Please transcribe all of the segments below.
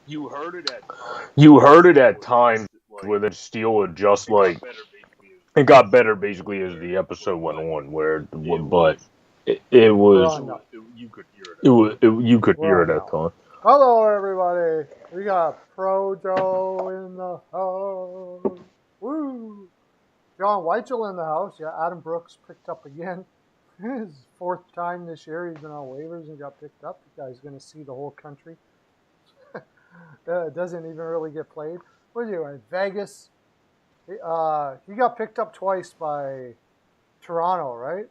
You heard it at times where the steel would just like it got better basically as the episode went on. But it We're was on now. you could We're hear on it at now. times. Hello, everybody. We got Pro Joe in the house. Woo! John Weichel in the house. Yeah, Adam Brooks picked up again. His fourth time this year. He's been on waivers and got picked up. The guy's going to see the whole country. Doesn't even really get played. What are you at Vegas? He got picked up twice by Toronto, right?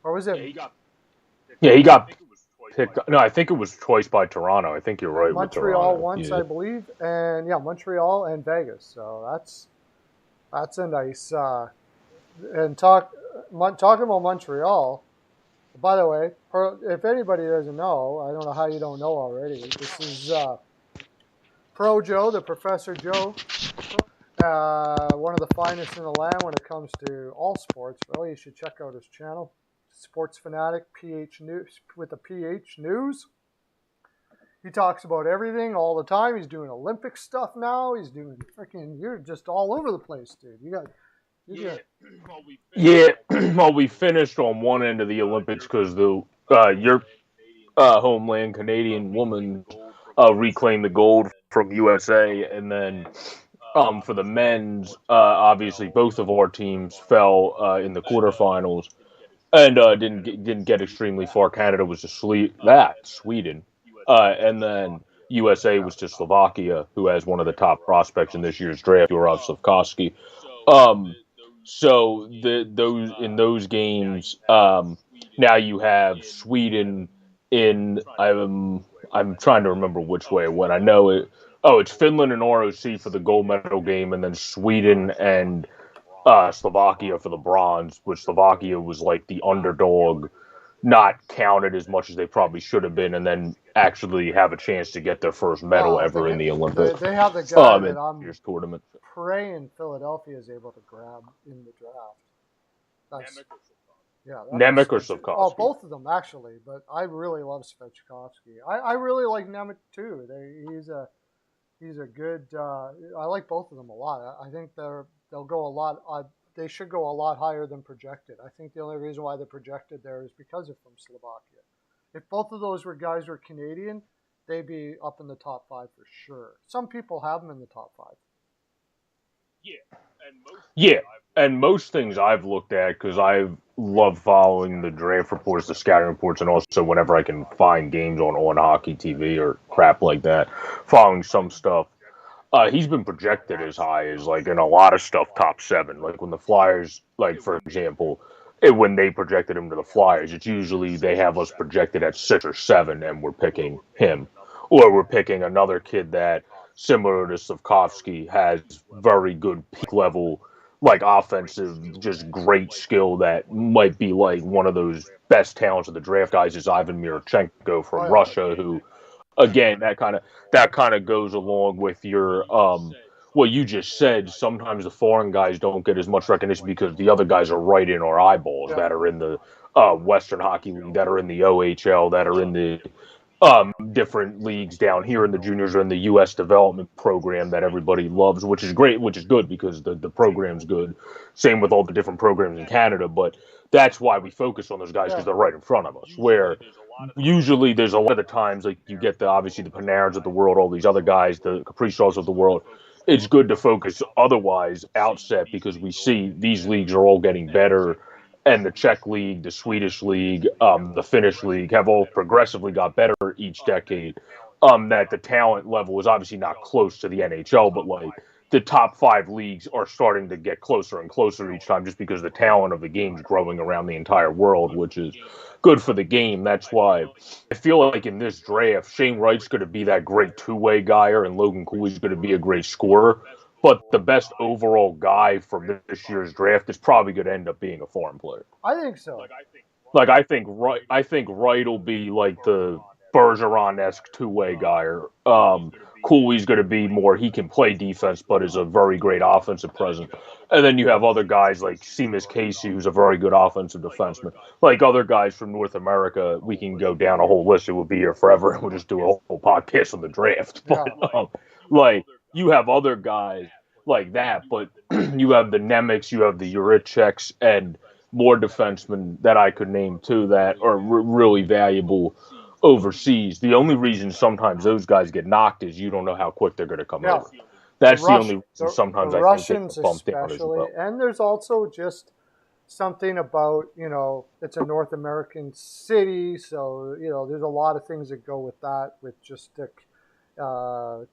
Or was it Yeah, he got picked up. No, I think it was twice by Toronto. I think you're right with Montreal Toronto. once, Yeah. I believe, and yeah, Montreal and Vegas. So that's a nice and talking about Montreal. By the way, if anybody doesn't know, I don't know how you don't know already. This is Pro Joe, the Professor Joe, one of the finest in the land when it comes to all sports. Really, you should check out his channel, Sports Fanatic PH News with a PH News. He talks about everything all the time. He's doing Olympic stuff now. He's doing freaking. You're just all over the place, dude. You got. Yeah, well, we finished on one end of the Olympics because your homeland Canadian woman reclaimed the gold from USA, and then for the men's, obviously both of our teams fell in the quarterfinals and didn't get extremely far. Canada was to Sweden, and then USA was to Slovakia, who has one of the top prospects in this year's draft, Juraj Slafkovsky. Um, so those games, now you have Sweden in. I'm trying to remember which way it went. I know it. Oh, it's Finland and ROC for the gold medal game, and then Sweden and Slovakia for the bronze, which Slovakia was like the underdog, not counted as much as they probably should have been, and then actually have a chance to get their first medal ever in the Olympics. They have the guy in that I'm this year's tournament. praying Philadelphia is able to grab in the draft. That's, Nemec or Slafkovsky? Oh, both of them actually, but I really love Svechkovsky. I really like Nemec too. He's a good. I like both of them a lot. I think they'll go a lot. They should go a lot higher than projected. I think the only reason why they're projected there is because they're from Slovakia. If both of those guys were Canadian, they'd be up in the top 5 for sure. Some people have them in the top 5. Yeah, and most things I've looked at, because I love following the draft reports, the scouting reports, and also whenever I can find games on hockey TV or crap like that, following some stuff. He's been projected as high as, like, in a lot of stuff, top 7. Like when the Flyers, like for example, when they projected him to the Flyers, it's usually they have us projected at 6 or 7, and we're picking him, or we're picking another kid that, similar to Slafkovsky, has very good peak level, like offensive, just great skill that might be like one of those best talents of the draft guys is Ivan Mirchenko from Russia, who, again, that kind of goes along with your what you just said. Sometimes the foreign guys don't get as much recognition because the other guys are right in our eyeballs, that are in the Western Hockey League, that are in the OHL, that are in the different leagues down here in the juniors or in the U.S. development program that everybody loves, which is great, which is good because the program's good. Same with all the different programs in Canada, but that's why we focus on those guys, because they're right in front of us. Where usually there's a lot of the times, like, you get obviously the Panarins of the world, all these other guys, the Kaprizovs of the world. It's good to focus otherwise outset, because we see these leagues are all getting better, and the Czech league, the Swedish league, the Finnish league have all progressively got better each decade. That the talent level is obviously not close to the NHL, but like the top 5 leagues are starting to get closer and closer each time, just because the talent of the game is growing around the entire world, which is good for the game. That's why I feel like in this draft, Shane Wright's going to be that great two-way guyer, and Logan Cooley's going to be a great scorer. But the best overall guy from this year's draft is probably going to end up being a foreign player. I think so. Like I think Wright will be like the Bergeron-esque two-way guy. Cooley's going to be more, he can play defense, but is a very great offensive presence. And then you have other guys like Seamus Casey, who's a very good offensive defenseman. Like other guys from North America, we can go down a whole list. It will be here forever. We'll just do a whole podcast on the draft. But like you have other guys like that, but you have the Nemecks, you have the Juriceks, and more defensemen that I could name too that are really valuable overseas. The only reason sometimes those guys get knocked is you don't know how quick they're going to come over. That's the only reason the sometimes I think they Russians get bumped down as especially, well. and there's also just something about, it's a North American city, so there's a lot of things that go with that, with just the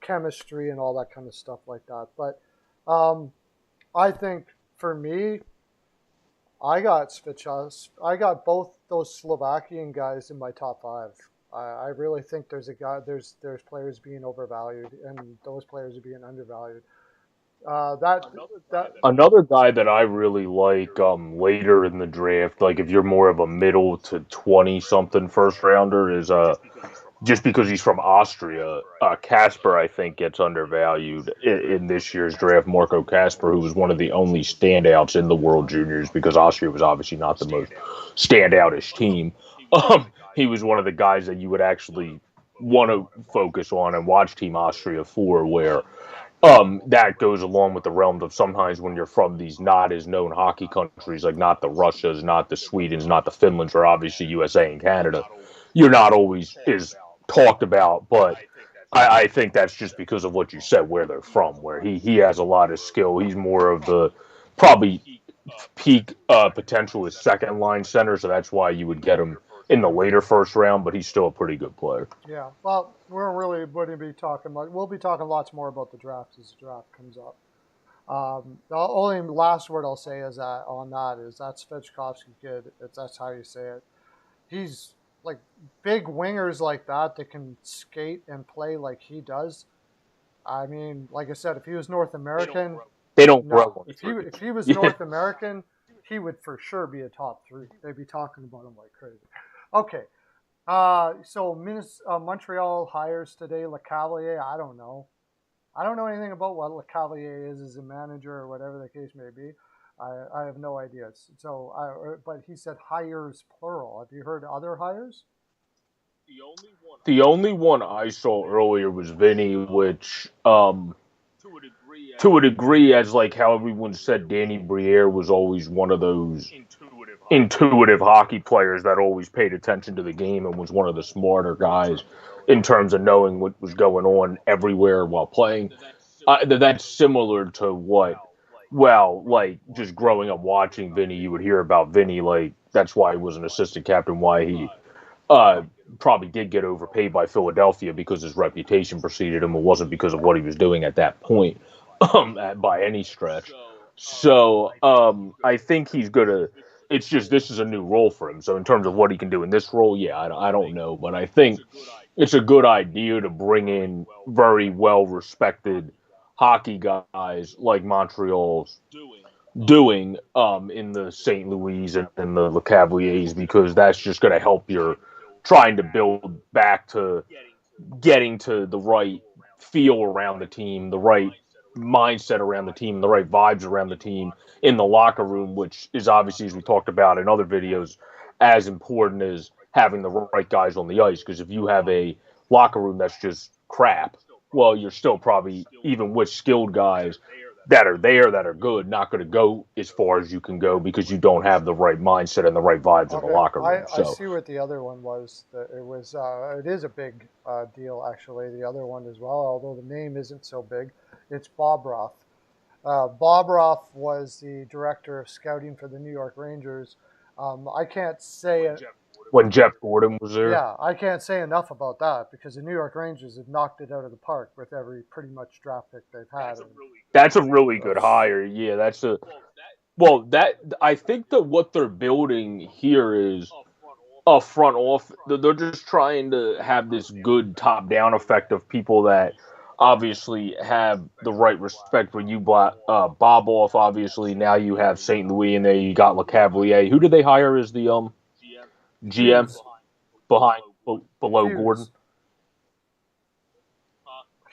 chemistry and all that kind of stuff like that. But I think for me, I got both those Slovakian guys in my top 5. I really think there's players being overvalued and those players are being undervalued. Another guy that I really like later in the draft, like if you're more of a middle to 20 something first rounder, is just because he's from Austria, Casper, I think, gets undervalued in this year's draft. Marco Casper, who was one of the only standouts in the World Juniors, because Austria was obviously not the most standoutish team. He was one of the guys that you would actually want to focus on and watch Team Austria for, where that goes along with the realm of sometimes when you're from these not as known hockey countries, like not the Russias, not the Swedens, not the Finlands, or obviously USA and Canada, you're not always as talked about, but I think that's just because of what you said, where they're from, where he has a lot of skill. He's more of the probably peak potential is second line center, so that's why you would get him in the later first round, but he's still a pretty good player. Yeah, well, we're really going to be talking about. We'll be talking lots more about the draft as the draft comes up. The only last word I'll say is that that Svechkovsky kid. That's how you say it. He's like big wingers like that can skate and play like he does. I mean, like I said, if he was North American, they don't grow. If he was North American, he would for sure be a top 3. They'd be talking about him like crazy. Okay, so Montreal hires today Lecavalier. I don't know anything about what Lecavalier is as a manager or whatever the case may be. I have no idea. But he said hires plural. Have you heard other hires? The only one I saw earlier was Vinny, which to a degree, as like how everyone said, Danny Briere was always one of those intuitive hockey players that always paid attention to the game and was one of the smarter guys in terms of knowing what was going on everywhere while playing. That's similar to what, well, like just growing up watching Vinny, you would hear about Vinny, like that's why he was an assistant captain, why he probably did get overpaid by Philadelphia because his reputation preceded him. It wasn't because of what he was doing at that point by any stretch. So I think he's going to. It's just this is a new role for him. So in terms of what he can do in this role, yeah, I don't know. But I think it's a good idea to bring in very well-respected hockey guys like Montreal's doing in the St. Louis and the Le Cavaliers, because that's just going to help your trying to build back to getting to the right feel around the team, the right mindset around the team, the right vibes around the team in the locker room, which is obviously, as we talked about in other videos, as important as having the right guys on the ice. Because if you have a locker room that's just crap, well, you're still probably, even with skilled guys that are there, that are good, not going to go as far as you can go because you don't have the right mindset and the right vibes in the locker room. I see what the other one was. It is a big deal, actually, the other one as well, although the name isn't so big. It's Bob Roth. Bob Roth was the director of scouting for the New York Rangers. I can't say it. When Jeff Gordon was there? Yeah, I can't say enough about that because the New York Rangers have knocked it out of the park with every pretty much draft pick they've had. That's a really good hire. Yeah, I think that what they're building here is a front office. They're just trying to have this good top-down effect of people that obviously have the right respect for you. Bob Off, obviously. Now you have St. Louis, and there you got LeCavalier. Who did they hire as the GM below Hughes. Gordon?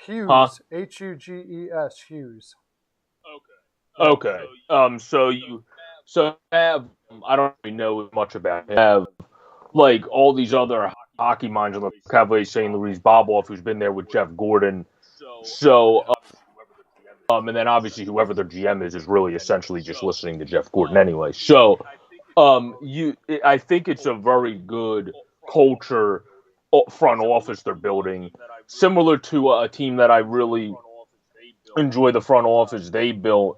Hughes, Hughes, Hughes. Okay. So you have I don't really know much about him. Have like all these other hockey minds like Cavalier St. Louis, Boboff, who's been there with Jeff Gordon. So and then obviously whoever their GM is really essentially just listening to Jeff Gordon anyway. So I think it's a very good culture front office they're building, similar to a team that I really enjoy the front office they built,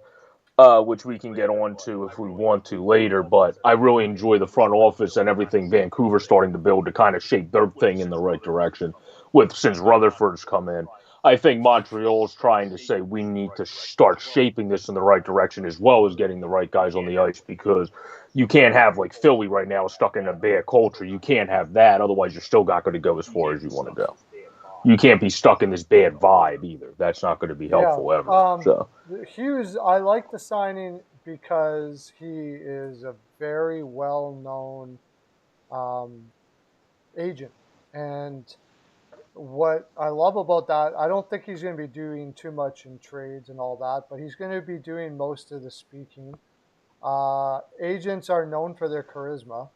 which we can get on to if we want to later. But I really enjoy the front office and everything Vancouver's starting to build to kind of shape their thing in the right direction. With since Rutherford's come in, I think Montreal's trying to say we need to start shaping this in the right direction as well as getting the right guys on the ice, because you can't have like Philly right now stuck in a bad culture. You can't have that, otherwise you're still not going to go as far as you want to go. You can't be stuck in this bad vibe either. That's not going to be helpful ever. So Hughes, I like the signing because he is a very well-known agent, and what I love about that, I don't think he's going to be doing too much in trades and all that, but he's going to be doing most of the speaking. Agents are known for their charisma,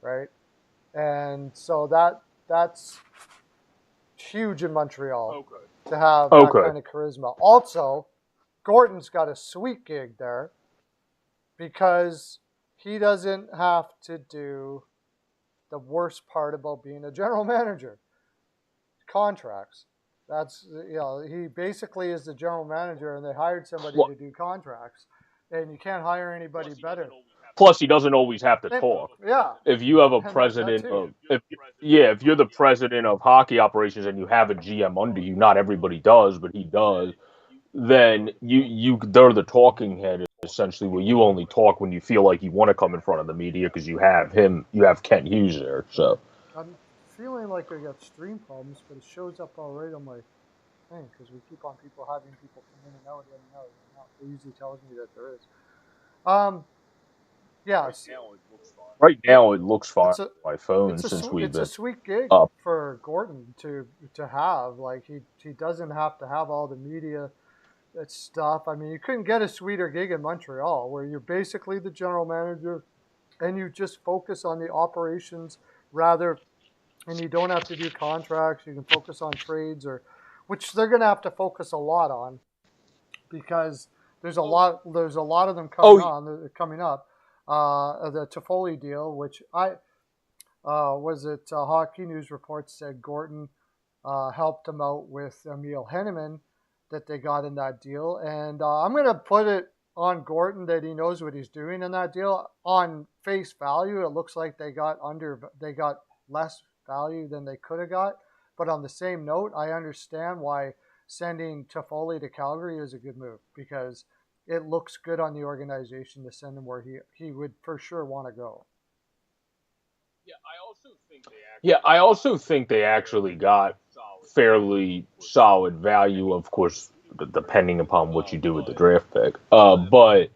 right? And so that's huge in Montreal to have that kind of charisma. Also, Gordon's got a sweet gig there because he doesn't have to do the worst part about being a general manager. Contracts. That's, he basically is the general manager, and they hired somebody to do contracts, and you can't hire anybody better. Plus, he doesn't always have to talk. Yeah. If you have a president of, if you're the president of hockey operations and you have a GM under you, not everybody does, but he does. Then they're the talking head essentially. Where you only talk when you feel like you want to come in front of the media because you have Kent Hughes there. So I'm feeling like I got stream problems, but it shows up all right on my thing because we keep on having people come in and out, in and out, in and out. It usually tells me that there is. Yeah. Right now it looks fine on my phone since we've been. It's a sweet gig for Gordon to have. Like he doesn't have to have all the media stuff. I mean, you couldn't get a sweeter gig in Montreal, where you're basically the general manager, and you just focus on the operations and you don't have to do contracts. You can focus on trades, which they're going to have to focus a lot on, because there's a lot of them coming up. The Toffoli deal, which Hockey News Reports said Gordon helped him out with Emil Henneman that they got in that deal, and I'm going to put it on Gordon that he knows what he's doing in that deal. On face value, it looks like they got less value than they could have got, but on the same note, I understand why sending Toffoli to Calgary is a good move, because it looks good on the organization to send him where he would for sure want to go. I also think they actually got fairly solid value, of course, depending upon what you do with the draft pick. But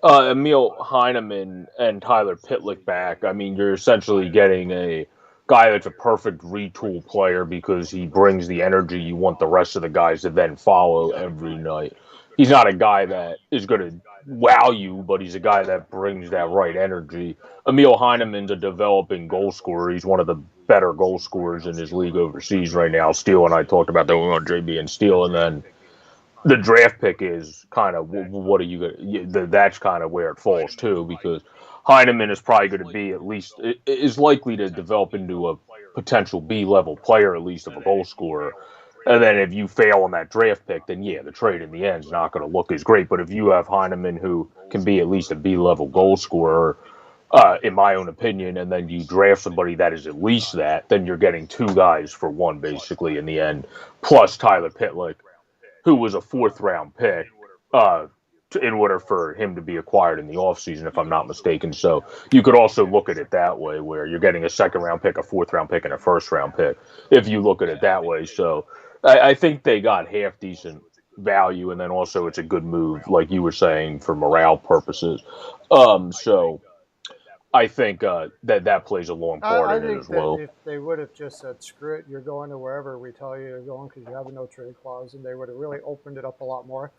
Emil Heineman and Tyler Pitlick back, I mean, you're essentially getting a guy that's a perfect retool player because he brings the energy you want the rest of the guys to then follow every night. He's not a guy that is going to wow you, but he's a guy that brings that right energy. Emil Heineman's a developing goal scorer. He's one of the better goal scorers in his league overseas right now. Steele and I talked about that on JB and Steele, and then the draft pick is kind of what are you going to? That's kind of where it falls too, because Heineman is probably going to be at least is likely to develop into a potential B-level player, at least of a goal scorer. And then if you fail on that draft pick, then the trade in the end is not going to look as great. But if you have Heineman who can be at least a B-level goal scorer, in my own opinion, and then you draft somebody that is at least that, then you're getting two guys for one basically in the end, plus Tyler Pitlick, who was a fourth-round pick, in order for him to be acquired in the offseason, if I'm not mistaken. So you could also look at it that way, where you're getting a second-round pick, a fourth-round pick, and a first-round pick, if you look at it that way. So I think they got half-decent value, and then also it's a good move, like you were saying, for morale purposes. So I think that plays a long part I in it think as that well. if they would have just said, screw it, you're going to wherever we tell you you're going because you have a no trade clause, and they would have really opened it up a lot more.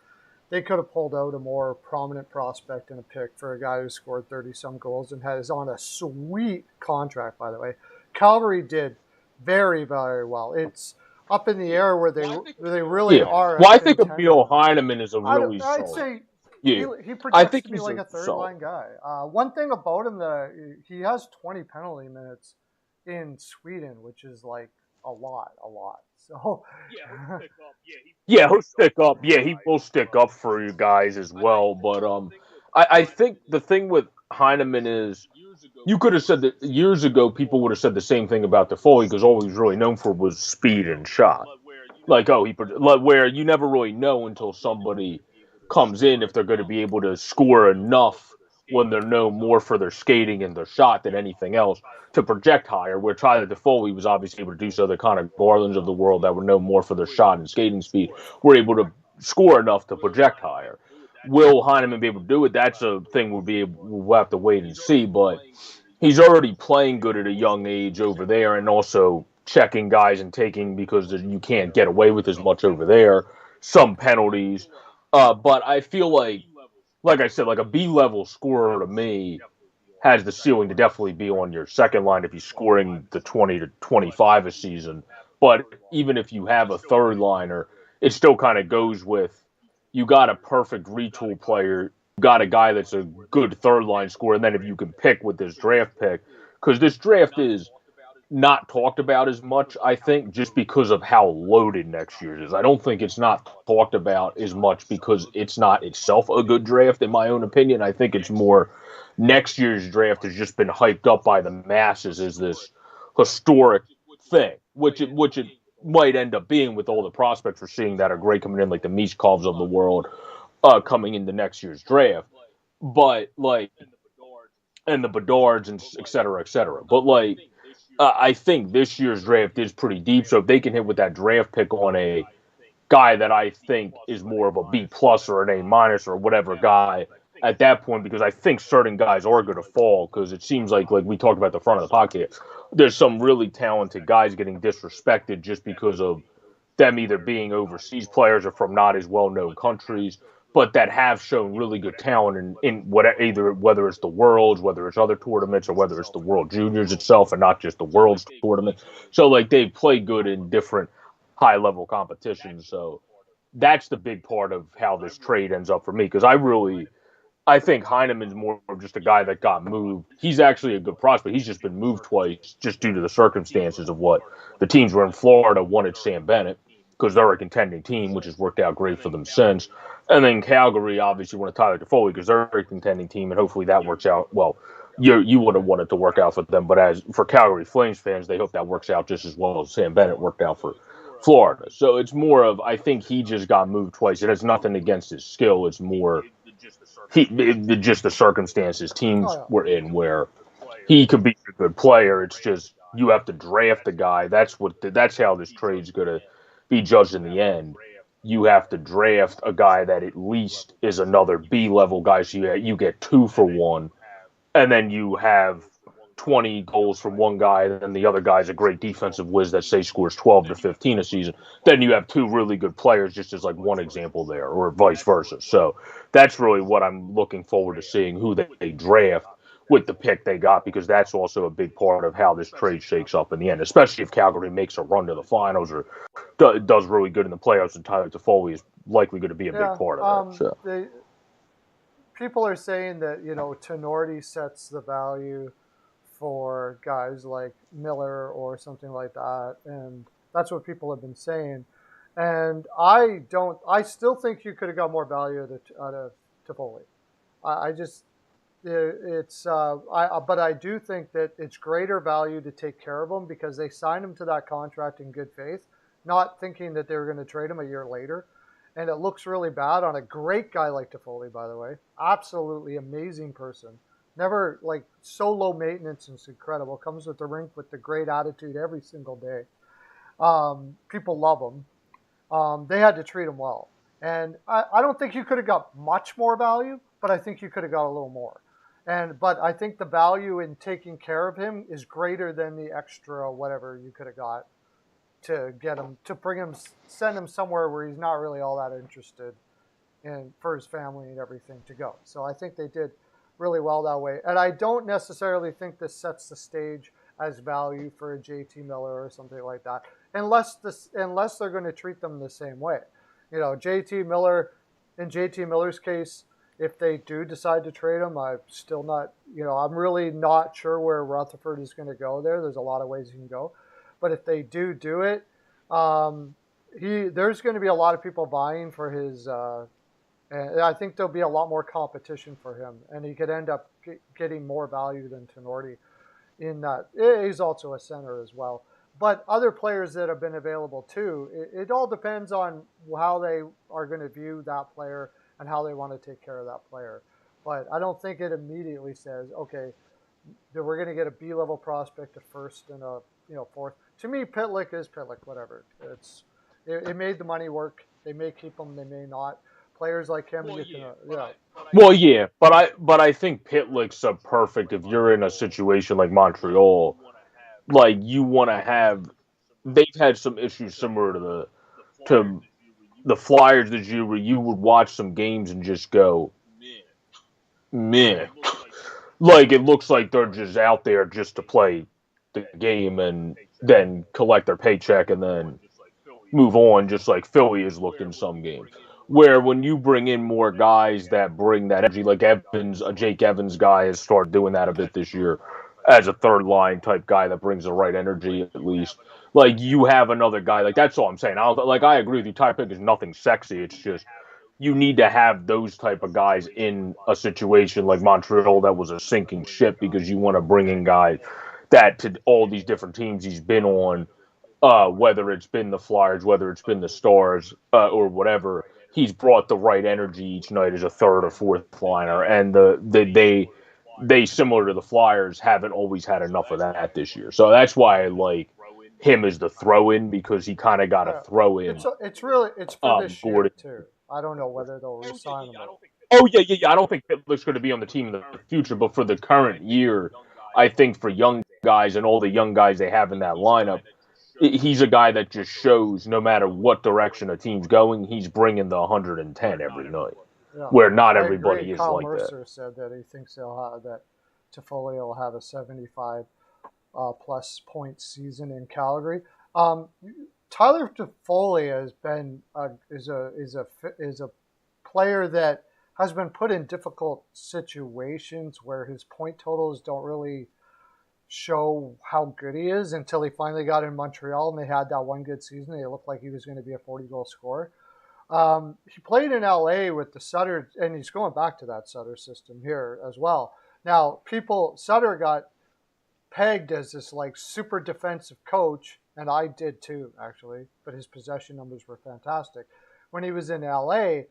They could have pulled out a more prominent prospect and a pick for a guy who scored 30 some goals and has on a sweet contract, by the way. Calgary did very, very well. It's up in the air where they really Yeah. are a Well, I think contender. Emil Heineman is a really I'd solid. say Yeah. he I projects think to be he's like a a third solid. line guy. One thing about him that he has 20 penalty minutes in Sweden, which is like a lot. So Yeah, he'll stick up. Yeah, he will stick up for you guys as well. But I think the thing with Heineman is you could have said that years ago. People would have said the same thing about Defoe because all he was really known for was speed and shot. Like, oh, like where you never really know until somebody comes in if they're going to be able to score enough when they're known more for their skating and their shot than anything else to project higher. Where Tyler Defoe was obviously able to do so. The kind of Garlands of the world that were known more for their shot and skating speed were able to score enough to project higher. Will Heineman be able to do it? That's a thing we'll have to wait and see. But he's already playing good at a young age over there, and also checking guys and taking because you can't get away with as much over there. Some penalties, but I feel like I said, like a B level scorer to me has the ceiling to definitely be on your second line if he's scoring the 20 to 25 a season. But even if you have a third liner, it still kind of goes with you got a perfect retool player, you got a guy that's a good third line scorer, and then if you can pick with this draft pick, because this draft is not talked about as much, I think, just because of how loaded next year's is. I don't think it's not talked about as much because it's not itself a good draft, in my own opinion. I think it's more next year's draft has just been hyped up by the masses as this historic thing, which it might end up being with all the prospects we're seeing that are great coming in, like the Mishkovs of the world, coming into next year's draft. But like, and the Bedards and et cetera, et cetera. But like, I think this year's draft is pretty deep. So if they can hit with that draft pick on a guy that I think is more of a B plus or an A minus or whatever guy at that point, because I think certain guys are going to fall because it seems like we talked about at the front of the podcast, there's some really talented guys getting disrespected just because of them either being overseas players or from not as well known countries, but that have shown really good talent in either whether it's the Worlds, whether it's other tournaments, or whether it's the World Juniors itself, and not just the Worlds tournament. So like they play good in different high level competitions. So that's the big part of how this trade ends up for me because I think Heineman's more of just a guy that got moved. He's actually a good prospect. He's just been moved twice just due to the circumstances of what the teams were in Florida wanted Sam Bennett because they're a contending team, which has worked out great for them since. And then Calgary obviously wanted Tyler Toffoli because they're a contending team, and hopefully that works out. Well, you would have wanted to work out for them, but as for Calgary Flames fans, they hope that works out just as well as Sam Bennett worked out for Florida. So it's more of I think he just got moved twice. It has nothing against his skill. It's more just the circumstances teams oh were in where he could be a good player. It's just you have to draft the guy. That's how this trade's gonna be judged in the end. You have to draft a guy that at least is another B level guy. So you get 2 for 1, and then you have 20 goals from one guy, and then the other guy's a great defensive whiz that say scores 12 to 15 a season. Then you have two really good players, just as like one example there, or vice versa. So that's really what I'm looking forward to seeing who they draft with the pick they got, because that's also a big part of how this trade shakes up in the end, especially if Calgary makes a run to the finals or does really good in the playoffs, and Tyler Toffoli is likely going to be a big yeah. part of that. So. People are saying that tenority sets the value for guys like Miller or something like that, and that's what people have been saying. And I don't. I still think you could have got more value out of Toffoli. I just but I do think that it's greater value to take care of him because they signed him to that contract in good faith, not thinking that they were going to trade him a year later. And it looks really bad on a great guy like Toffoli, by the way. Absolutely amazing person. Never like so low maintenance and it's incredible. Comes with the rink with the great attitude every single day. People love him. They had to treat him well. And I don't think you could have got much more value, but I think you could have got a little more. But I think the value in taking care of him is greater than the extra whatever you could have got to get him, to bring him, send him somewhere where he's not really all that interested in, for his family and everything to go. So I think they did really well that way. And I don't necessarily think this sets the stage as value for a JT Miller or something like that, unless they're going to treat them the same way. You know, JT Miller, in JT Miller's case, if they do decide to trade him, I'm still not, I'm really not sure where Rutherford is going to go there. There's a lot of ways he can go. But if they do it, there's going to be a lot of people vying for his, and I think there'll be a lot more competition for him. And he could end up getting more value than Tenorti in that. He's also a center as well. But other players that have been available too, it all depends on how they are going to view that player and how they want to take care of that player. But I don't think it immediately says, okay, we're going to get a B-level prospect, a first and a fourth. To me, Pitlick is Pitlick, whatever. It made the money work. They may keep him, they may not. Players like him, Well, yeah, but I think Pitlick's a perfect if you're in a situation like Montreal, like you want to have. They've had some issues similar to the Flyers this year, where you would watch some games and just go, meh. Like it looks like they're just out there just to play the game and then collect their paycheck and then move on, just like Philly has looked in some games. Where when you bring in more guys that bring that energy, like Evans, a Jake Evans guy has started doing that a bit this year as a third line type guy that brings the right energy at least. Like you have another guy, like that's all I'm saying. I agree with you. Ty Pick is nothing sexy. It's just you need to have those type of guys in a situation like Montreal that was a sinking ship because you want to bring in guys that to all these different teams he's been on, whether it's been the Flyers, whether it's been the Stars, or whatever. He's brought the right energy each night as a third or fourth liner, and they similar to the Flyers haven't always had enough of that this year. So that's why I like him as the throw in because he kind of got a throw in. It's for this Gordon. year too. I don't know whether they'll resign him. Oh yeah. I don't think Pitlick's going to be on the team in the future, but for the current year, I think for young guys and all the young guys they have in that lineup, he's a guy that just shows no matter what direction a team's going, he's bringing the 110 every night. Yeah. Where not everybody is Kyle like Mercer that. Said that he thinks that Toffoli will have a 75 plus point season in Calgary. Tyler Toffoli has been is a player that has been put in difficult situations where his point totals don't really show how good he is until he finally got in Montreal and they had that one good season. It looked like he was going to be a 40-goal scorer. He played in LA with the Sutter, and he's going back to that Sutter system here as well. Now, Sutter got pegged as this like super defensive coach, and I did too, actually, but his possession numbers were fantastic when he was in LA.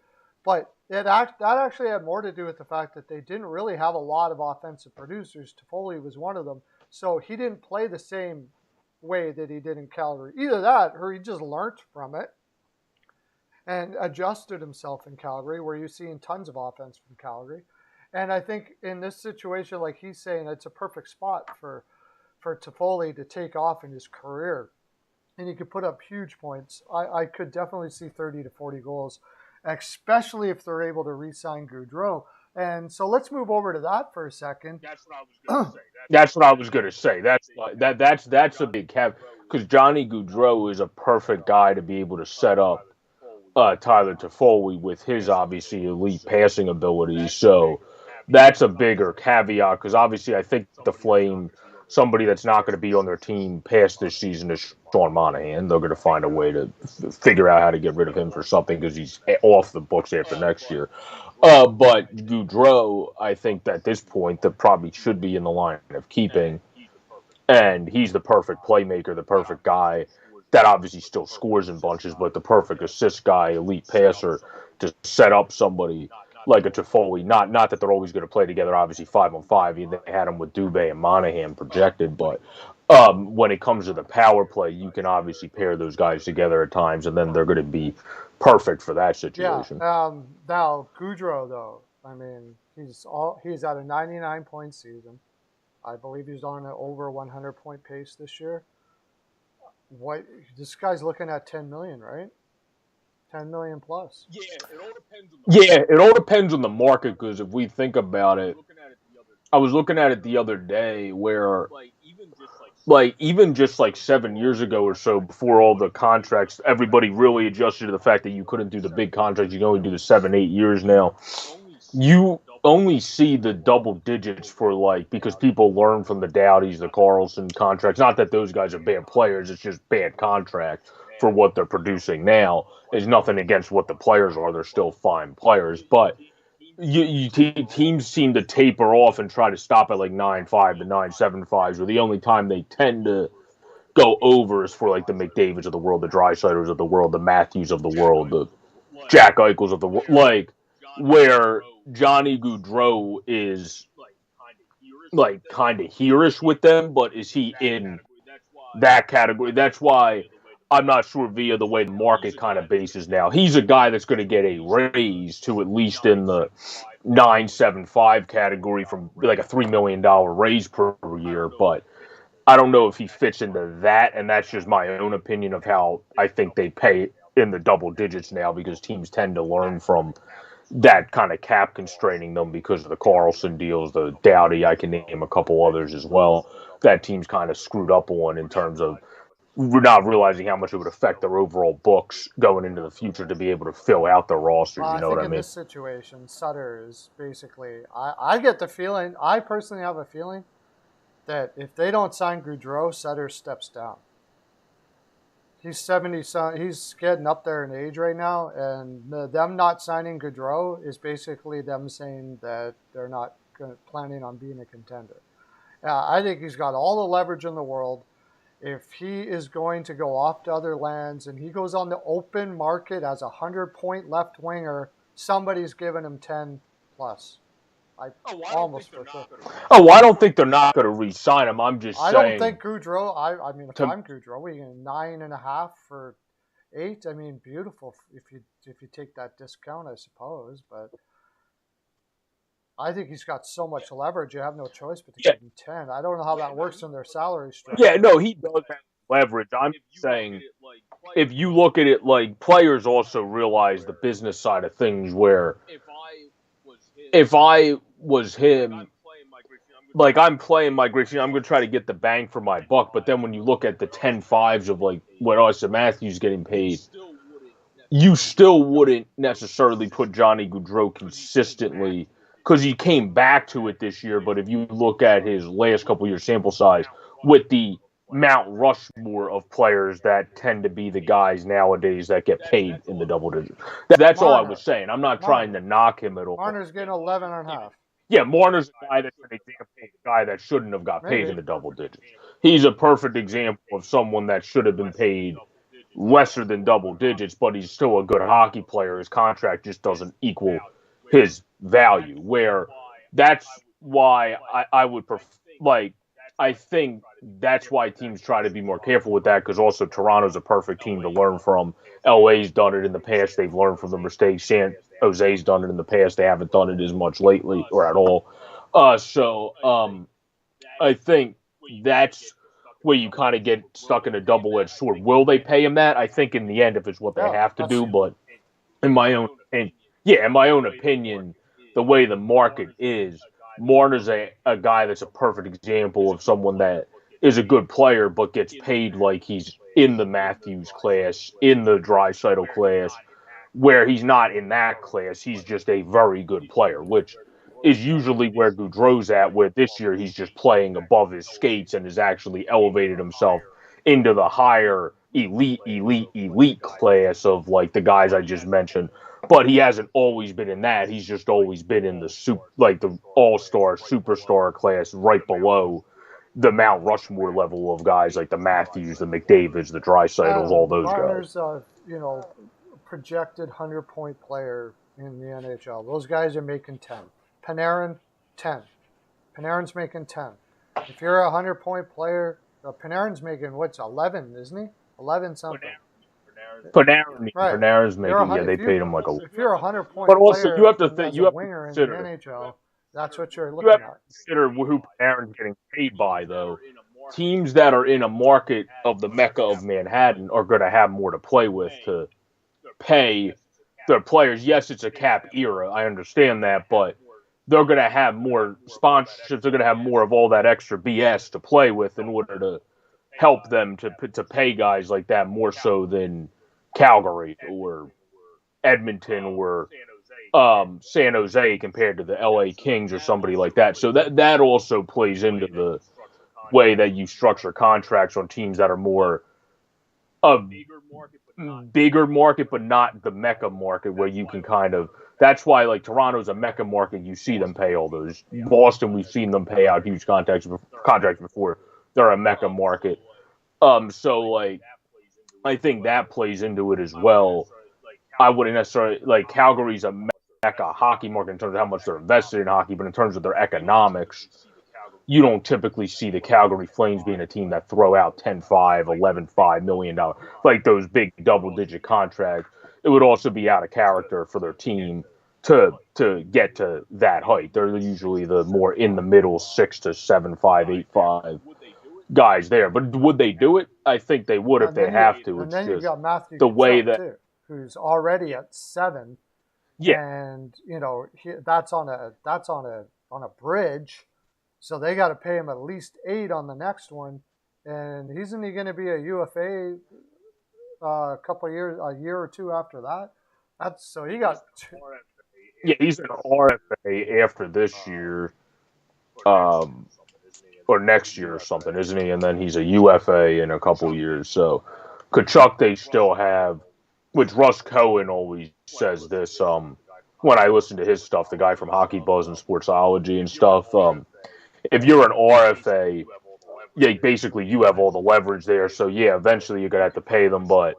But that actually had more to do with the fact that they didn't really have a lot of offensive producers. Toffoli was one of them. So he didn't play the same way that he did in Calgary. Either that or he just learned from it and adjusted himself in Calgary, where you're seeing tons of offense from Calgary. And I think in this situation, like he's saying, it's a perfect spot for Toffoli to take off in his career. And he could put up huge points. I could definitely see 30 to 40 goals, especially if they're able to re-sign Gaudreau. And so let's move over to that for a second. That's what I was going to say. That's a big cap because Johnny Gaudreau is a perfect guy to be able to set up Tyler Toffoli with his obviously elite passing abilities. So that's a bigger caveat because obviously I think the Flame, somebody that's not going to be on their team past this season is Sean Monahan. They're going to find a way to figure out how to get rid of him for something because he's off the books after next year. But Gaudreau, I think at this point, that probably should be in the line of keeping. And he's the perfect playmaker, the perfect guy that obviously still scores in bunches, but the perfect assist guy, elite passer to set up somebody like a Toffoli. Not that they're always going to play together, obviously 5-on-5. They had him with Dubé and Monahan projected, but when it comes to the power play, you can obviously pair those guys together at times, and then they're going to be perfect for that situation. Yeah. Now, Gaudreau, though, I mean, He's at a 99-point season. I believe he's on an over 100-point pace this year. What this guy's looking at 10 million, right? 10 million plus. Yeah, it all depends on the market because if we think about it, I was looking at it the other day where even just like 7 years ago or so, before all the contracts, everybody really adjusted to the fact that you couldn't do the big contracts. You can only do the 7, 8 years now. You only see the double digits for like because people learn from the Dowdys, the Carlson contracts. Not that those guys are bad players; it's just bad contracts for what they're producing now. There's nothing against what the players are; they're still fine players. But teams seem to taper off and try to stop at like 9.5 to 9.75s, where the only time they tend to go over is for like the McDavids of the world, the Drysiders of the world, the Matthews of the world, the Jack Eichels of the world, like where Johnny Gaudreau is like kind of hereish with them, but is he in that category? That's why I'm not sure via the way the market kind of bases now. He's a guy that's going to get a raise to at least in the 9.75 category from like a $3 million raise per year, but I don't know if he fits into that, and that's just my own opinion of how I think they pay in the double digits now because teams tend to learn from that kind of cap constraining them because of the Carlson deals, the Dowdy, I can name a couple others as well, that teams kind of screwed up on in terms of not realizing how much it would affect their overall books going into the future to be able to fill out their rosters, you I know what think I in mean? this situation, Sutter is basically. I get the feeling. I personally have a feeling that if they don't sign Gaudreau, Sutter steps down. He's 70. He's getting up there in age right now, and them not signing Gaudreau is basically them saying that they're not planning on being a contender. I think he's got all the leverage in the world. If he is going to go off to other lands and he goes on the open market as a 100-point left winger, somebody's giving him 10 plus. Almost for sure. Oh, I don't think they're not going to re-sign him. I'm just I don't saying. think Gaudreau. I mean, if To, I'm Gaudreau, we get 9.5 for 8. I mean, beautiful if you take that discount, I suppose. But I think he's got so much leverage. You have no choice but to yeah, give him 10. I don't know how that works in their salary structure. yeah, no, he does have leverage. I'm saying if you look at it like players also realize the business side of things where if I was him, like I'm playing my great, I'm going to try to get the bang for my buck. But then when you look at the 10.5s of like what Austin Matthews getting paid, you still wouldn't necessarily put Johnny Gaudreau consistently because he came back to it this year. But if you look at his last couple years sample size with the Mount Rushmore of players that tend to be the guys nowadays that get paid in the double digits. That's all I was saying. I'm not trying to knock him at all. Marner's getting 11.5. Yeah, Marner's a guy that's an example of a guy that shouldn't have got paid Maybe. in the double digits. He's a perfect example of someone that should have been paid lesser than double digits, but he's still a good hockey player. His contract just doesn't equal his value. Where that's why I would I think that's why teams try to be more careful with that because also Toronto's a perfect team to learn from. LA's done it in the past. They've learned from the mistakes. San Jose's done it in the past. They haven't done it as much lately or at all. I think that's where you kind of get stuck in a double-edged sword. Will they pay him that? I think in the end, if it's what they have to do, but in my own opinion, the way the market is, Marner's a guy that's a perfect example of someone that is a good player but gets paid like he's in the Matthews class, in the Draisaitl class, where he's not in that class. He's just a very good player, which is usually where Gaudreau's at, where this year he's just playing above his skates and has actually elevated himself into the higher elite class of like the guys I just mentioned. But he hasn't always been in that. He's just always been in the all-star, superstar class right below the Mount Rushmore level of guys like the Matthews, the McDavids, the Draisaitl's, all those Marner's, guys. Projected 100-point player in the NHL. Those guys are making 10. Panarin, 10. Panarin's making 10. If you're a 100-point player, Panarin's making, 11, isn't he? 11 something. Panarin's making, they paid him like a. If you're a 100-point But also, player you have to as you a have to winger in the consider NHL, That's what you're You looking have to at. consider who Panarin's getting paid by, though. Teams that are in a market of the Mecca of Manhattan are going to have more to play with to pay their players. Yes, it's a cap era. I understand that, but they're going to have more sponsorships. They're going to have more of all that extra BS to play with in order to help them to pay guys like that more so than Calgary or Edmonton or San Jose compared to the LA Kings or somebody like that. So that also plays into the way that you structure contracts on teams that are more a bigger market, but not the mecca market where you can kind of. That's why, like, Toronto's a mecca market. You see them pay all those. Boston, we've seen them pay out huge contracts before. They're a mecca market. So like, I think that plays into it as well. I wouldn't necessarily like Calgary's a mecca hockey market in terms of how much they're invested in hockey, but in terms of their economics, you don't typically see the Calgary Flames being a team that throw out 10-5, 11-5 million dollars, like those big double-digit contracts. It would also be out of character for their team to get to that height. They're usually the more in the middle 6-7-5, 8-5 guys there. But would they do it? I think they would if they have to. And It's then you've just got Matthew the way Tkachuk that too, who's already at 7, yeah. and that's on a bridge, so they got to pay him at least 8 on the next one, and isn't he going to be a UFA a couple of years, a year or two after that? That's so he got. Yeah, he's an RFA after this year, or next year or something, isn't he? And then he's a UFA in a couple years. So Kachuk, they still have, which Russ Cohen always says this. When I listen to his stuff, the guy from Hockey Buzz and Sportsology and stuff. If you're an RFA, yeah, basically you have all the leverage there. So yeah, eventually you're gonna have to pay them, but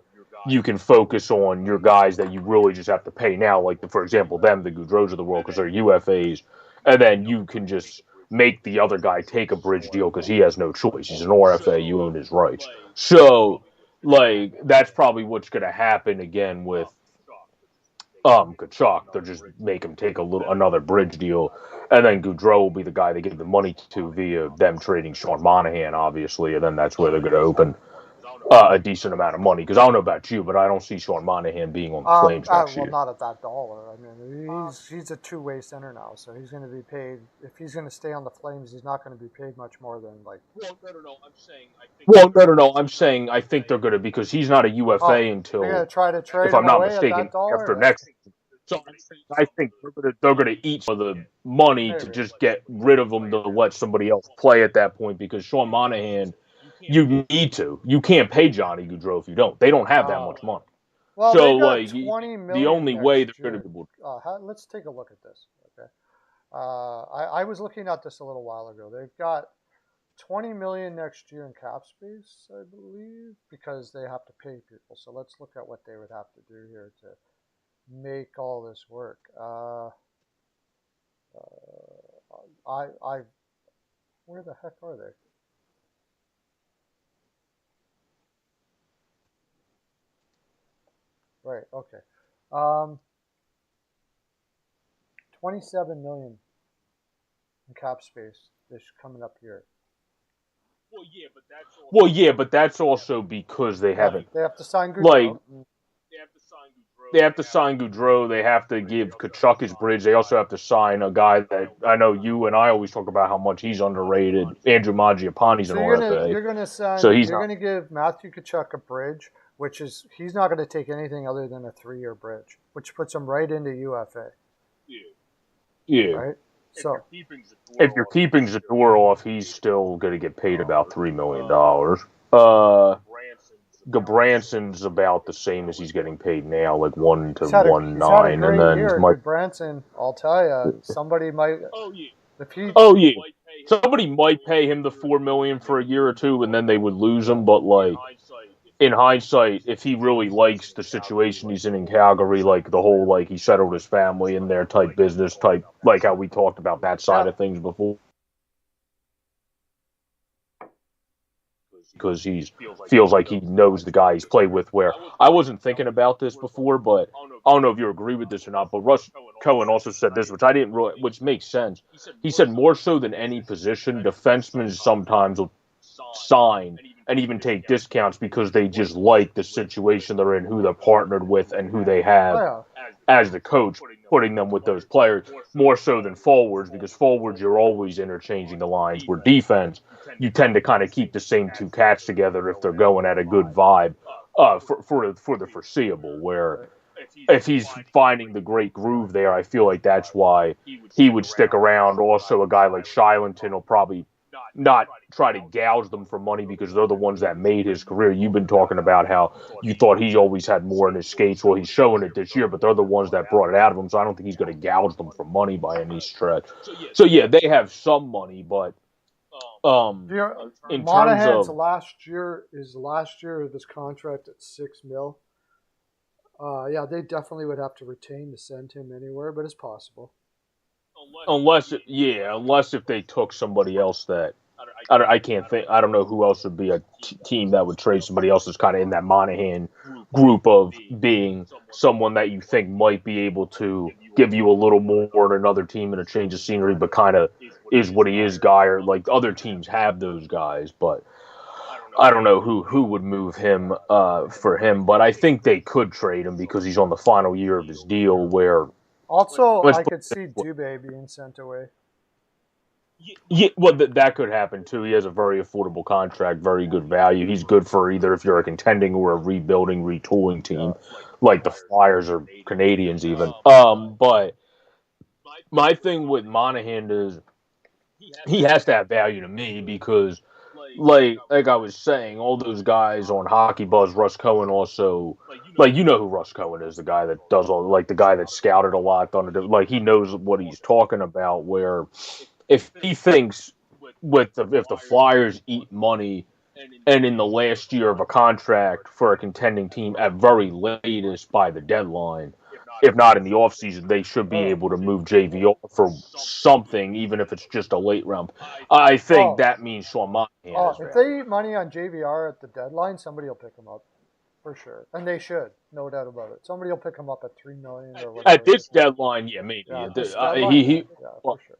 you can focus on your guys that you really just have to pay now, like for example, them, the Goudreaus of the world, because they're UFAs, and then you can just make the other guy take a bridge deal because he has no choice. He's an RFA, you own his rights. So, like, that's probably what's gonna happen again with Kachuk. They'll just make him take another bridge deal, and then Goudreau will be the guy they give the money to via them trading Sean Monahan, obviously, and then that's where they're going to open a decent amount of money. Because I don't know about you, but I don't see Sean Monahan being on the Flames next Well, year. not at that dollar. I mean, he's a two-way center now, so he's going to be paid. If he's going to stay on the Flames, he's not going to be paid much more than like. No. I'm saying I think they're going to, because he's not a UFA until, they're going to try to trade if I'm him not away mistaken, at that dollar, after next season. So I think they're gonna eat some of the money Maybe. to just get rid of him to let somebody else play at that point, because Sean Monahan, you need to. You can't pay Johnny Gaudreau if you don't. They don't have that much money. Well, so they got like $20 million the only way they're year. going to be able. Let's take a look at this. Okay, I was looking at this a little while ago. They've got $20 million next year in cap space, I believe, because they have to pay people. So let's look at what they would have to do here to make all this work. Where the heck are they? Right. Okay. 27 million in cap space this coming up here. Well, yeah, but that's also because they haven't. They have to sign Gaudreau. Like, they have to sign Gaudreau. They have to give Kachuk his bridge. They also have to sign a guy that I know you and I always talk about how much he's underrated. Andrew Mangiapane's an RFA. You're going to sign. So you're going to give Matthew Kachuk a bridge, which is he's not going to take anything other than a 3-year bridge, which puts him right into UFA. Yeah. Right. So if you're keeping Zadorov, he's still going to get paid about $3 million. Gabranson's about the same as he's getting paid now, like 1 to 1.9, and then Branson, I'll tell you, somebody might. Somebody might pay him the $4 million for a year or two, and then they would lose him. But like in hindsight, if he really likes the situation he's in Calgary, like the whole like he settled his family in there type business type, like how we talked about that side of things before. because he feels like he knows the guy he's played with. Where I wasn't thinking about this before, but I don't know if you agree with this or not. But Russ Cohen also said this, which I didn't really, which makes sense. He said more so than any position, defensemen sometimes will sign and even take discounts because they just like the situation they're in, who they're partnered with, and who they have Oh, as the coach, putting them with those players more so than forwards, because forwards you're always interchanging the lines. Where defense, you tend to kind of keep the same two cats together if they're going at a good vibe for the foreseeable. Where if he's finding the great groove there, I feel like that's why he would stick around. Also, a guy like Shylington will probably not try to gouge them for money because they're the ones that made his career. You've been talking about how you thought he always had more in his skates. Well, he's showing it this year, but they're the ones that brought it out of him. So I don't think he's going to gouge them for money by any stretch. So yeah, they have some money, but in terms Monahan's of last year of this contract at $6 million. Yeah, they definitely would have to retain to send him anywhere, but it's possible. unless if they took somebody else that I can't think. I don't know who else would be a team that would trade somebody else that's kind of in that Monahan group of being someone that you think might be able to give you a little more than another team and a change of scenery, but kind of is what he is guy, or like other teams have those guys, but I don't know who would move him for him, but I think they could trade him because he's on the final year of his deal. Where Also, let's I put could see Dubé being sent away. Yeah, well, that could happen too. He has a very affordable contract, very good value. He's good for either if you're a contending or a rebuilding, retooling team, like the Flyers or Canadians even. But my thing with Monahan is he has to have value to me because, like I was saying, all those guys on Hockey Buzz, Russ Cohen also, like you know who Russ Cohen is, the guy that does all, like the guy that scouted a lot, like he knows what he's talking about. Where if he thinks if the Flyers eat money and in the last year of a contract for a contending team at very latest by the deadline, if not in the offseason, they should be able to move JVR for something, even if it's just a late round. I think that means Sean Monahan is If value. they eat money on JVR at the deadline, somebody will pick him up for sure, and they should, no doubt about it. Somebody will pick him up at $3 million or whatever. At this deadline, yeah, maybe. Yeah, at this deadline, yeah, for sure.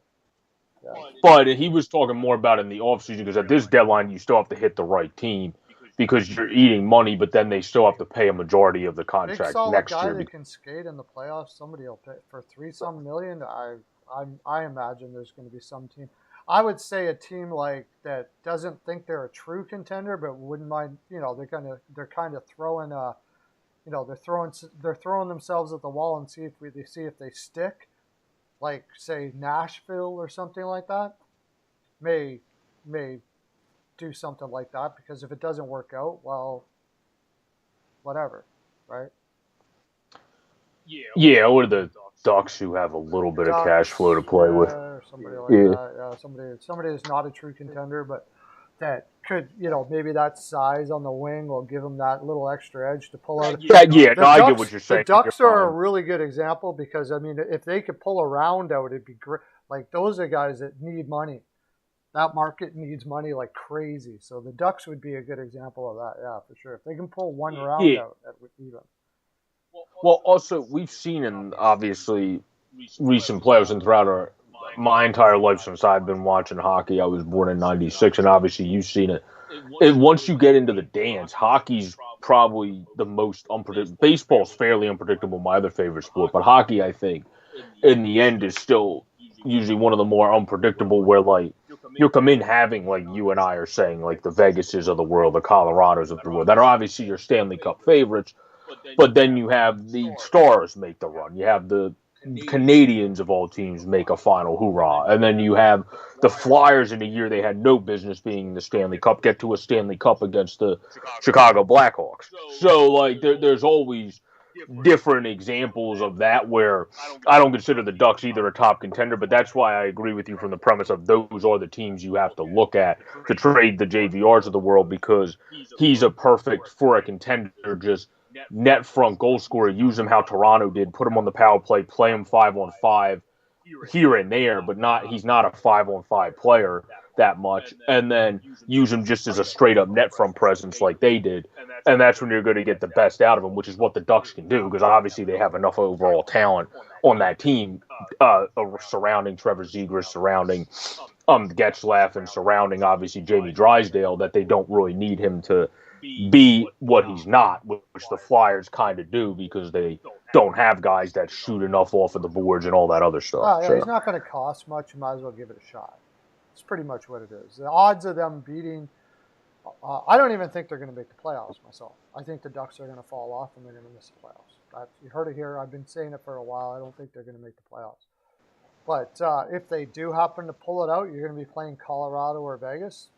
Yeah. But he was talking more about in the offseason because at this deadline, you still have to hit the right team because you're eating money, but then they still have to pay a majority of the Big contract solid next guy year. that can skate in the playoffs. Somebody will pay for 3-some million. I imagine there's going to be some team. I would say a team like that doesn't think they're a true contender, but wouldn't mind. You know, they're kind of throwing they're throwing themselves at the wall and see if they stick. Like say Nashville or something like that. May do something like that because if it doesn't work out, well, whatever, right? Yeah, or the Ducks who have a little bit of cash flow to play with. Or somebody like that. Yeah, somebody is not a true contender, but that could, maybe that size on the wing will give them that little extra edge to pull out. I get what you're saying. The Ducks are a really good example because, I mean, if they could pull a round out, it'd be great. Like, those are guys that need money. That market needs money like crazy. So the Ducks would be a good example of that, yeah, for sure. If they can pull one round out, that would even. Well, also, we've seen in, obviously, recent playoffs and throughout my entire life since I've been watching hockey. I was born in '96, and obviously you've seen it. And once you get into the dance, hockey's probably the most unpredictable. Baseball's fairly unpredictable, my other favorite sport, but hockey, I think, in the end, is still usually one of the more unpredictable. Where like you'll come in having, like you and I are saying, like the Vegases of the world, the Colorados of the world, that are obviously your Stanley Cup favorites. But then you have the Stars make the run. You have the Canadians of all teams make a final hoorah. And then you have the Flyers in a year they had no business being in the Stanley Cup, get to a Stanley Cup against the Chicago Blackhawks. So, like, there's always different examples of that where I don't consider the Ducks either a top contender, but that's why I agree with you from the premise of those are the teams you have to look at to trade the JVRs of the world because he's a perfect, for a contender, just net front goal scorer. Use him how Toronto did. Put him on the power play. Play him 5-on-5 here and there, but he's not a 5-on-5 player that much, and then use him just as a straight up net front presence like they did. And that's when you're going to get the best out of him, which is what the Ducks can do, because obviously they have enough overall talent on that team, surrounding Trevor Zegras, surrounding Getzlaf, and surrounding obviously Jamie Drysdale, that they don't really need him to be what he's not, which the Flyers kind of do, because they don't have guys that shoot enough off of the boards and all that other stuff. Oh, yeah, so he's not going to cost much. You might as well give it a shot. It's pretty much what it is. The odds of them beating, I don't even think they're going to make the playoffs myself. I think the Ducks are going to fall off and they're going to miss the playoffs. You heard it here. I've been saying it for a while. I don't think they're going to make the playoffs. But if they do happen to pull it out, you're going to be playing Colorado or Vegas.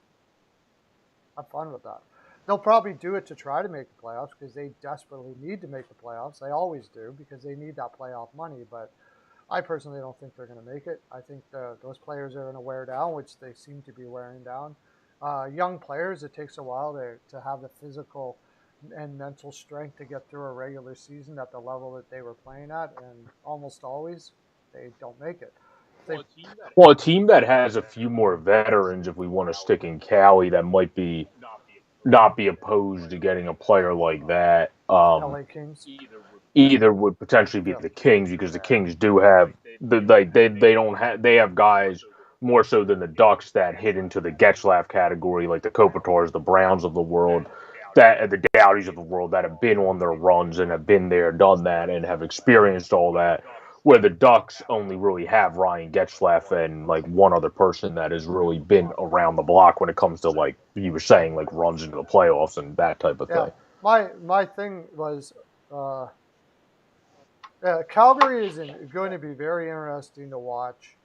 Have fun with that. They'll probably do it to try to make the playoffs because they desperately need to make the playoffs. They always do because they need that playoff money. But I personally don't think they're going to make it. I think those players are going to wear down, which they seem to be wearing down. Young players, it takes a while to have the physical and mental strength to get through a regular season at the level that they were playing at, and almost always they don't make it. Well, a team that has a few more veterans, if we want to stick in Cali, that might not be opposed to getting a player like that. LA Kings. Either would potentially be the Kings, because the Kings do have they have guys more so than the Ducks that hit into the Getzlaf category, like the Kopitars, the Browns of the world, that the Dowdies of the world, that have been on their runs and have been there, done that, and have experienced all that. Where the Ducks only really have Ryan Getzlaf and like one other person that has really been around the block when it comes to, like you were saying, like runs into the playoffs and that type of thing. My thing was Calgary is going to be very interesting to watch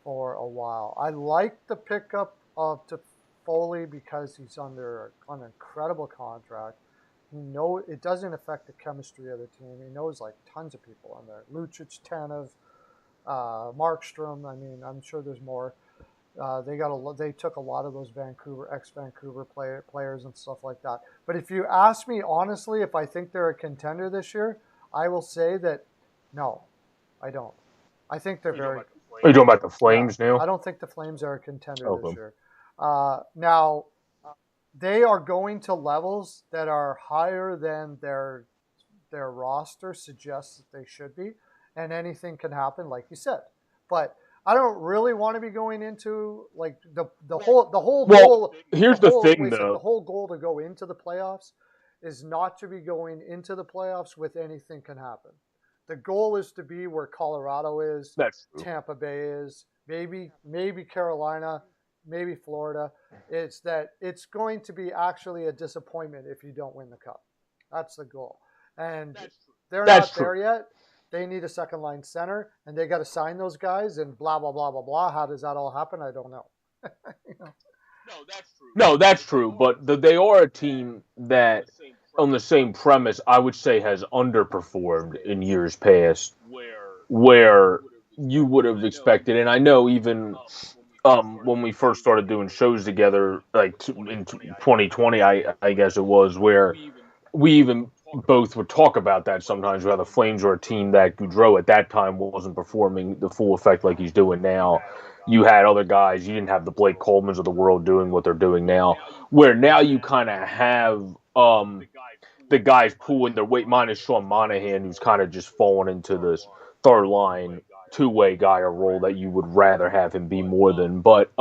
for a while. I like the pickup of Toffoli because he's under an incredible contract. It doesn't affect the chemistry of the team. He knows like tons of people on there. Lucic, Tanev, Markstrom. I mean, I'm sure there's more. They took a lot of those ex-Vancouver players and stuff like that. But if you ask me honestly, if I think they're a contender this year, I will say that no, I don't. I think they're very. Are you talking about the Flames now? I don't think the Flames are a contender this year. Now, they are going to levels that are higher than their roster suggests that they should be, and anything can happen, like you said. But I don't really want to be going into like the whole goal. Here's the thing, though. The whole goal to go into the playoffs is not to be going into the playoffs with anything can happen. The goal is to be where Colorado is, Tampa Bay is, maybe Carolina, maybe Florida. It's going to be actually a disappointment if you don't win the cup. That's the goal. And they're not there yet. They need a second line center, and they got to sign those guys and blah, blah, blah, blah, blah. How does that all happen? I don't know. No, that's true. But they are a team that, on the same premise, I would say has underperformed in years past, where you would have expected. And I know even when we first started doing shows together, like in 2020, I guess it was, where we even both would talk about that sometimes, where the Flames were a team that Gaudreau at that time wasn't performing the full effect like he's doing now. You had other guys. You didn't have the Blake Colemans of the world doing what they're doing now, where now you kind of have the guys pulling their weight, minus Sean Monahan, who's kind of just fallen into this third line two-way guy or role that you would rather have him be more than. But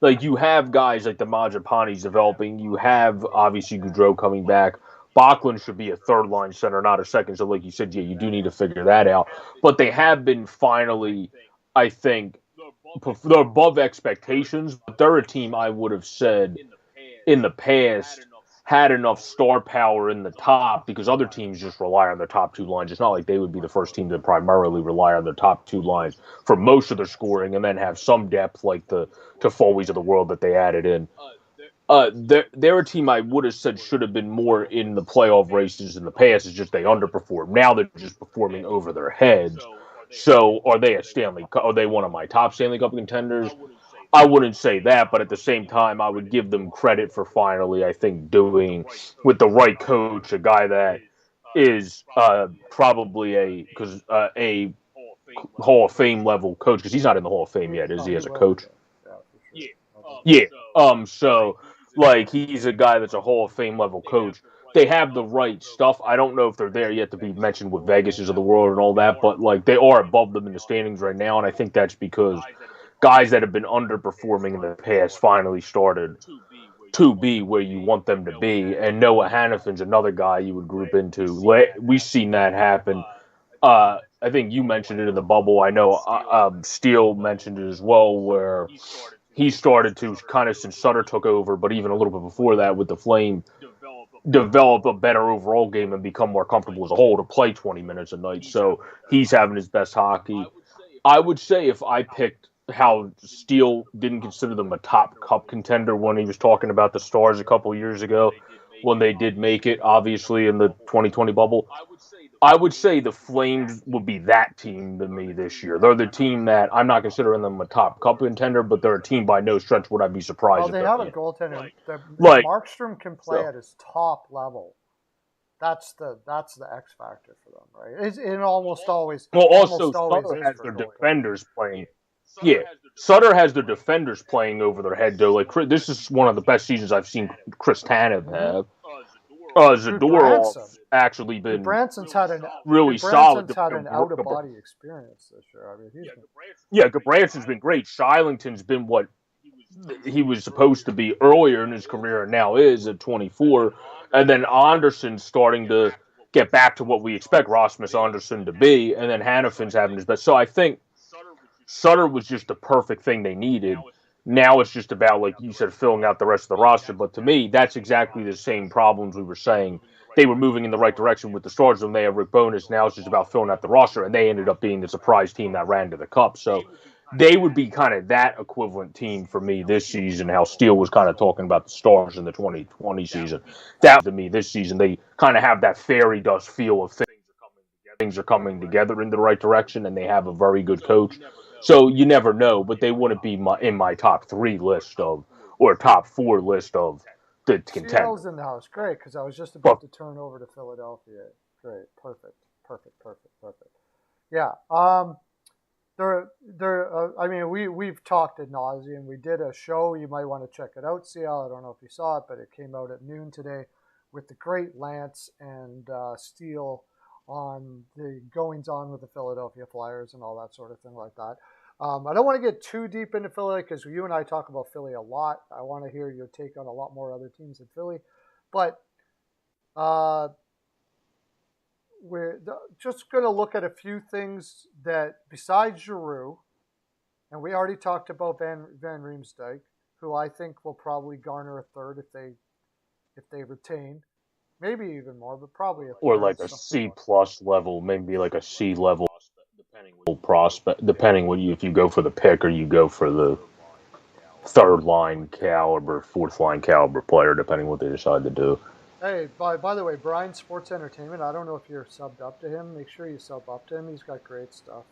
like you have guys like the Mangiapanis developing. You have obviously Gaudreau coming back. Backlund should be a third-line center, not a second. So like you said, yeah, you do need to figure that out. But they have been finally, I think, they're above expectations. But they're a team I would have said in the past had enough star power in the top, because other teams just rely on their top two lines. It's not like they would be the first team to primarily rely on their top two lines for most of their scoring and then have some depth like the Toffoli's of the world that they added in. They're a team I would have said should have been more in the playoff races in the past. It's just they underperformed. Now they're just performing over their heads. So are they a Stanley Cup? Are they one of my top Stanley Cup contenders? I wouldn't say that, but at the same time, I would give them credit for finally, I think, doing with the right coach, a guy that is probably a Hall of Fame level coach, because he's not in the Hall of Fame yet, is he, as a coach? Yeah. So like he's a guy that's a Hall of Fame level coach. They have the right stuff. I don't know if they're there yet to be mentioned with Vegas's of the world and all that, but like they are above them in the standings right now, and I think that's because guys that have been underperforming in the past finally started to be where you want them to be. And Noah Hannafin's another guy you would group into. We've seen that happen. I think you mentioned it in the bubble. I know Steele mentioned it as well, where he started to kind of since Sutter took over, but even a little bit before that with the Flame, develop a better overall game and become more comfortable as a whole to play 20 minutes a night. So he's having his best hockey. I would say if I picked how Steele didn't consider them a top cup contender when he was talking about the Stars a couple years ago when they did make it, obviously, in the 2020 bubble. I would say the Flames would be that team to me this year. They're the team that I'm not considering them a top cup contender, but they're a team by no stretch would I be surprised Well, if they they're have a in. goaltender. If Like, Markstrom can play at his top level, that's the X factor for them, right? It almost always Sutter is has for their goaltending. defenders playing. Yeah, Sutter has their defenders playing over their head, though. Like, this is one of the best seasons I've seen Chris Tanev have. Zadorov's actually been really solid. Branson's had an out of body experience this year. I mean, Branson's been great. Shilington's been what he was supposed to be earlier in his career and now is at 24. And then Anderson's starting to get back to what we expect Rasmus Anderson to be. And then Hannafin's having his best. So I think Sutter was just the perfect thing they needed. Now it's just about, like you said, filling out the rest of the roster. But to me, that's exactly the same problems we were saying. They were moving in the right direction with the Stars when they have Rick Bowness. Now it's just about filling out the roster, and they ended up being the surprise team that ran to the Cup. So they would be kind of that equivalent team for me this season, how Steele was kind of talking about the Stars in the 2020 season. That to me this season, they kind of have that fairy dust feel of things are coming together in the right direction, and they have a very good coach. So you never know, but they wouldn't be in my top 3 list of, or top 4 list of the contenders. Seattle's in the house. Great, because I was just about to turn over to Philadelphia. Great, perfect. Yeah. I mean, we've talked ad nauseum. We did a show. You might want to check it out, CL. I don't know if you saw it, but it came out at noon today with the great Lance and Steele on the goings on with the Philadelphia Flyers and all that sort of thing like that. I don't want to get too deep into Philly because you and I talk about Philly a lot. I want to hear your take on a lot more other teams than Philly. But we're just going to look at a few things that, besides Giroux, and we already talked about Van Riemsdyk, who I think will probably garner a third if they retain. Maybe even more, but probably a third. Or like a C plus level, maybe like a C level prospect, depending if you go for the pick or you go for the third line caliber, fourth line caliber player, depending what they decide to do. Hey, by the way, Brian Sports Entertainment, I don't know if you're subbed up to him. Make sure you sub up to him. He's got great stuff.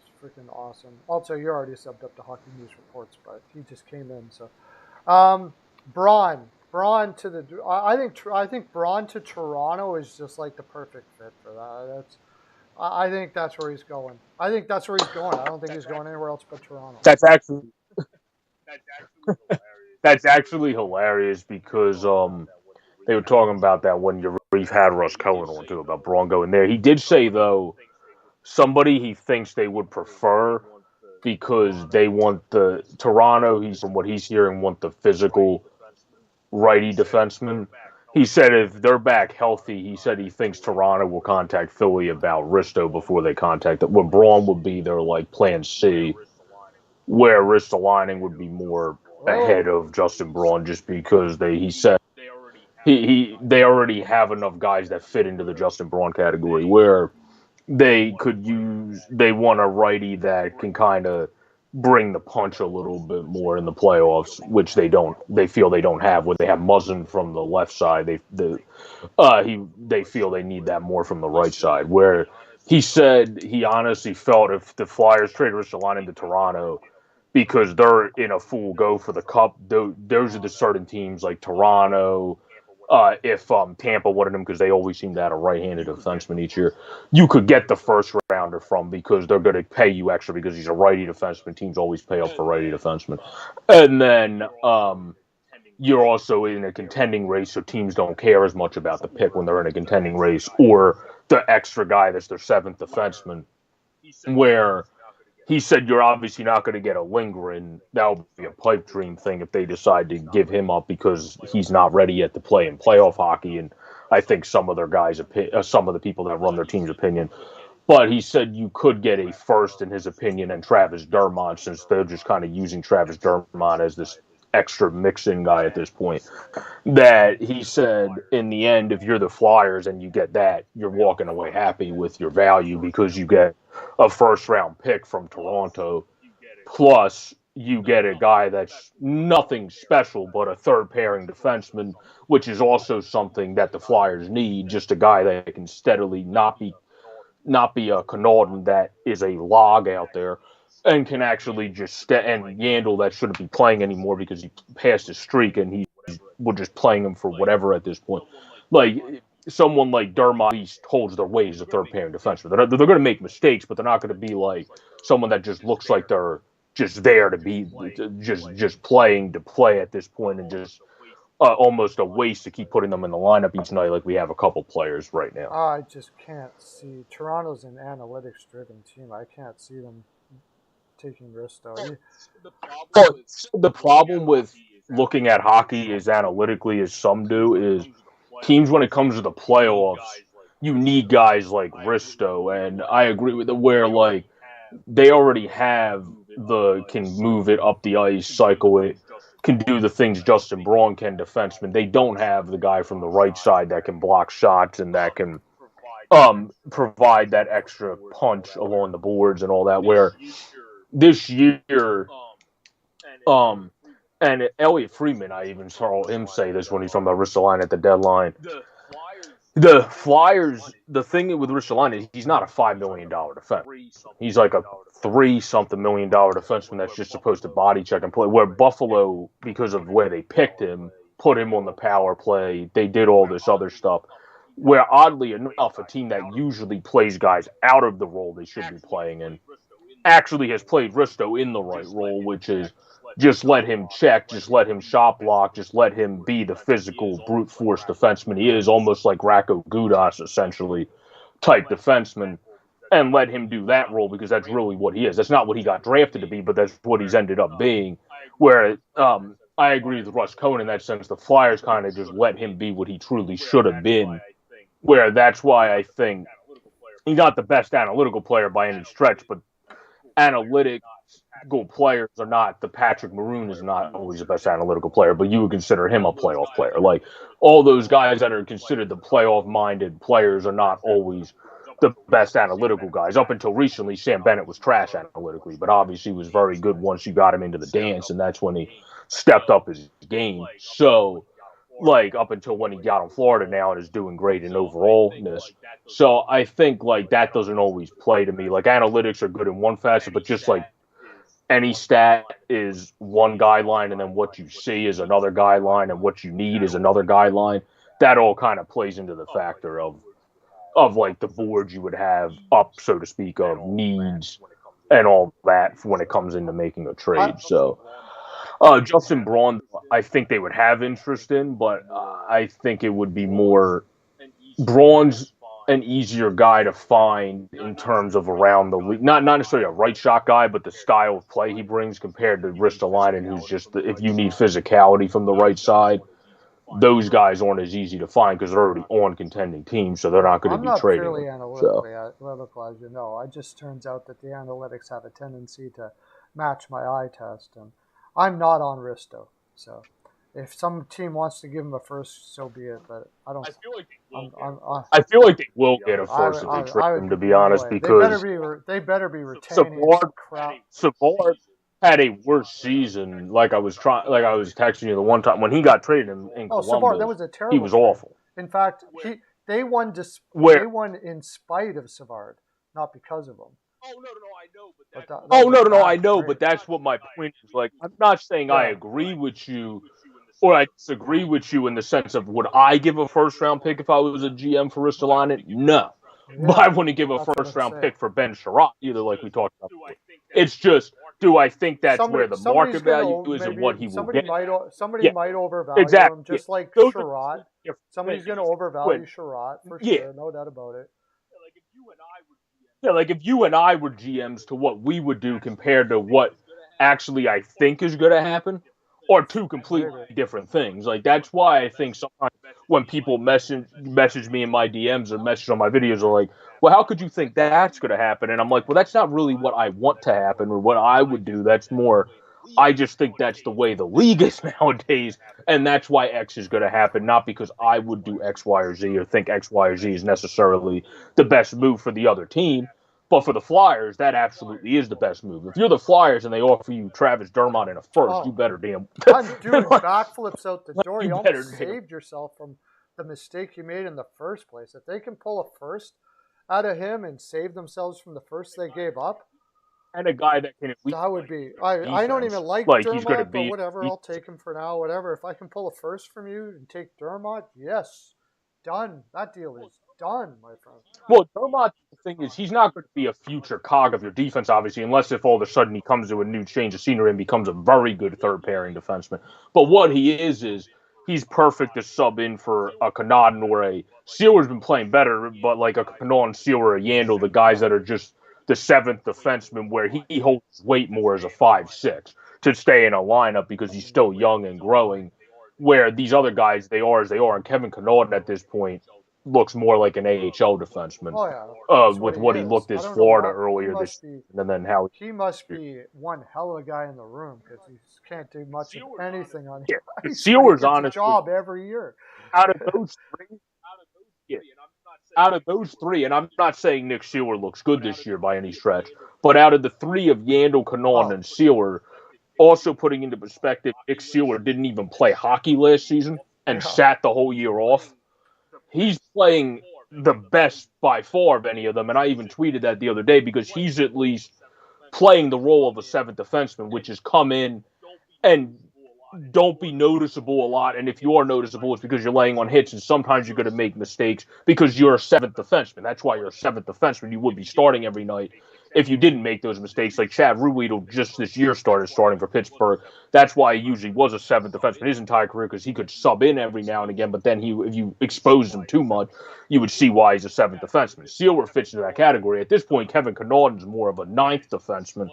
It's freaking awesome. Also, you're already subbed up to Hockey News Reports, but he just came in. So, Braun to the. I think Braun to Toronto is just like the perfect fit for that. I think that's where he's going. I don't think he's going anywhere else but Toronto. That's actually hilarious because they were talking about that when Reef had Russ Cohen on too about Braun going there. He did say though somebody he thinks they would prefer because they want the Toronto. From what he's hearing, want the physical righty defenseman. He said if they're back healthy, he said he thinks Toronto will contact Philly about Risto before they contact it. Where Braun would be their like plan C, where Ristolainen would be more ahead of Justin Braun, just because he said they already have enough guys that fit into the Justin Braun category where they want a righty that can kind of bring the punch a little bit more in the playoffs, which they feel they don't have. Where they have Muzzin from the left side, they feel they need that more from the right side. Where he said he honestly felt if the Flyers trade Ristolainen into Toronto, because they're in a full go for the Cup, those are the certain teams like Toronto, if Tampa wanted him, because they always seem to have a right-handed defenseman each year, you could get the first rounder from, because they're going to pay you extra because he's a righty defenseman. Teams always pay up for righty defensemen. And then you're also in a contending race, so teams don't care as much about the pick when they're in a contending race, or the extra guy that's their seventh defenseman, where he said you're obviously not going to get a Lindgren. That would be a pipe dream thing if they decide to give him up because he's not ready yet to play in playoff hockey. And I think some of their guys, some of the people that run their team's opinion. But he said you could get a first, in his opinion, and Travis Dermott, since they're just kind of using Travis Dermott as this extra mix-in guy at this point. That he said, in the end, if you're the Flyers and you get that, you're walking away happy with your value because you get a first-round pick from Toronto, plus you get a guy that's nothing special but a third-pairing defenseman, which is also something that the Flyers need, just a guy that can steadily not be a Connaughton that is a log out there and can actually just and Yandel that shouldn't be playing anymore because he passed his streak and we're just playing him for whatever at this point. Like someone like Dermott at least holds their weight as a third pairing defenseman. They're going to make mistakes, but they're not going to be like someone that just looks like they're just there to be just playing to play at this point, and just almost a waste to keep putting them in the lineup each night like we have a couple players right now. I just can't see. Toronto's an analytics-driven team. I can't see them taking risks, though. The problem with looking at hockey as analytically as some do is teams, when it comes to the playoffs, you need guys like Risto, and I agree with it, where like they already have can move it up the ice, cycle it, can do the things Justin Braun can, defenseman. They don't have the guy from the right side that can block shots and that can provide that extra punch along the boards and all that, where this year and Elliot Friedman, I even saw him say this when he's talking about Ristolainen at the deadline. The Flyers, the thing with Ristolainen is he's not a $5 million defenseman. He's like a $3-something million defenseman that's just supposed to body check and play. Where Buffalo, because of where they picked him, put him on the power play. They did all this other stuff. Where, oddly enough, a team that usually plays guys out of the role they should be playing in actually has played Risto in the right role, which is just let him check, just let him shot block, just let him be the physical brute force defenseman he is, almost like Racco Gudas, essentially, type defenseman, and let him do that role because that's really what he is. That's not what he got drafted to be, but that's what he's ended up being. Where I agree with Russ Cohen in that sense. The Flyers kind of just let him be what he truly should have been, where that's why I think he's not the best analytical player by any stretch, but analytical players are not. The Patrick Maroon is not always the best analytical player, but you would consider him a playoff player. Like all those guys that are considered the playoff-minded players are not always the best analytical guys. Up until recently, Sam Bennett was trash analytically, but obviously was very good once you got him into the dance, and that's when he stepped up his game. So, like, up until when he got in Florida now and is doing great in overallness. So I think, like, that doesn't always play to me. Like, analytics are good in one facet, but just, like, any stat is one guideline, and then what you see is another guideline, and what you need is another guideline. That all kind of plays into the factor of like the board you would have up, so to speak, of needs and all that when it comes into making a trade. So Justin Braun, I think they would have interest in, but I think it would be more Braun's an easier guy to find in terms of around the league. Not necessarily a right shot guy, but the style of play he brings compared to Ristolainen, who's just, if you need physicality from the right side, those guys aren't as easy to find because they're already on contending teams, so they're not going to be trading. I'm not purely analytical, as you know. It just turns out that the analytics have a tendency to match my eye test, and I'm not on Risto. So if some team wants to give him a first, so be it. But I don't. I feel like they will get a first if they trade him, to be honest, because they better be retaining Savard had a worse season. Like I was texting you the one time when he got traded in Columbus. Savard, that was a terrible. He was awful. In fact, they won. They won in spite of Savard, not because of him. I know, but that's what my point is. Like, I'm not saying I agree with you or I disagree with you in the sense of would I give a first round pick if I was a GM for Ristolainen? No. But I wouldn't give a That's what first I'm round saying. pick for Ben Sherratt either, like we talked about before. It's just, do I think that's where the Somebody's market value gonna is and what he will somebody get? might Yeah, overvalue him, exactly. Yeah. just like Those are Sherratt. different Somebody's things. gonna overvalue Sherratt for Yeah. sure, no doubt about it. Yeah, like if you and I were GMs to what we would do compared to what actually I think is going to happen, are two completely different things. Like that's why I think sometimes when people message me in my DMs or message on my videos are like, "Well, how could you think that's going to happen?" And I'm like, "Well, that's not really what I want to happen or what I would do. That's more I just think that's the way the league is nowadays, and that's why X is going to happen, not because I would do X, Y, or Z or think X, Y, or Z is necessarily the best move for the other team. But for the Flyers, that absolutely is the best move. If you're the Flyers and they offer you Travis Dermott in a first, you better damn. I'm doing backflips out the door. You almost saved yourself from the mistake you made in the first place. If they can pull a first out of him and save themselves from the first they gave up, and a guy that can at least that would be. I don't even like he's going to Dermott, but be. whatever. I'll take him for now. Whatever. If I can pull a first from you and take Dermott, yes, done. That deal is done, my friend. Well, Dermott, the thing is, he's not going to be a future cog of your defense, obviously, unless if all of a sudden he comes to a new change of scenery and becomes a very good third pairing defenseman. But what he is he's perfect to sub in for a Connaughton or a Sealer's been playing better, but like a Connaughton, Sealer, or a Yandel, the guys that are just the seventh defenseman, where he holds his weight more as a 5'6" to stay in a lineup because he's still young and growing. Where these other guys, they are as they are, and Kevin Connaughton at this point looks more like an AHL defenseman. Oh yeah, With what he looked as Florida earlier this year, and then how he must be one hell of a guy in the room because he can't do much of anything on the ice. Sealer's honestly a job every year. Out of those three, out of those three, and I'm not saying Nick Sealer looks good this year by any stretch, but out of the three of Yandel, Connaughton, and Sealer, also putting into perspective, Nick Sealer didn't even play hockey last season and sat the whole year off. He's playing the best by far of any of them, and I even tweeted that the other day because he's at least playing the role of a seventh defenseman, which is come in and don't be noticeable a lot. And if you are noticeable, it's because you're laying on hits, and sometimes you're going to make mistakes because you're a seventh defenseman. That's why you're a seventh defenseman. You would be starting every night if you didn't make those mistakes. Like Chad Ruhwedel just this year starting for Pittsburgh. That's why he usually was a seventh defenseman his entire career, because he could sub in every now and again. But then if you exposed him too much, you would see why he's a seventh defenseman. Sealer fits into that category. At this point, Kevin Connaughton is more of a ninth defenseman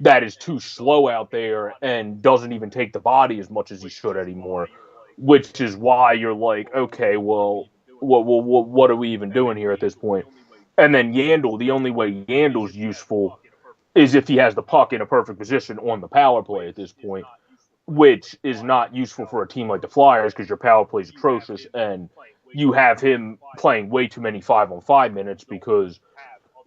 that is too slow out there and doesn't even take the body as much as he should anymore, which is why you're like, okay, well, what are we even doing here at this point? And then Yandel, the only way Yandel's useful is if he has the puck in a perfect position on the power play at this point, which is not useful for a team like the Flyers because your power play is atrocious and you have him playing way too many 5-on-5 minutes because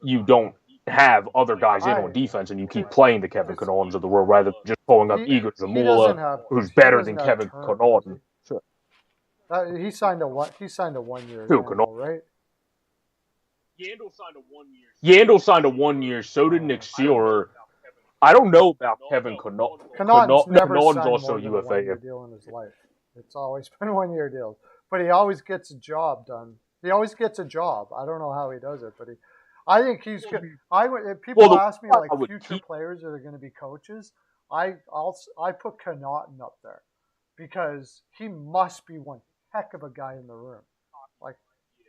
you don't have other guys in on defense, and you keep playing the Kevin Connaughtons of the world rather than just pulling up Igor Zamula, who's better than Kevin Connaughton. Sure. He signed a 1 year deal, right? Yandel signed a 1 year. So did Nick Sealer. I don't know about Kevin Connaughton. Connaughton's also UFA. Deal in his life. It's always been 1 year deals, but he always gets a job done. He always gets a job. I don't know how he does it, but I think he's good. People ask me like future players that are going to be coaches. I put Connaughton up there because he must be one heck of a guy in the room. Like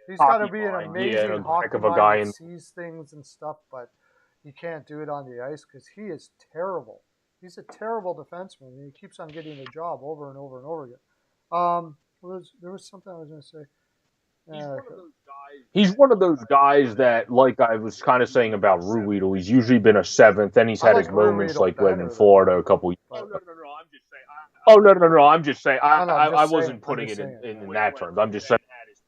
he's got to be an amazing hockey mind that sees things and stuff, but he can't do it on the ice because he is terrible. He's a terrible defenseman, and he keeps on getting the job over and over and over again. There was something I was going to say. He's one of those guys that, like I was kind of saying about Ruhwedel, he's usually been a seventh, then he's had his moments like when in Florida a couple years ago. I'm just saying. I wasn't putting it in that terms. I'm just saying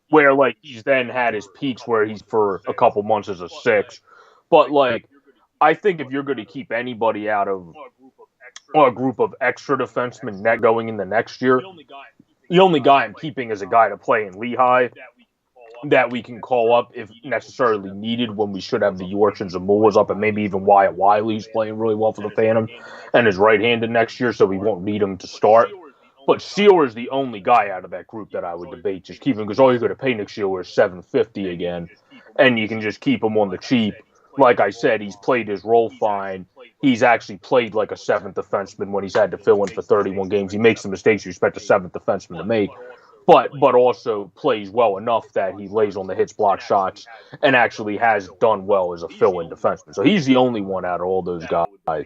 where like he's then had his peaks where he's for a couple months as a 6. But like I think if you're going to keep anybody out of a group of extra defensemen net going in the next year, the only guy I'm keeping is a guy to play in Lehigh that we can call up if necessarily needed when we should have the Yorks and Zamulas up, and maybe even Wyatt Wiley's playing really well for the Phantom and is right-handed next year, so we won't need him to start. But Sealer's the only guy out of that group that I would debate just keeping, because all you're going to pay Nick Sealer is $750 again, and you can just keep him on the cheap. Like I said, he's played his role fine. He's actually played like a seventh defenseman when he's had to fill in for 31 games. He makes the mistakes you expect a seventh defenseman to make, but also plays well enough that he lays on the hits, block shots, and actually has done well as a fill-in defenseman. So he's the only one out of all those guys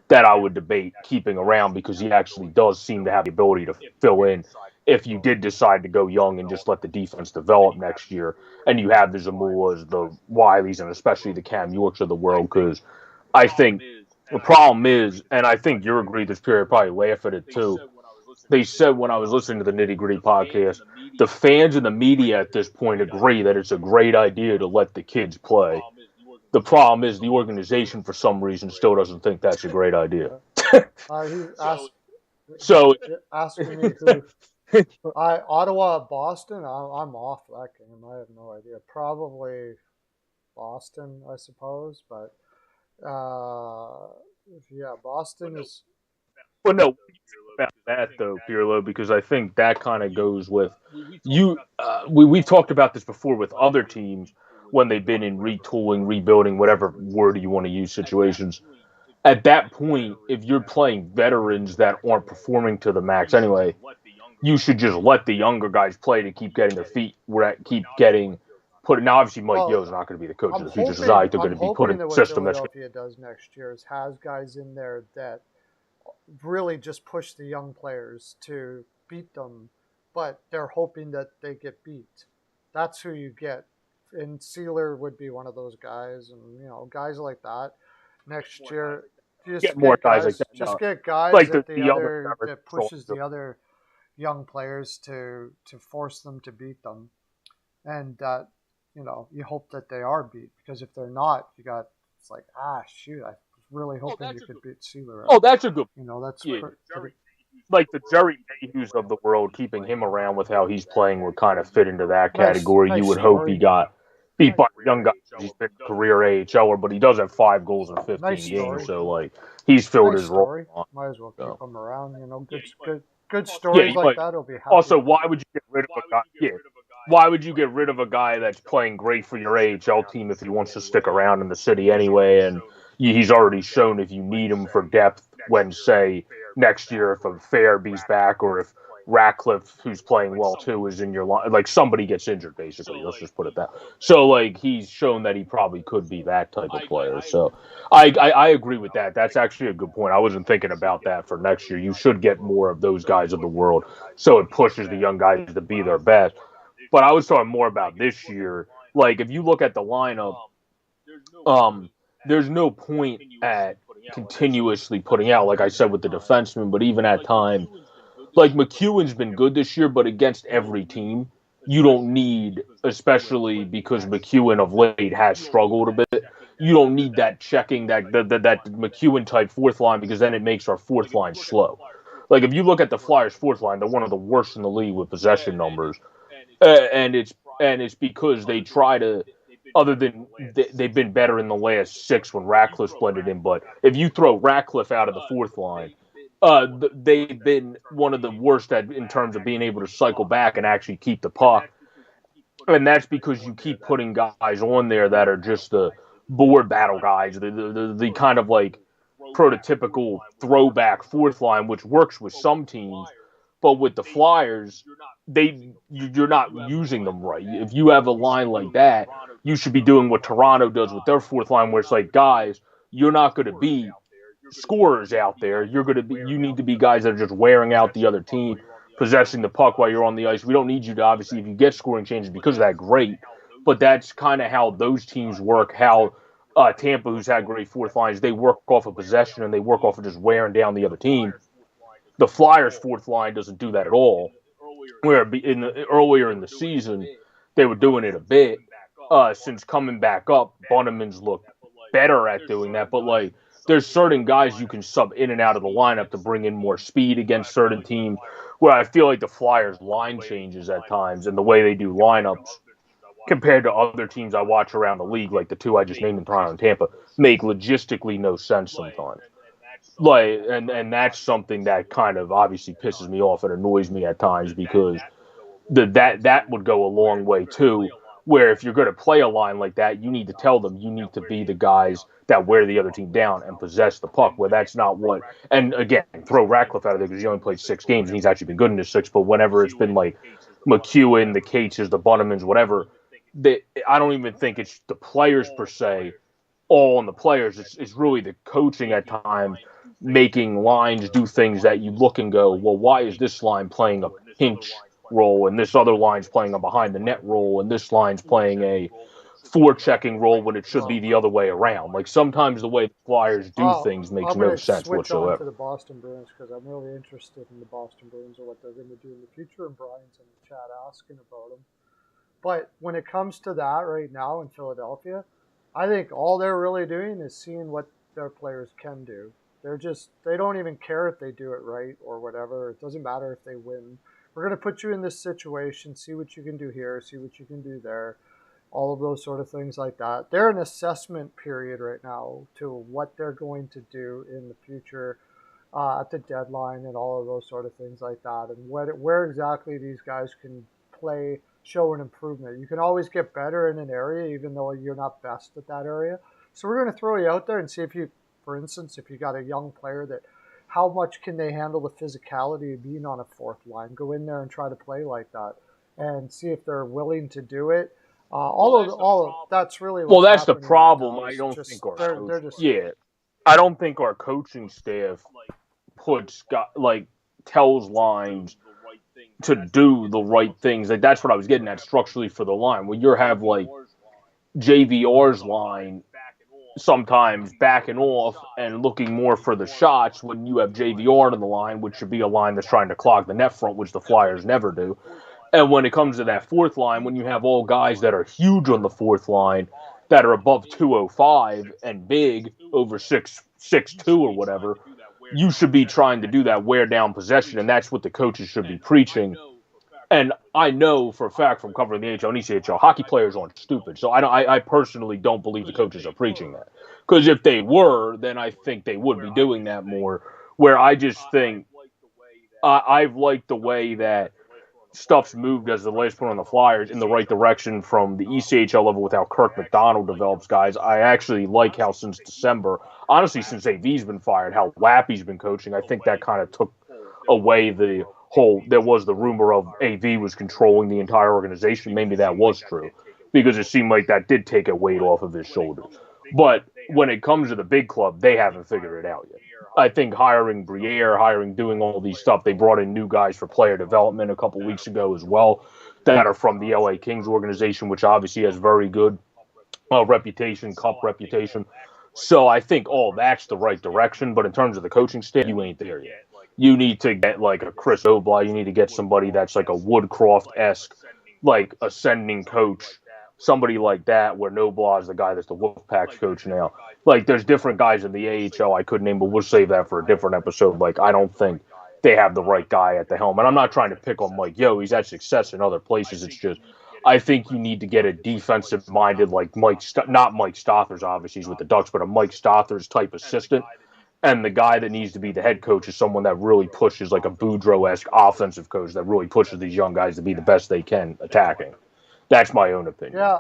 that I would debate keeping around, because he actually does seem to have the ability to fill in if you did decide to go young and just let the defense develop next year, and you have the Zamulas, the Wileys, and especially the Cam Yorks of the world. Because I think the problem is, and I think you're agreed this period, probably laugh at it too, they said when I was listening to the Nitty Gritty podcast, the fans and the media at this point agree that it's a great idea to let the kids play. The problem is the organization, for some reason, still doesn't think that's a great idea. Asking me who. Ottawa, Boston. I'm off that game. I have no idea. Probably Boston, I suppose. But yeah, Boston is. Well, no, about that though, Pearlo, because I think that kind of goes with you. We've talked about this before with other teams when they've been in retooling, rebuilding, whatever word you want to use situations. At that point, if you're playing veterans that aren't performing to the max anyway, you should just let the younger guys play to keep getting their feet keep getting put. Now, obviously, Mike Yo's not going to be the coach of the future society. They're going to be put in a system that's. Philadelphia does next year is has guys in there that really just push the young players to beat them, but they're hoping that they get beat. That's who you get. And Sealer would be one of those guys, and guys like that. Next year, just get more guys like that. Just get guys like that pushes the other young players to force them to beat them, and that you hope that they are beat, because if they're not, it's like shoot, I was really hoping you could beat Sealer. Oh, that's a good. That's like the Jerry Mayhews of the world. Keeping him around with how he's playing would kind of fit into that category. You would hope he got beat by a young guy. He's been a career AHLer, but he does have 5 goals in 15 games, so like he's filled his role. Might as well keep him around. Good stories like that will be happy. Also, why would you get rid of a guy? Yeah. Why would you get rid of a guy that's playing great for your AHL team if he wants to stick around in the city anyway? And he's already shown if you need him for depth when, say, next year if a Fairby's back, or if Ratcliffe, who's playing well too, is in your line. Like somebody gets injured, basically. Let's just put it that. So, like, he's shown that he probably could be that type of player. So, I agree with that. That's actually a good point. I wasn't thinking about that for next year. You should get more of those guys of the world, so it pushes the young guys to be their best. But I was talking more about this year. Like, if you look at the lineup, there's no point at continuously putting out, like I said, with the defensemen, but even at times. Like, McEwen's been good this year, but against every team, you don't need, especially because McEwen of late has struggled a bit, you don't need that checking, that McEwen-type fourth line, because then it makes our fourth line slow. Like, if you look at the Flyers' fourth line, they're one of the worst in the league with possession numbers. And it's because they try to, other than they've been better in the last 6 when Ratcliffe's blended in, but if you throw Ratcliffe out of the fourth line, they've been one of the worst in terms of being able to cycle back and actually keep the puck. And that's because you keep putting guys on there that are just the board battle guys, the kind of like prototypical throwback fourth line, which works with some teams. But with the Flyers, you're not using them right. If you have a line like that, you should be doing what Toronto does with their fourth line, where it's like, guys, you're not going to be scorers out there. You need to be guys that are just wearing out the other team, possessing the puck while you're on the ice. We don't need you to, obviously, if you get scoring changes because of that, great. But that's kind of how those teams work. How Tampa, who's had great fourth lines, they work off of possession and they work off of just wearing down the other team. The Flyers' fourth line doesn't do that at all. Where earlier in the season, they were doing it a bit. Since coming back up, Bunneman's looked better at doing that. But, like, there's certain guys you can sub in and out of the lineup to bring in more speed against certain teams, where I feel like the Flyers' line changes at times and the way they do lineups compared to other teams I watch around the league, like the two I just named in Toronto and Tampa, make logistically no sense sometimes. and that's something that kind of obviously pisses me off and annoys me at times because that would go a long way too. Where if you're going to play a line like that, you need to tell them you need to be the guys that wear the other team down and possess the puck. Where that's not what. And again, throw Ratcliffe out of there because he only played 6 games and he's actually been good in his 6. But whenever it's been like McEwen, the Cates, the Bunnemans, whatever, I don't even think it's the players per se all on the players. It's really the coaching at times making lines do things that you look and go, well, why is this line playing a pinch role and this other line's playing a behind the net role and this line's playing a forechecking role when it should be the other way around. Like sometimes the way the Flyers do things makes no sense switch on to whatsoever. the Boston Bruins because I'm really interested in the Boston Bruins and what they're going to do in the future. And Brian's in the chat asking about them. But when it comes to that right now in Philadelphia, I think all they're really doing is seeing what their players can do. They don't even care if they do it right or whatever. It doesn't matter if they win. We're going to put you in this situation, see what you can do here, see what you can do there, all of those sort of things like that. They're in assessment period right now to what they're going to do in the future at the deadline and all of those sort of things like that, and where exactly these guys can play, show an improvement. You can always get better in an area, even though you're not best at that area. So we're going to throw you out there and see if you, for instance, if you got a young player that, how much can they handle the physicality of being on a fourth line? Go in there and try to play like that, and see if they're willing to do it. That's really well, that's the happening problem. right now, I don't think our they're just I don't think our coaching staff puts like tells lines to do the right things. Like that's what I was getting at structurally for the line. When you have like JVR's line sometimes backing off and looking more for the shots when you have JVR on the line, which should be a line that's trying to clog the net front, which the Flyers never do. And when it comes to that fourth line, when you have all guys that are huge on the fourth line, that are above 205 and big over 6'2" or whatever, you should be trying to do that wear down possession, and that's what the coaches should be preaching. And I know for a fact from covering the HL and ECHL, hockey players aren't stupid. So I personally don't believe the coaches are preaching that. Because if they were, then I think they would be doing that more. Where I just think I've liked the way that stuff's moved as the latest put on the Flyers in the right direction from the ECHL level with how Kirk McDonald develops guys. I actually like how since December, honestly, since AV's been fired, how Lappy's been coaching. I think that kind of took away the whole. There was the rumor of AV was controlling the entire organization. Maybe that was true because it seemed like that did take a weight off of his shoulders. But when it comes to the big club, they haven't figured it out yet. I think hiring Briere, doing all these stuff, they brought in new guys for player development a couple weeks ago as well that are from the LA Kings organization, which obviously has very good reputation, cup reputation. So I think all that's the right direction. But in terms of the coaching staff, you ain't there yet. You need to get like a Chris Obly. You need to get somebody that's like a Woodcroft-esque, like ascending coach, somebody like that, where Noblah is the guy that's the Wolfpack's coach now. Like, there's different guys in the AHL I could name, but we'll save that for a different episode. Like, I don't think they have the right guy at the helm. And I'm not trying to pick on Mike Yo. He's had success in other places. It's just, I think you need to get a defensive-minded, like not Mike Stothers, obviously, he's with the Ducks, but a Mike Stothers type assistant. And the guy that needs to be the head coach is someone that really pushes, like a Boudreaux-esque offensive coach that really pushes these young guys to be the best they can attacking. That's my own opinion. Yeah,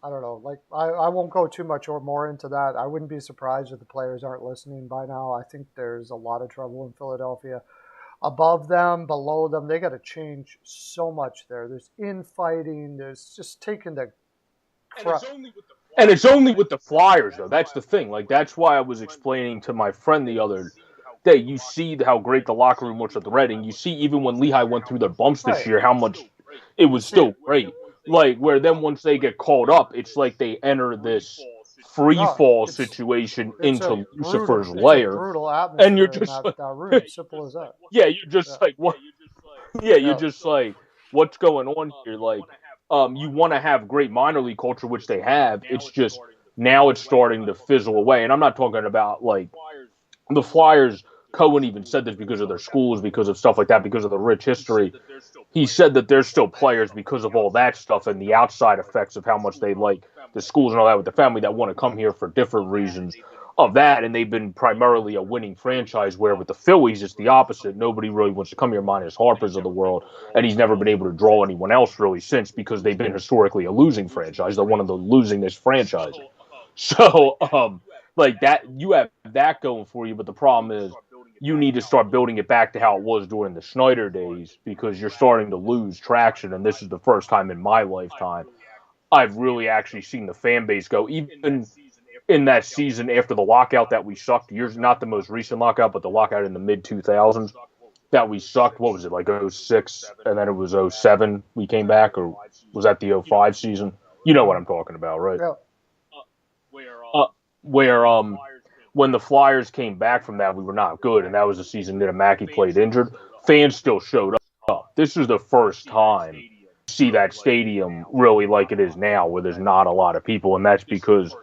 I don't know. Like, I won't go too much or more into that. I wouldn't be surprised if the players aren't listening by now. I think there's a lot of trouble in Philadelphia. Above them, below them, they got to change so much there. There's infighting. There's just taking the crap. And it's only with the Flyers, though. That's the thing. Like, that's why I was explaining to my friend the other day. You see how great the locker room was at the Reading. You see, even when Lehigh went through their bumps this year, how much it was still great. Like, where then once they get called up, it's like they enter this free fall situation into Lucifer's lair. Brutal atmosphere, and you're just that room. Simple as that. Yeah, you're just like, what? Yeah, you're just like, what's going on here? Like, you want to have great minor league culture, which they have. It's just now it's starting to fizzle away. And I'm not talking about like the Flyers. Cohen even said this because of their schools, because of stuff like that, because of the rich history. He said that there's still players because of all that stuff and the outside effects of how much they like the schools and all that with the family that want to come here for different reasons of that, and they've been primarily a winning franchise, where with the Phillies it's the opposite. Nobody really wants to come here minus Harper's of the world, and he's never been able to draw anyone else really since, because they've been historically a losing franchise. They're one of the losingest franchises. So like that, you have that going for you, but the problem is you need to start building it back to how it was during the Snyder days, because you're starting to lose traction, and this is the first time in my lifetime I've really actually seen the fan base go, even in that season after the lockout that we sucked, years, not the most recent lockout, but the lockout in the mid 2000s that we sucked. What was it, like 06, and then it was 07 we came back, or was that the 05 season? You know what I'm talking about, right? Yeah. Where when the Flyers came back from that, we were not good, and that was the season that Mackey played injured. Fans still showed up. This is the first time you see that stadium really like it is now, where there's not a lot of people, and that's because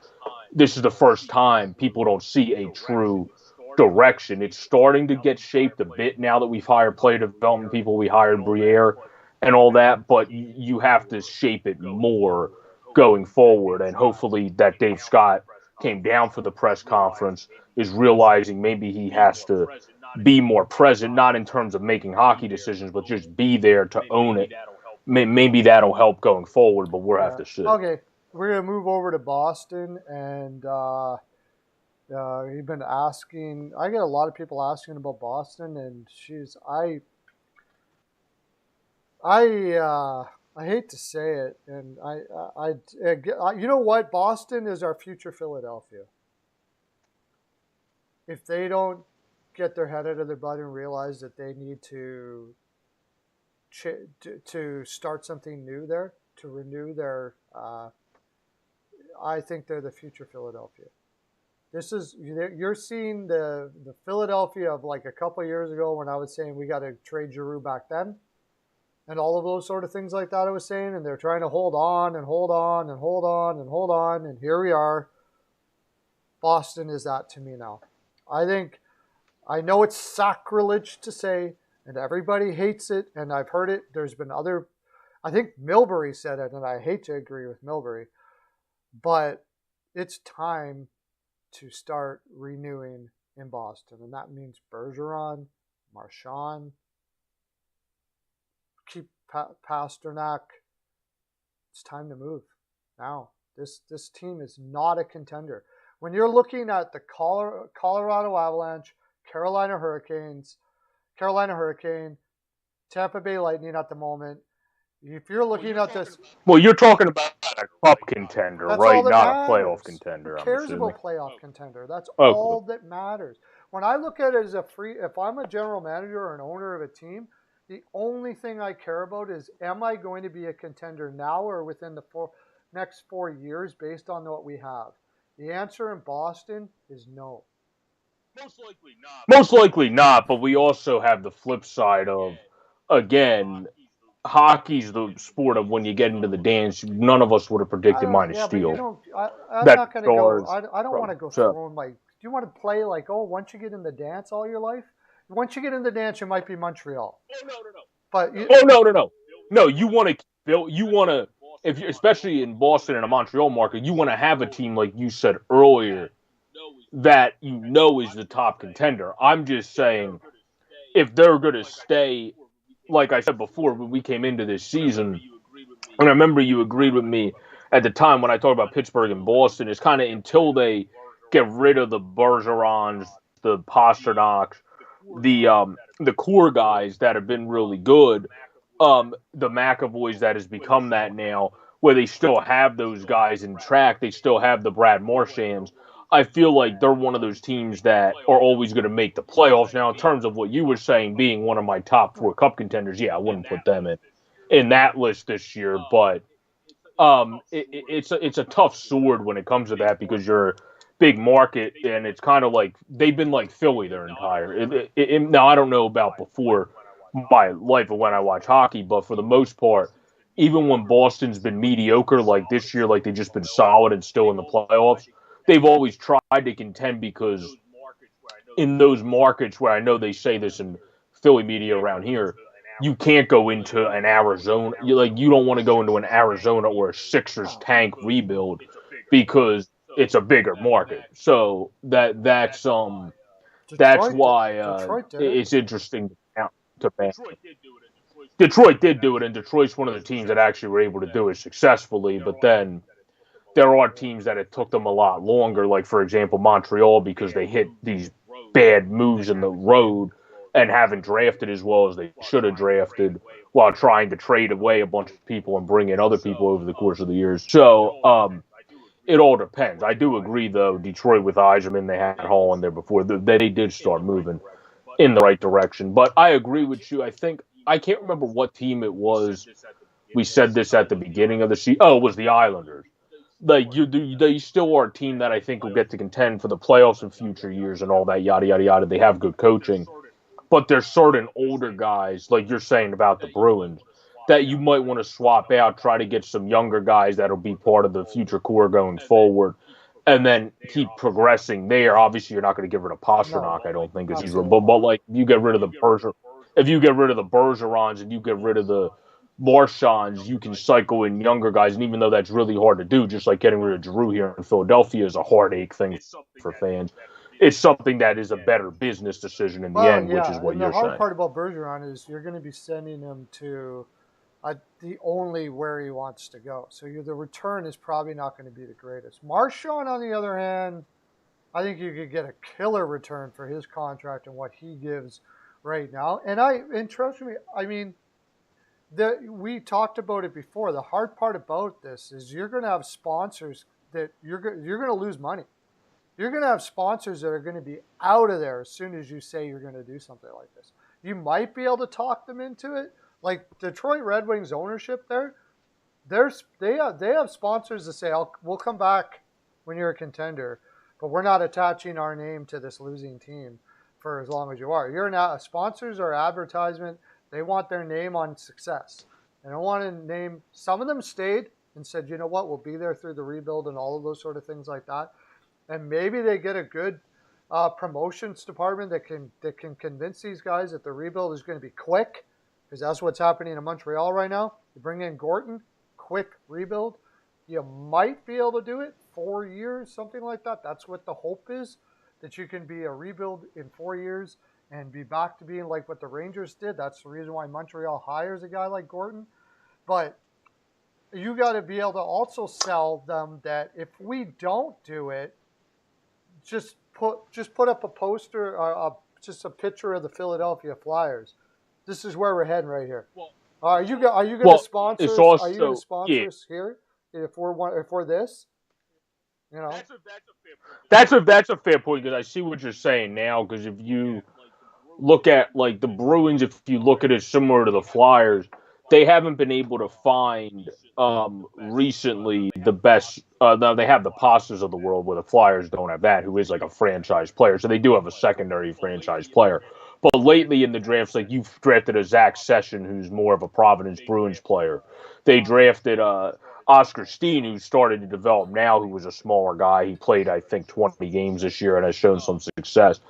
this is the first time people don't see a true direction. It's starting to get shaped a bit now that we've hired player development people. We hired Briere and all that, but you have to shape it more going forward. And hopefully that Dave Scott came down for the press conference is realizing maybe he has to be more present, not in terms of making hockey decisions, but just be there to own it. Maybe that'll help going forward, but we'll have to see. Okay, we're going to move over to Boston, and you've been asking. I get a lot of people asking about Boston, and I hate to say it, and you know what? Boston is our future Philadelphia. If they don't get their head out of their butt and realize that they need to start something new there, to renew their, I think they're the future Philadelphia. You're seeing the Philadelphia of like a couple of years ago, when I was saying we got to trade Giroux back then, and all of those sort of things like that I was saying, and they're trying to hold on and hold on and hold on and hold on, and here we are. Boston is that to me now. I know it's sacrilege to say, and everybody hates it, and I've heard it. There's been I think Milbury said it, and I hate to agree with Milbury, but it's time to start renewing in Boston, and that means Bergeron, Marchand, keep Pasternak. It's time to move now. This team is not a contender. When you're looking at the Colorado Avalanche, Carolina Hurricane, Tampa Bay Lightning at the moment, if you're looking at this... Well, you're talking about a cup contender, right? Not a playoff contender. Who cares about playoff contender? That's all that matters. When I look at it as if I'm a general manager or an owner of a team, the only thing I care about is, am I going to be a contender now or within the next 4 years based on what we have? The answer in Boston is no. Most likely not, but we also have the flip side of, again, hockey's the sport of when you get into the dance, none of us would have predicted minus steel. I'm not going to go. I don't want to go throwing my... Do you want to play like, once you get in the dance all your life? Once you get in the dance, you might be Montreal. But no. You want to build. You want to, if you, especially in Boston and a Montreal market, you want to have a team like you said earlier that you know is the top contender. I'm just saying, if they're going to stay, like I said before, when we came into this season, and I remember you agreed with me at the time when I talked about Pittsburgh and Boston, is kind of until they get rid of the Bergerons, the Pasternaks, the core guys that have been really good, the McAvoys that has become that now, where they still have those guys in track, they still have the Brad Marchands. I feel like they're one of those teams that are always going to make the playoffs. Now, in terms of what you were saying, being one of my top 4 cup contenders, yeah, I wouldn't put them in that list this year, but it's a tough sword when it comes to that, because you're big market, and it's kind of like they've been like Philly their entire. Now, I don't know about before my life or when I watch hockey, but for the most part, even when Boston's been mediocre, like this year, like they've just been solid and still in the playoffs, they've always tried to contend, because in those markets where I know they say this in Philly media around here, you can't go into an Arizona. You don't want to go into an Arizona or a Sixers tank rebuild, because it's a bigger market. So that's Detroit did, why Detroit did it. it's interesting to match. Detroit did do it, and Detroit's one of the teams that actually were able to do it successfully. But then there are teams that it took them a lot longer, like for example Montreal, because they hit these bad moves in the road and haven't drafted as well as they should have drafted while trying to trade away a bunch of people and bring in other people over the course of the years. So it all depends. I do agree, though, Detroit with Eiserman, they had Hall in there before. They did start moving in the right direction. But I agree with you. I think, I can't remember what team it was. We said this at the beginning of the season. Oh, it was the Islanders. Like they still are a team that I think will get to contend for the playoffs in future years and all that yada yada yada. They have good coaching, but there's certain older guys, like you're saying about the Bruins, that you might want to swap out, try to get some younger guys that'll be part of the future core going forward, and then keep progressing there. Obviously, you're not going to get rid of No, Pastrnak, I don't think, as he's absolutely but not. like you get rid of the if you get rid of the Bergerons and you get rid of the Marchands, you can cycle in younger guys, and even though that's really hard to do, just like getting rid of Drew here in Philadelphia is a heartache thing for fans. It's something that is a better business decision in the Well, end, which is yeah, what and the you're hard saying. part about Bergeron is you're going to be sending him to the only where he wants to go. So the return is probably not going to be the greatest. Marchand, on the other hand, I think you could get a killer return for his contract and what he gives right now. And trust me, I mean, we talked about it before. The hard part about this is you're going to have sponsors that you're going to lose money. You're going to have sponsors that are going to be out of there as soon as you say you're going to do something like this. You might be able to talk them into it. Like Detroit Red Wings ownership they have sponsors that say, we'll come back when you're a contender, but we're not attaching our name to this losing team for as long as you are. You're not sponsors or advertisement. They want their name on success. They don't want to name. Some of them stayed and said, you know what, we'll be there through the rebuild and all of those sort of things like that. And maybe they get a good promotions department that can convince these guys that the rebuild is going to be quick, because that's what's happening in Montreal right now. You bring in Gorton, quick rebuild. You might be able to do it 4 years, something like that. That's what the hope is, that you can be a rebuild in 4 years and be back to being like what the Rangers did. That's the reason why Montreal hires a guy like Gorton. But you got to be able to also sell them that if we don't do it, just put up a poster, just a picture of the Philadelphia Flyers. This is where we're heading right here. Are you going to sponsor? It's Are you going to also sponsor us here if we're this? You know, that's a fair point, because I see what you're saying now. Because if you look at like the Bruins, if you look at it similar to the Flyers, they haven't been able to find recently the best. Now they have the Pastas of the world, where the Flyers don't have that, who is like a franchise player. So they do have a secondary franchise player. But lately in the drafts, like you've drafted a Zach Session, who's more of a Providence Bruins player. They drafted Oscar Steen, who started to develop now, who was a smaller guy. He played, I think, 20 games this year and has shown some success.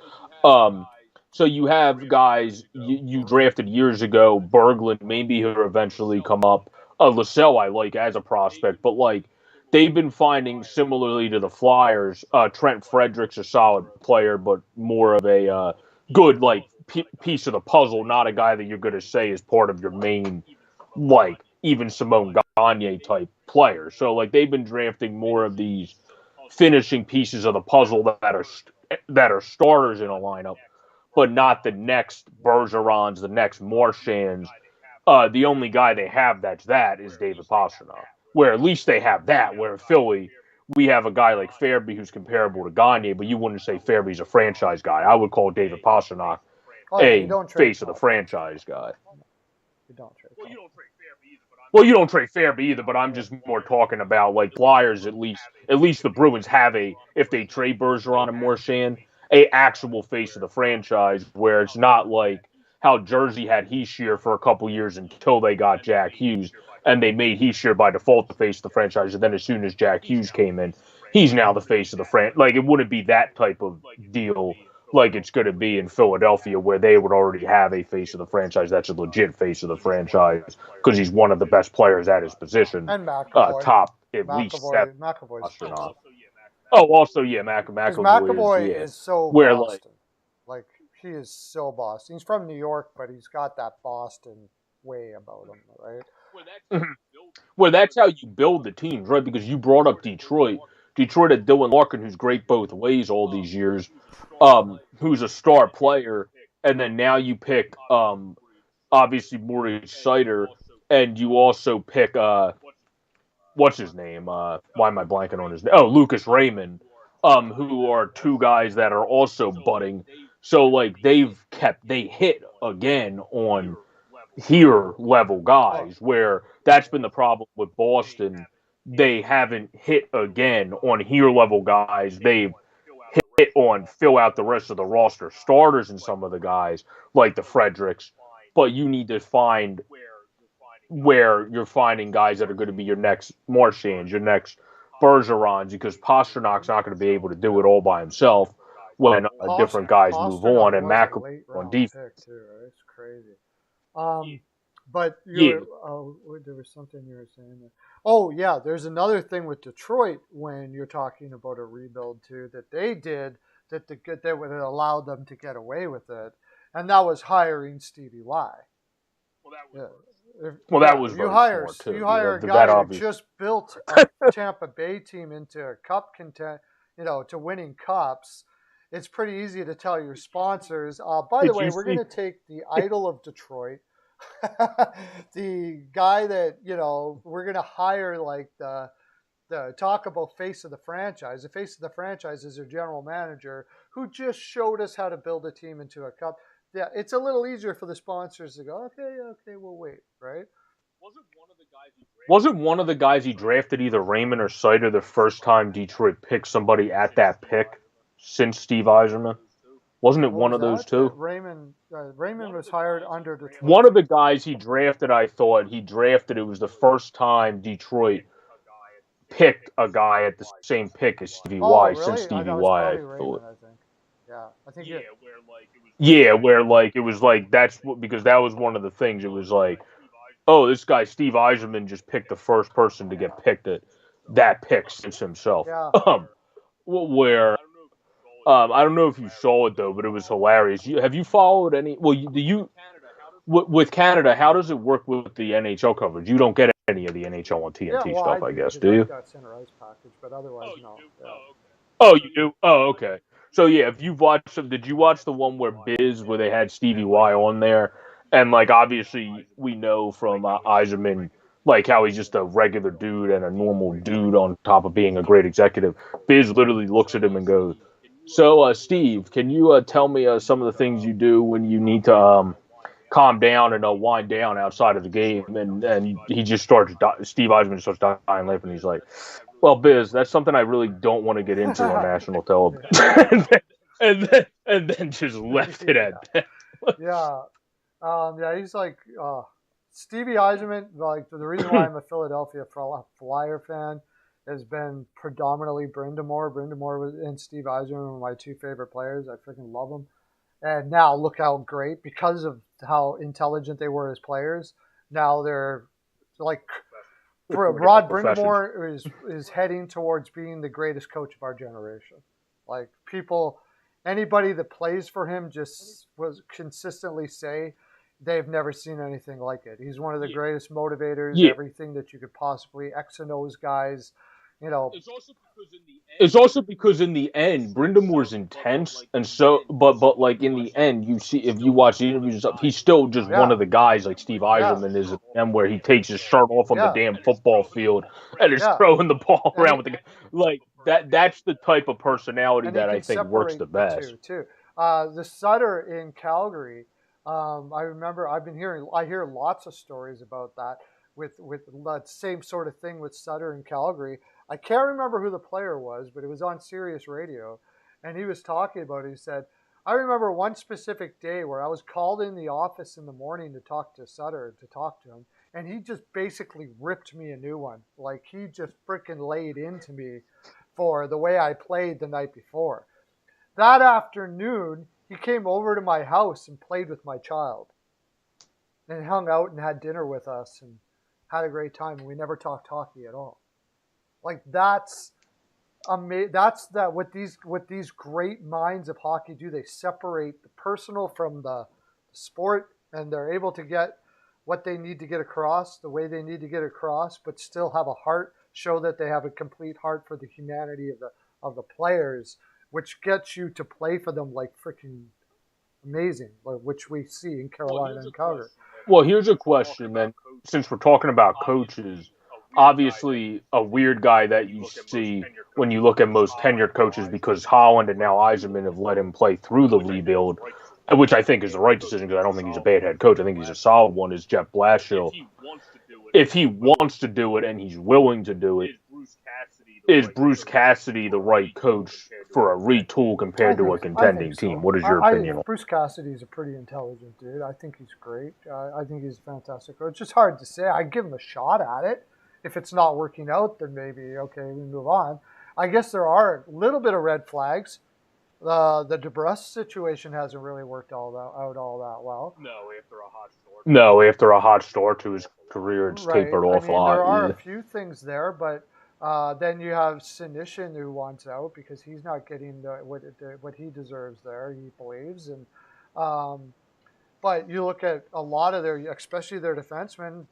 Um, so you have guys you drafted years ago, Berglund, maybe he'll eventually come up. Lassell I like as a prospect, but like they've been finding similarly to the Flyers. Trent Frederick's a solid player, but more of a good like piece of the puzzle, not a guy that you're going to say is part of your main, like even Simone Gagne type player. So like they've been drafting more of these finishing pieces of the puzzle that are starters in a lineup, but not the next Bergerons, the next Marchands. The only guy they have that is David Pastrnak. Where at least they have that. Where in Philly, we have a guy like Fairby who's comparable to Gagne, but you wouldn't say Fairby's a franchise guy. I would call David Pastrnak oh yeah, you a don't trade face of the Paul. franchise guy. You don't trade Paul. Well, you don't trade Fairby either, but I'm just more talking about like Flyers. At least the Bruins have if they trade Bergeron and Marchand, a actual face of the franchise, where it's not like how Jersey had Heishier for a couple years until they got Jack Hughes, and they made Heishier by default the face of the franchise. And then as soon as Jack Hughes came in, he's now the face of the franchise. Like it wouldn't be that type of deal like it's going to be in Philadelphia, where they would already have a face of the franchise that's a legit face of the franchise because he's one of the best players at his position, And McAvoy. top at least 7 McAvoy's astronauts. Boston. Oh, also, yeah, Because McAvoy is, McAvoy yeah. is so Where, Boston. Like, he is so Boston. He's from New York, but he's got that Boston way about him, right? Well, that's how you build the teams, right? Because you brought up Detroit. Detroit had Dylan Larkin, who's great both ways all these years, who's a star player, and then now you pick obviously Maurice Sider, and you also pick what's his name? Why am I blanking on his name? Oh, Lucas Raymond, who are two guys that are also budding. So like they hit again on here level Oh, guys, where that's been the problem with Boston. They haven't hit again on here level guys. They've hit on fill out the rest of the roster starters and some of the guys like the Fredericks, but you need to find where you're finding guys that are going to be your next Marchands, your next Bergerons, because Pasternak's not going to be able to do it all by himself when different guys move Pasternak on and was a Mac late on round defense. pick, too. Right? It's crazy. But Yeah, there was something you were saying there. Oh, yeah, there's another thing with Detroit when you're talking about a rebuild, too, that they did that would have allowed them to get away with it, and that was hiring Stevie Y. Yeah. well, that was very smart too. You Yeah, hire a that guy who obvious. just built a Tampa Bay team into a cup content, to winning cups. It's pretty easy to tell your sponsors. By the Did way, you we're see? going to take the idol of Detroit, the guy that we're going to hire like the talk about face of the franchise. The face of the franchise is their general manager who just showed us how to build a team into a cup. Yeah, it's a little easier for the sponsors to go, okay, we'll wait, right? Wasn't one of the guys he drafted either Raymond or Sider the first time Detroit picked somebody at that pick since Steve Eiserman? Wasn't it What one was of those that? two? Raymond was hired under Detroit. One of the guys he drafted, I thought he drafted. It was the first time Detroit picked a guy at the same pick as Stevie Oh, Y since really? Stevie That was Y, I probably Raymond, thought. I think. Yeah, I think it. Yeah, where like it was like because that was one of the things. It was like, oh, this guy Steve Eiserman just picked the first person to get picked at that pick since himself. Yeah. Where I don't know if you saw it though, but it was hilarious. Have you followed any? Well, do you with Canada? How does it work with the NHL coverage? You don't get any of the NHL on Yeah, TNT well, I stuff, I do guess, because do I've you? got center ice package, but otherwise, no. Yeah. Oh, you do? Oh, okay. So yeah, if you've watched them, did you watch the one where they had Stevie Y on there, and like obviously we know from Eiserman like how he's just a regular dude and a normal dude on top of being a great executive. Biz literally looks at him and goes, "So, Steve, can you tell me some of the things you do when you need to calm down and wind down outside of the game?" And he just starts. Steve Eisman starts dying laughing. He's like, "Well, Biz, that's something I really don't want to get into on national television," and then just left it at Yeah. that. Yeah. Yeah, he's like Stevie Eiserman. Like the reason why I'm a Philadelphia Flyer fan has been predominantly Brindamore. And Steve Eiserman were my two favorite players. I freaking love them. And now look how great because of how intelligent they were as players. Now they're like Rod Profession. Brindamore is heading towards being the greatest coach of our generation. Like anybody that plays for him just was consistently say they've never seen anything like it. He's one of the greatest motivators, Yeah, everything that you could possibly X and O's guys. You know, it's also because in the end, Brindamore's intense, and so, but like in the end, you see if you watch the interviews and stuff, he's still just one yeah, of the guys like Steve yeah, Eiserman is, and where he takes his shirt off on the yeah, damn football field and is yeah, throwing the ball and around with the like that. That's the type of personality he that I can think works the separate the best. two too. The Sutter in Calgary, I remember I hear lots of stories about that with that same sort of thing with Sutter in Calgary. I can't remember who the player was, but it was on Sirius Radio, and he was talking about it. He said, I remember one specific day where I was called in the office in the morning to talk to Sutter, to talk to him, and he just basically ripped me a new one. Like he just freaking laid into me for the way I played the night before. That afternoon, he came over to my house and played with my child and hung out and had dinner with us and had a great time. We never talked hockey at all. Like that's that's that what these great minds of hockey do. They separate the personal from the sport, and they're able to get what they need to get across the way they need to get across, but still have a heart. Show that they have a complete heart for the humanity of the players, which gets you to play for them like freaking amazing, which we see in Carolina and Calgary. Well, here's a question then. Since we're talking about coaches, obviously a weird guy that you see when you look at most tenured coaches, because Holland and now Yzerman have let him play through the rebuild, which I think is the right decision because I don't think he's a bad head coach. I think he's a solid one, is Jeff Blashill. If he wants to do it and he's willing to do it, is Bruce Cassidy the right coach for a retool compared to a contending team? What is your opinion? Bruce Cassidy is a pretty intelligent dude. I think he's great. I think he's a fantastic coach. It's just hard to say. I'd give him a shot at it. If it's not working out, then maybe, okay, we move on. I guess there are a little bit of red flags. The DeBrusque situation hasn't really worked out all that well. No, after a hot start to his career, it's tapered off a lot. There are a few things there, but then you have Sinishin who wants out because he's not getting what he deserves there, he believes. And but you look at a lot of their, especially their defensemen,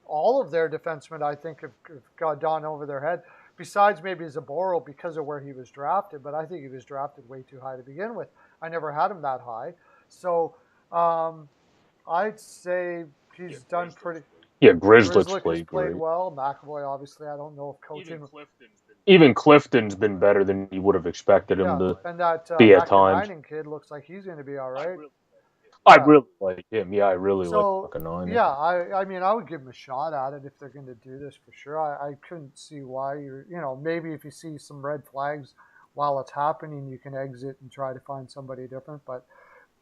all of their defensemen, I think, have gone over their head. Besides maybe Zaboral because of where he was drafted, but I think he was drafted way too high to begin with. I never had him that high. So I'd say he's done pretty. Yeah, Grizzlick played well. McAvoy, obviously, I don't know if coaching. Even Clifton's been better than you would have expected him to and that be at times. Kid looks like he's going to be all right. I really like him. Yeah, I really like McInerney. Yeah, I mean, I would give him a shot at it if they're going to do this for sure. I couldn't see why maybe if you see some red flags while it's happening, you can exit and try to find somebody different. But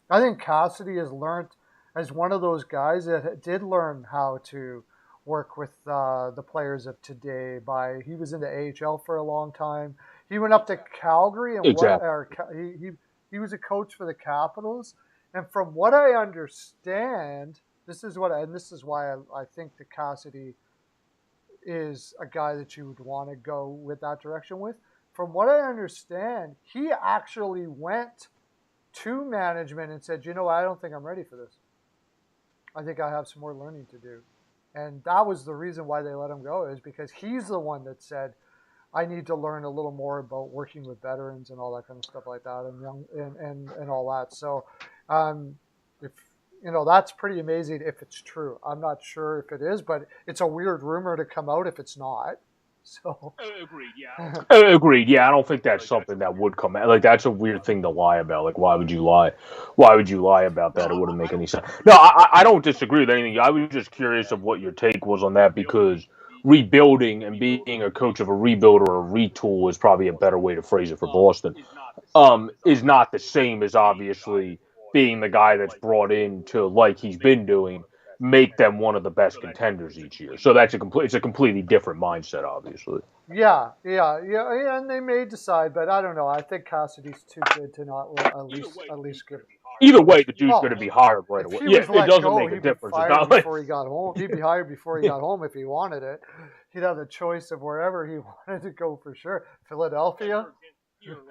I think Cassidy has learned as one of those guys that did learn how to work with the players of today. He was in the AHL for a long time. He went up to Calgary and he was a coach for the Capitals. And from what I understand, this is why I think that Cassidy is a guy that you would want to go with that direction with. From what I understand, he actually went to management and said, I don't think I'm ready for this. I think I have some more learning to do. And that was the reason why they let him go, is because he's the one that said, I need to learn a little more about working with veterans and all that kind of stuff like that, and all that. So, if that's pretty amazing if it's true. I'm not sure if it is, but it's a weird rumor to come out if it's not. So agreed. Yeah. Agreed. Yeah, I don't think that's something that would come out. Like, that's a weird thing to lie about. Like, why would you lie? Why would you lie about that? It wouldn't make any sense. No, I don't disagree with anything. I was just curious of what your take was on that, because rebuilding and being a coach of a rebuild or a retool is probably a better way to phrase it for Boston. Is not the same as obviously being the guy that's brought in to, like he's been doing, make them one of the best contenders each year. So it's a completely different mindset, obviously. Yeah, and they may decide, but I don't know. I think Cassidy's too good to not at least give. Either way, the dude's going to be hired right away. Yeah, it doesn't make a difference. Before he got home, he'd be hired before he got home if he wanted it. He'd have the choice of wherever he wanted to go for sure. Philadelphia.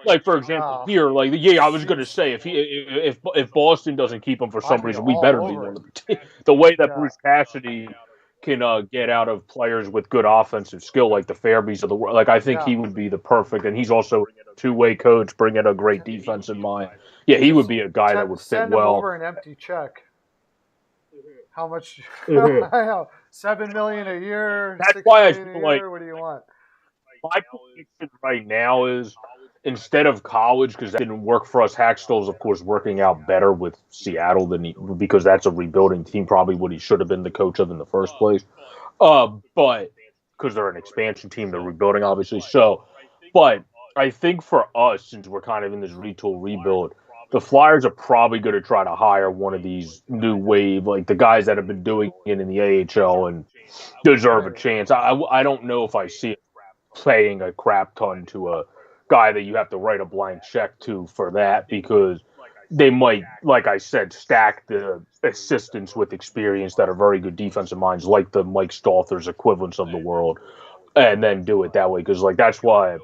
Like, for example, here, I was going to say, if Boston doesn't keep him for some reason, we better be one of the team. The way that Bruce Cassidy can get out of players with good offensive skill, like the Fairbys of the world, like, I think he would be the perfect, and he's also a two-way coach, bringing a great defense in mind. Yeah, he would be a guy that would fit well. Send him over an empty check. How much? $7 million a year. That's why I feel like. What do you want? My prediction right now is, instead of college, because that didn't work for us, Hackstall's, of course, working out better with Seattle because that's a rebuilding team, probably what he should have been the coach of in the first place. But because they're an expansion team, they're rebuilding, obviously. So, but I think for us, since we're kind of in this retool rebuild, the Flyers are probably going to try to hire one of these new wave, like the guys that have been doing it in the AHL and deserve a chance. I don't know if I see it paying a crap ton to a guy that you have to write a blank check to for that, because they might, like I said, stack the assistants with experience that are very good defensive minds, like the Mike Stauthers equivalents of the world, and then do it that way. Because like that's why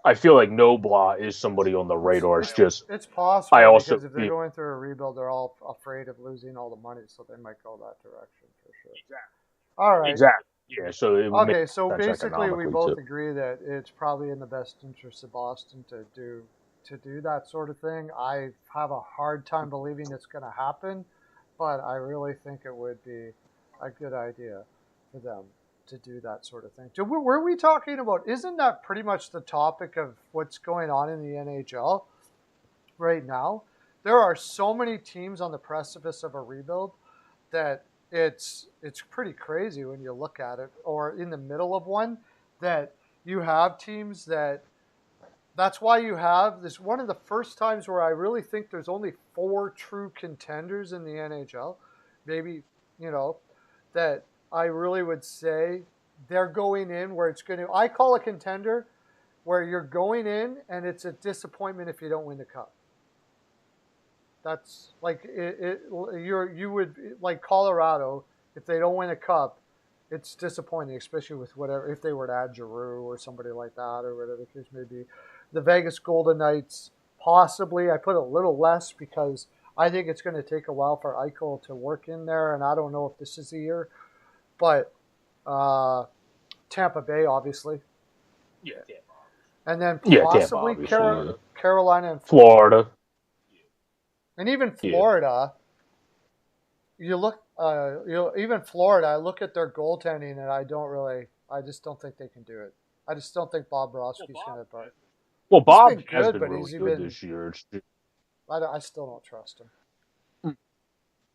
I feel like Nobla is somebody on the radar. It's just It's I possible also because if they're feel going through a rebuild, they're all afraid of losing all the money, so they might go that direction for sure. All right. exactly yeah. So it would make Okay, so sense basically, we economically both too. agree that it's probably in the best interest of Boston to do that sort of thing. I have a hard time believing it's going to happen, but I really think it would be a good idea for them to do that sort of thing. Were we talking about? Isn't that pretty much the topic of what's going on in the NHL right now? There are so many teams on the precipice of a rebuild that it's pretty crazy when you look at it, or in the middle of one, that you have teams that's why you have this one of the first times where I really think there's only 4 true contenders in the NHL. Maybe, you know, that I really would say they're going in where it's going to, I call a contender where you're going in and it's a disappointment if you don't win the cup. That's like you would like Colorado if they don't win a cup, it's disappointing, especially with whatever if they were to add Giroux or somebody like that or whatever the case may be. The Vegas Golden Knights possibly I put a little less because I think it's going to take a while for Eichel to work in there, and I don't know if this is the year, but Tampa Bay obviously, Yeah, and then yeah, Tampa possibly obviously, Carolina and Florida, and even yeah. Florida. You look, even Florida. I look at their goaltending, and I just don't think they can do it. I just don't think Bob Broski's going to. Well, He's Bob been has good, been but really he's good been. this year. It's just, I still don't trust him.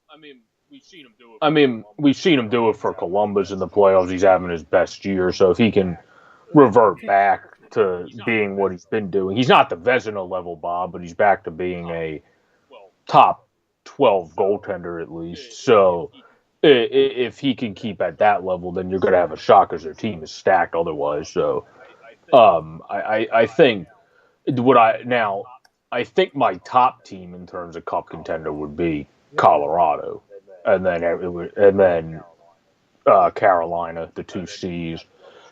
I mean, we've seen him do it for Columbus in the playoffs. He's having his best year, so if he can If revert he, back to being what he's been doing, he's not the Vezina level Bob, but he's back to being a top 12 goaltender at least. So if he can keep at that level, then you're going to have a shot because their team is stacked otherwise. So I think what I now I think my top team in terms of cup contender would be Colorado, and then Carolina, the two C's.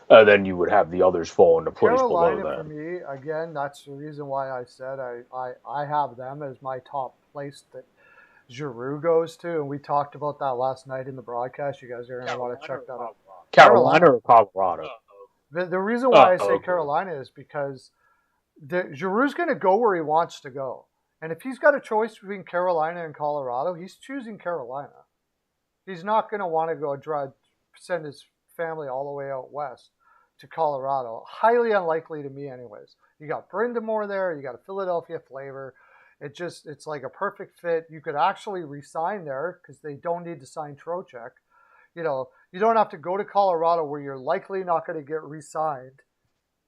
Then you would have the others fall into place below Carolina for them. me again. That's the reason why I said I have them as my top place that Giroux goes to, and we talked about that last night in the broadcast. You guys are going to want to check that out. Carolina or Colorado? The reason why I say Okay. Carolina is because Giroux's going to go where he wants to go. And if he's got a choice between Carolina and Colorado, he's choosing Carolina. He's not going to want to go send his family all the way out west to Colorado. Highly unlikely to me, anyways. You got Brindamore there. You got a Philadelphia flavor. It's like a perfect fit. You could actually resign there because they don't need to sign Trocheck. You don't have to go to Colorado where you're likely not going to get re-signed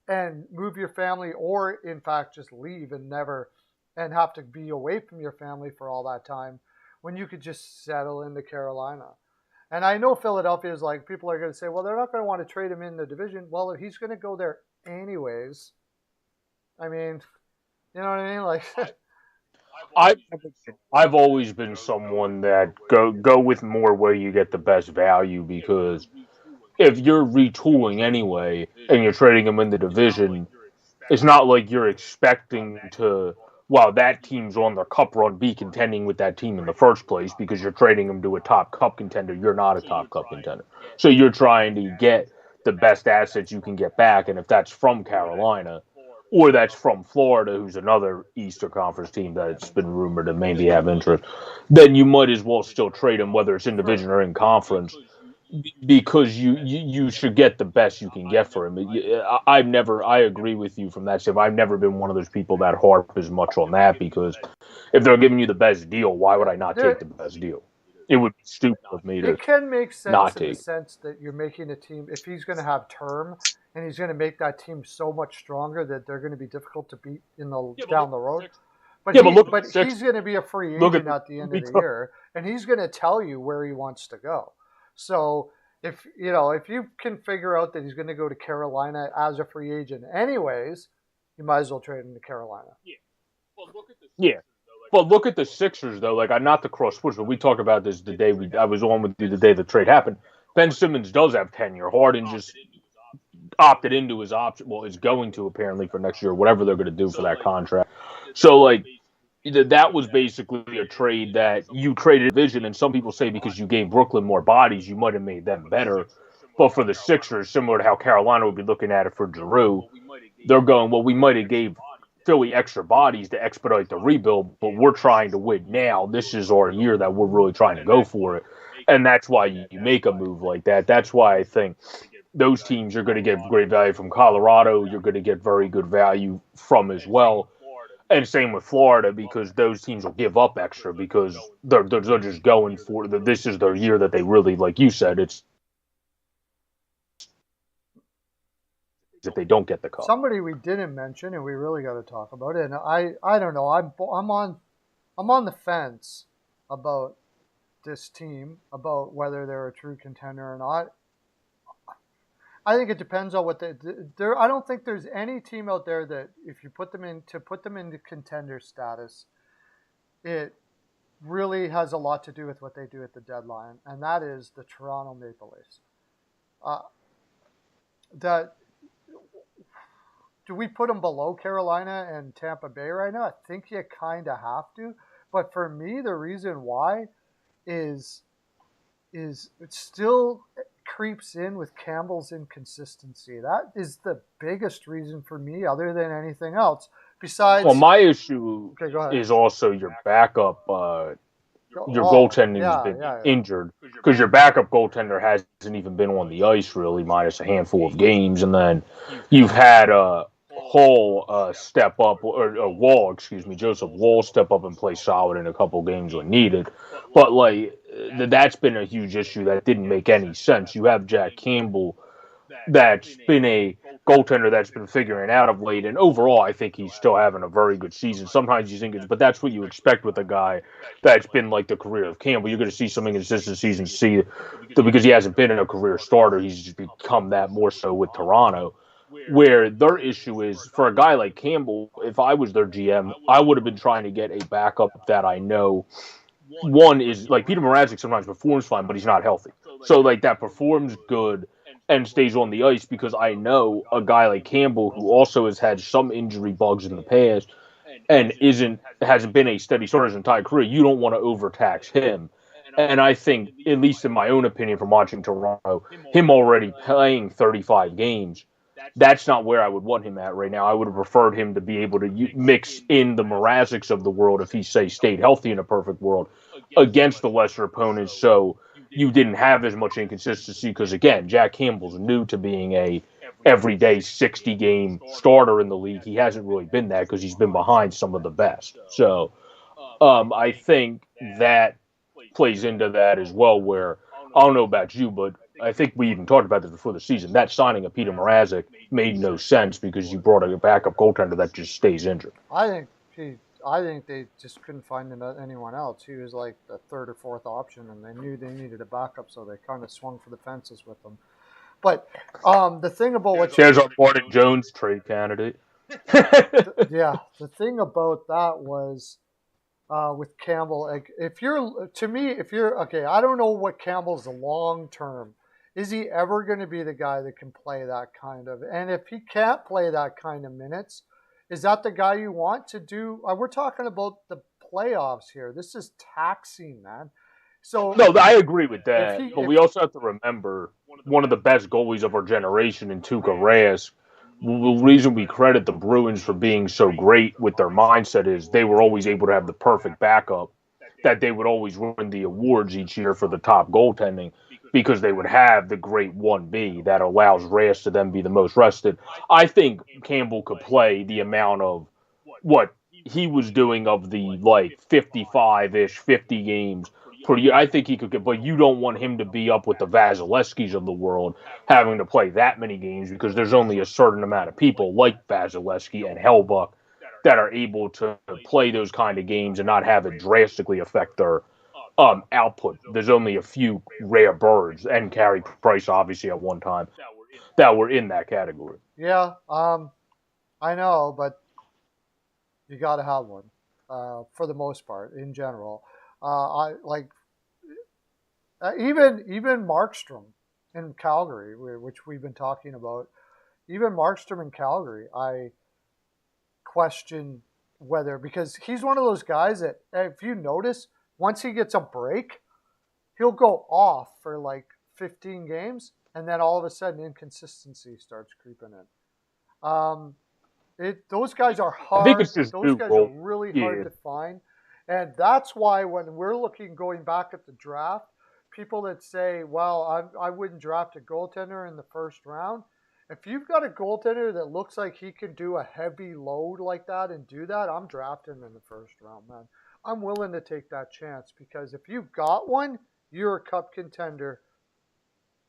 and move your family, or in fact just leave and never and have to be away from your family for all that time when you could just settle into Carolina. And I know Philadelphia is like, people are going to say, well, they're not going to want to trade him in the division. Well, if he's going to go there anyways, I mean, you know what I mean? Like, I've I've always been someone that go with more where you get the best value because if you're retooling anyway and you're trading them in the division, it's not like you're expecting to, wow, that team's on their cup run, be contending with that team in the first place because you're trading them to a top cup contender. You're not a top cup contender. So you're trying to get the best assets you can get back. And if that's from Carolina or that's from Florida, who's another Eastern Conference team that's been rumored to maybe have interest, then you might as well still trade them, whether it's in division or in conference, because you should get the best you can get for him. I agree with you from that standpoint. I've never been one of those people that harp as much on that because if they're giving you the best deal, why would I not take the best deal? It would be stupid of me to it can make sense not in the take. sense that you're making a team, if he's going to have term and he's going to make that team so much stronger that they're going to be difficult to beat down the road. But Yeah, but look at the he's Sixers. going to be a free Look agent at at the end of the year, and he's going to tell you where he wants to go. So if you can figure out that he's going to go to Carolina as a free agent anyways, you might as well trade him to Carolina. Yeah. But look at the Sixers though. Like, I'm not the cross switch, but we talked about this the day I was on with you the day the trade happened. Ben Simmons does have tenure. Harden just opted into his option. Well, is going to apparently for next year, whatever they're going to do for that contract. So like that was basically a trade that you traded a division, and some people say because you gave Brooklyn more bodies, you might have made them better. But for the Sixers, similar to how Carolina would be looking at it for Giroux, they're going, well, we might have gave Philly extra bodies to expedite the rebuild, but we're trying to win now. This is our year that we're really trying to go for it. And that's why you make a move like that. That's why I think those teams you're going to get great value from. Colorado, you're going to get very good value from as well. And same with Florida, because those teams will give up extra because they're just going for this is their year that they really, like you said, it's if they don't get the cup. Somebody we didn't mention and we really got to talk about it. And I don't know. I'm on the fence about this team, about whether they're a true contender or not. I think it depends on what there. I don't think there's any team out there that if you put them into contender status, it really has a lot to do with what they do at the deadline, and that is the Toronto Maple Leafs. Do we put them below Carolina and Tampa Bay right now? I think you kind of have to. But for me, the reason why is it still creeps in with Campbell's inconsistency. That is the biggest reason for me, other than anything else. Besides, well, my issue okay, is also your backup. Your goaltending's been injured because your backup goaltender hasn't even been on the ice really, minus a handful of games, and then you've had Hull step up, or Wall, excuse me, Joseph Wall step up and play solid in a couple games when needed. But like that's been a huge issue that didn't make any sense. You have Jack Campbell, that's been a goaltender that's been figuring out of late, and overall, I think he's still having a very good season. Sometimes you think it's, but that's what you expect with a guy that's been like the career of Campbell. You're going to see some inconsistencies and see because he hasn't been a career starter, he's just become that more so with Toronto. Where their issue is for a guy like Campbell, if I was their GM, I would have been trying to get a backup that I know. One is like Peter Mrazek sometimes performs fine, but he's not healthy. So like that performs good and stays on the ice because I know a guy like Campbell who also has had some injury bugs in the past and hasn't been a steady starter his entire career. You don't want to overtax him. And I think, at least in my own opinion from watching Toronto, him already playing 35 games, that's not where I would want him at right now. I would have preferred him to be able to mix in the Mrazeks of the world if he, say, stayed healthy in a perfect world against the lesser opponents. So you didn't have as much inconsistency because, again, Jack Campbell's new to being a everyday 60-game starter in the league. He hasn't really been that because he's been behind some of the best. So I think that plays into that as well, where I don't know about you, but I think we even talked about this before the season. That signing of Peter Mrazek made no sense because you brought a backup goaltender that just stays injured. I think they just couldn't find anyone else. He was like the third or fourth option, and they knew they needed a backup, so they kind of swung for the fences with them. But the thing about what there's our Martin Jones trade candidate. The thing about that was with Campbell. Like, if you're okay, I don't know what Campbell's long term. Is he ever going to be the guy that can play that kind of? And if he can't play that kind of minutes, is that the guy you want to do? We're talking about the playoffs here. This is taxing, man. So no, I agree with that. But we also have to remember one of the best goalies of our generation in Tuukka Rask. The reason we credit the Bruins for being so great with their mindset is they were always able to have the perfect backup, that they would always win the awards each year for the top goaltending because they would have the great 1B that allows Rask to then be the most rested. I think Campbell could play the amount of what he was doing of the like 55-ish, 50 games per year. I think he could get, but you don't want him to be up with the Vasilevskis of the world having to play that many games because there's only a certain amount of people like Vasilevsky and Hellbuck that are able to play those kind of games and not have it drastically affect their output. There's only a few rare birds, and Carey Price obviously at one time, that were in that category. Yeah, I know, but you got to have one for the most part in general. I like even Markstrom in Calgary, which we've been talking about. even Markstrom in Calgary, I question whether, because he's one of those guys that, if you notice, once he gets a break, he'll go off for like 15 games, and then all of a sudden inconsistency starts creeping in. Those guys are I think it's hard. just Those new guys are role. really hard Yeah. to find, and that's why when we're looking going back at the draft, people that say, "Well, I wouldn't draft a goaltender in the first round." If you've got a goaltender that looks like he can do a heavy load like that and do that, I'm drafting him in the first round, man. I'm willing to take that chance because if you've got one, you're a cup contender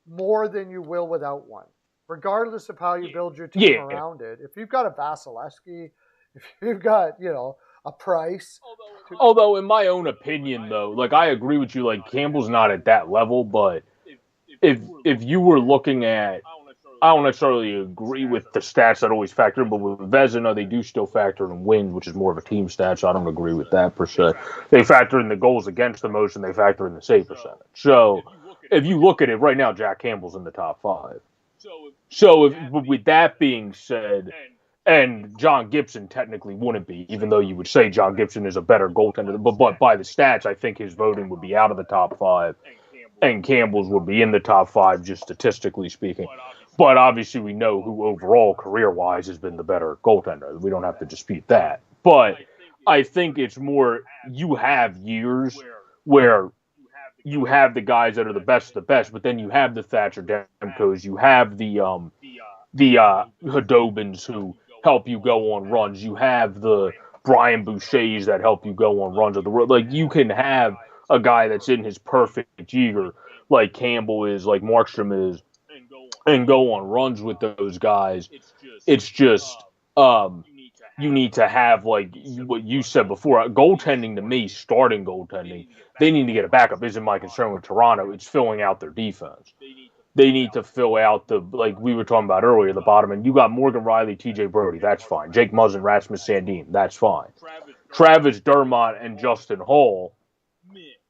more than you will without one, regardless of how you build your team Yeah. around it. If you've got a Vasilevsky, if you've got, a Price. Although, in my own opinion, though, like I agree with you, like Campbell's not at that level, but if you were looking at, I don't necessarily agree with the stats that always factor in, but with Vezina, they do still factor in wins, which is more of a team stat, so I don't agree with that per se. They factor in the goals against the most, and they factor in the save percentage. So if you look at it right now, Jack Campbell's in the top five. So with that being said, and John Gibson technically wouldn't be, even though you would say John Gibson is a better goaltender, but by the stats, I think his voting would be out of the top five, and Campbell's would be in the top five, just statistically speaking. But obviously, we know who overall, career-wise, has been the better goaltender. We don't have to dispute that. But I think it's more you have years where you have the guys that are the best of the best, but then you have the Thatcher Demkos, you have the Hudobins who help you go on runs, you have the Brian Bouchers that help you go on runs of the road. Like you can have a guy that's in his perfect year, like Campbell is, like Markstrom is, and go on runs with those guys. It's just you need to have, like what you said before, goaltending to me, starting goaltending. They need to get a backup. Isn't my concern with Toronto. It's filling out their defense. They need to fill out the, like we were talking about earlier, the bottom. And you got Morgan Riley, TJ Brody. That's fine. Jake Muzzin, Rasmus Sandin. That's fine. Travis Dermott and Justin Hall.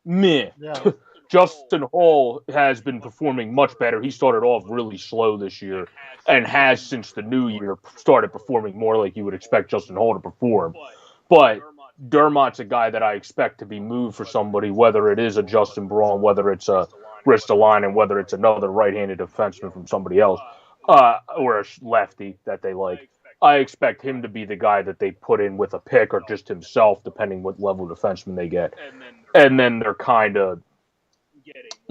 Meh. Yeah. Justin Hall has been performing much better. He started off really slow this year and has, since the new year, started performing more like you would expect Justin Hall to perform. But Dermott's a guy that I expect to be moved for somebody, whether it is a Justin Braun, whether it's a Ristolainen, whether it's another right-handed defenseman from somebody else, or a lefty that they like. I expect him to be the guy that they put in with a pick or just himself, depending what level of defenseman they get. And then they're kind of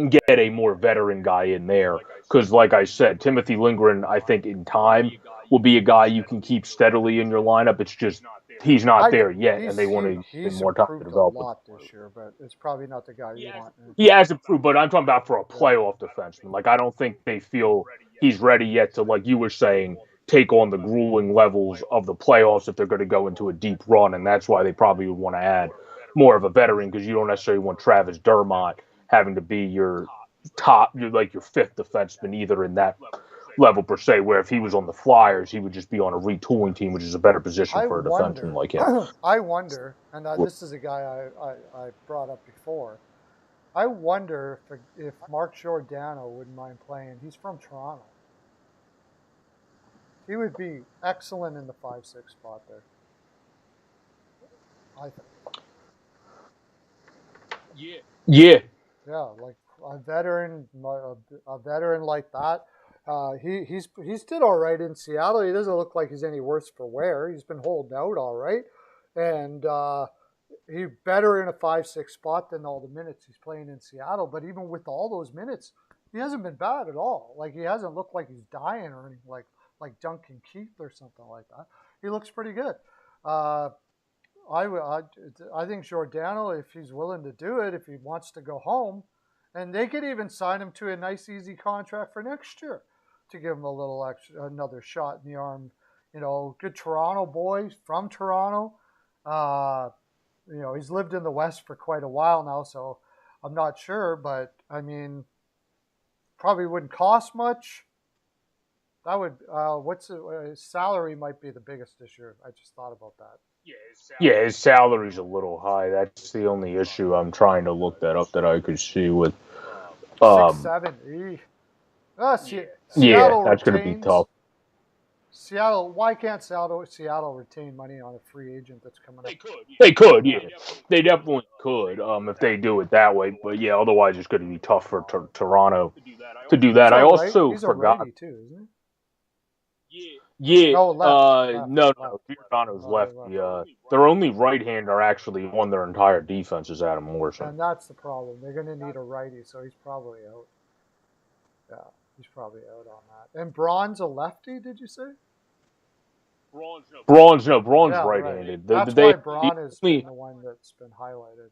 get a more veteran guy in there. Because, like I said, Timothy Lindgren, I think in time, will be a guy you can keep steadily in your lineup. It's just he's not there yet, and they want to give him more time to improved a develop. lot this year, but it's probably not the guy you want. He has improved, but I'm talking about for a playoff defenseman. Like, I don't think they feel he's ready yet to, like you were saying, take on the grueling levels of the playoffs if they're going to go into a deep run, and that's why they probably would want to add more of a veteran, because you don't necessarily want Travis Dermott having to be your top, like your fifth defenseman either in that level per se, where if he was on the Flyers, he would just be on a retooling team, which is a better position for a defenseman like him. I wonder, and this is a guy I brought up before, I wonder if Mark Giordano wouldn't mind playing. He's from Toronto. He would be excellent in the 5-6 spot there, I think. Yeah. Yeah, like a veteran like that. He's did all right in Seattle. He doesn't look like he's any worse for wear. He's been holding out all right, and he's better in a 5-6 spot than all the minutes he's playing in Seattle. But even with all those minutes, he hasn't been bad at all. Like he hasn't looked like he's dying or anything like Duncan Keith or something like that. He looks pretty good. I think Giordano, if he's willing to do it, if he wants to go home, and they could even sign him to a nice, easy contract for next year to give him a little extra, another shot in the arm. Good Toronto boy from Toronto. He's lived in the West for quite a while now, so I'm not sure, but I mean, probably wouldn't cost much. That would, his salary might be the biggest this year. I just thought about that. Yeah, his salary's a little high. That's the only issue. I'm trying to look that up that I could see with 6'7". yeah, Seattle that's going to be tough. Seattle. Why can't Seattle retain money on a free agent that's coming up? They could, yeah. They definitely could if they do it that way. But yeah, otherwise it's going to be tough for Toronto to do that. I also He's a forgot. righty too, isn't he? Yeah, No, left, no, left. Giordano's Oh, left. left. Their only right-hander actually on their entire defense is Adam Morrison. And that's the problem. They're going to need a righty, so he's probably out. Yeah, he's probably out on that. And Braun's a lefty, did you say? Braun's Yeah, right-handed. right. That's why Braun has been the one that's been highlighted.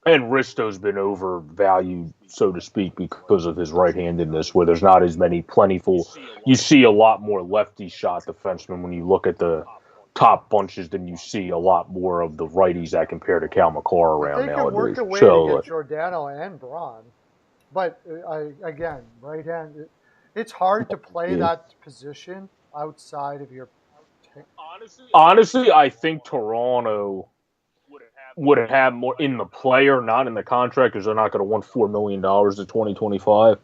And Risto's been overvalued, so to speak, because of his right-handedness, where there's not as many plentiful. You see a lot more lefty shot defensemen when you look at the top bunches than you see a lot more of the righties that compare to Cal McCarr around They nowadays. can work a way to get Giordano and Braun, but again, right hand. It's hard to play that position outside of your. Honestly, I think Toronto would have had more in the player, not in the contract, because they're not going to want $4 million to 2025.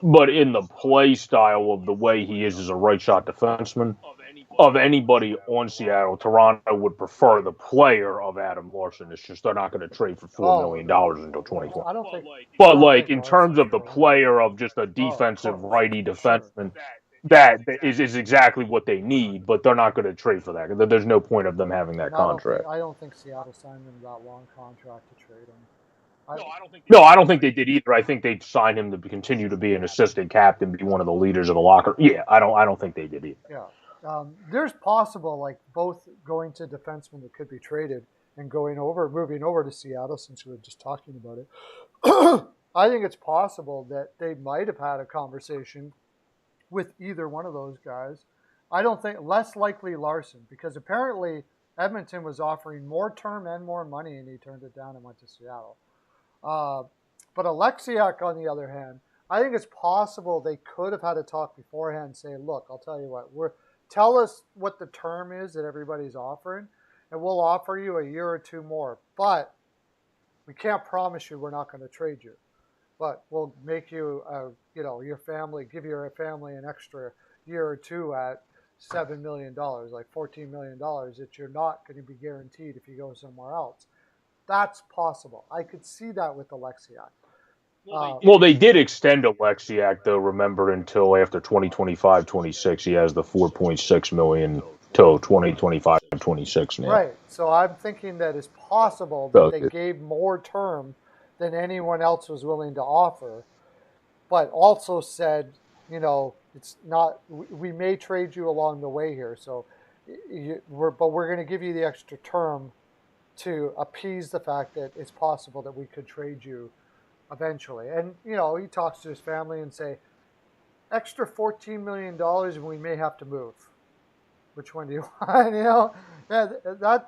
But in the play style of the way he is as a right shot defenseman, of anybody on Seattle, Toronto would prefer the player of Adam Larson. It's just they're not going to trade for $4 million until 2020. I don't think. But like in terms of the player of just a defensive righty defenseman, that is exactly what they need. But they're not going to trade for that. There's no point of them having that contract. I don't think Seattle signed him that long contract to trade him. No, I don't think they did either. I think they signed him to continue to be an assistant captain, be one of the leaders of the locker. Yeah, I don't think they did either. Yeah, there's possible like both going to defensemen that could be traded and moving over to Seattle, since we were just talking about it. I think it's possible that they might have had a conversation with either one of those guys. I don't think, less likely Larson, because apparently Edmonton was offering more term and more money, and he turned it down and went to Seattle. But Alexiak, on the other hand, I think it's possible they could have had a talk beforehand and say, look, I'll tell you what, tell us what the term is that everybody's offering, and we'll offer you a year or two more. But we can't promise you we're not going to trade you. But we'll make you, your family, give your family an extra year or two at $7 million, like $14 million, that you're not going to be guaranteed if you go somewhere else. That's possible. I could see that with Alexiak. Well, they did extend Alexiak, though, remember, until after 2025-26. He has the $4.6 million till 2025-26 now. Right. So I'm thinking that it's possible that they gave more term than anyone else was willing to offer, but also said, it's not. We may trade you along the way here, so we're going to give you the extra term to appease the fact that it's possible that we could trade you eventually. And he talks to his family and say, extra $14 million, and we may have to move. Which one do you want?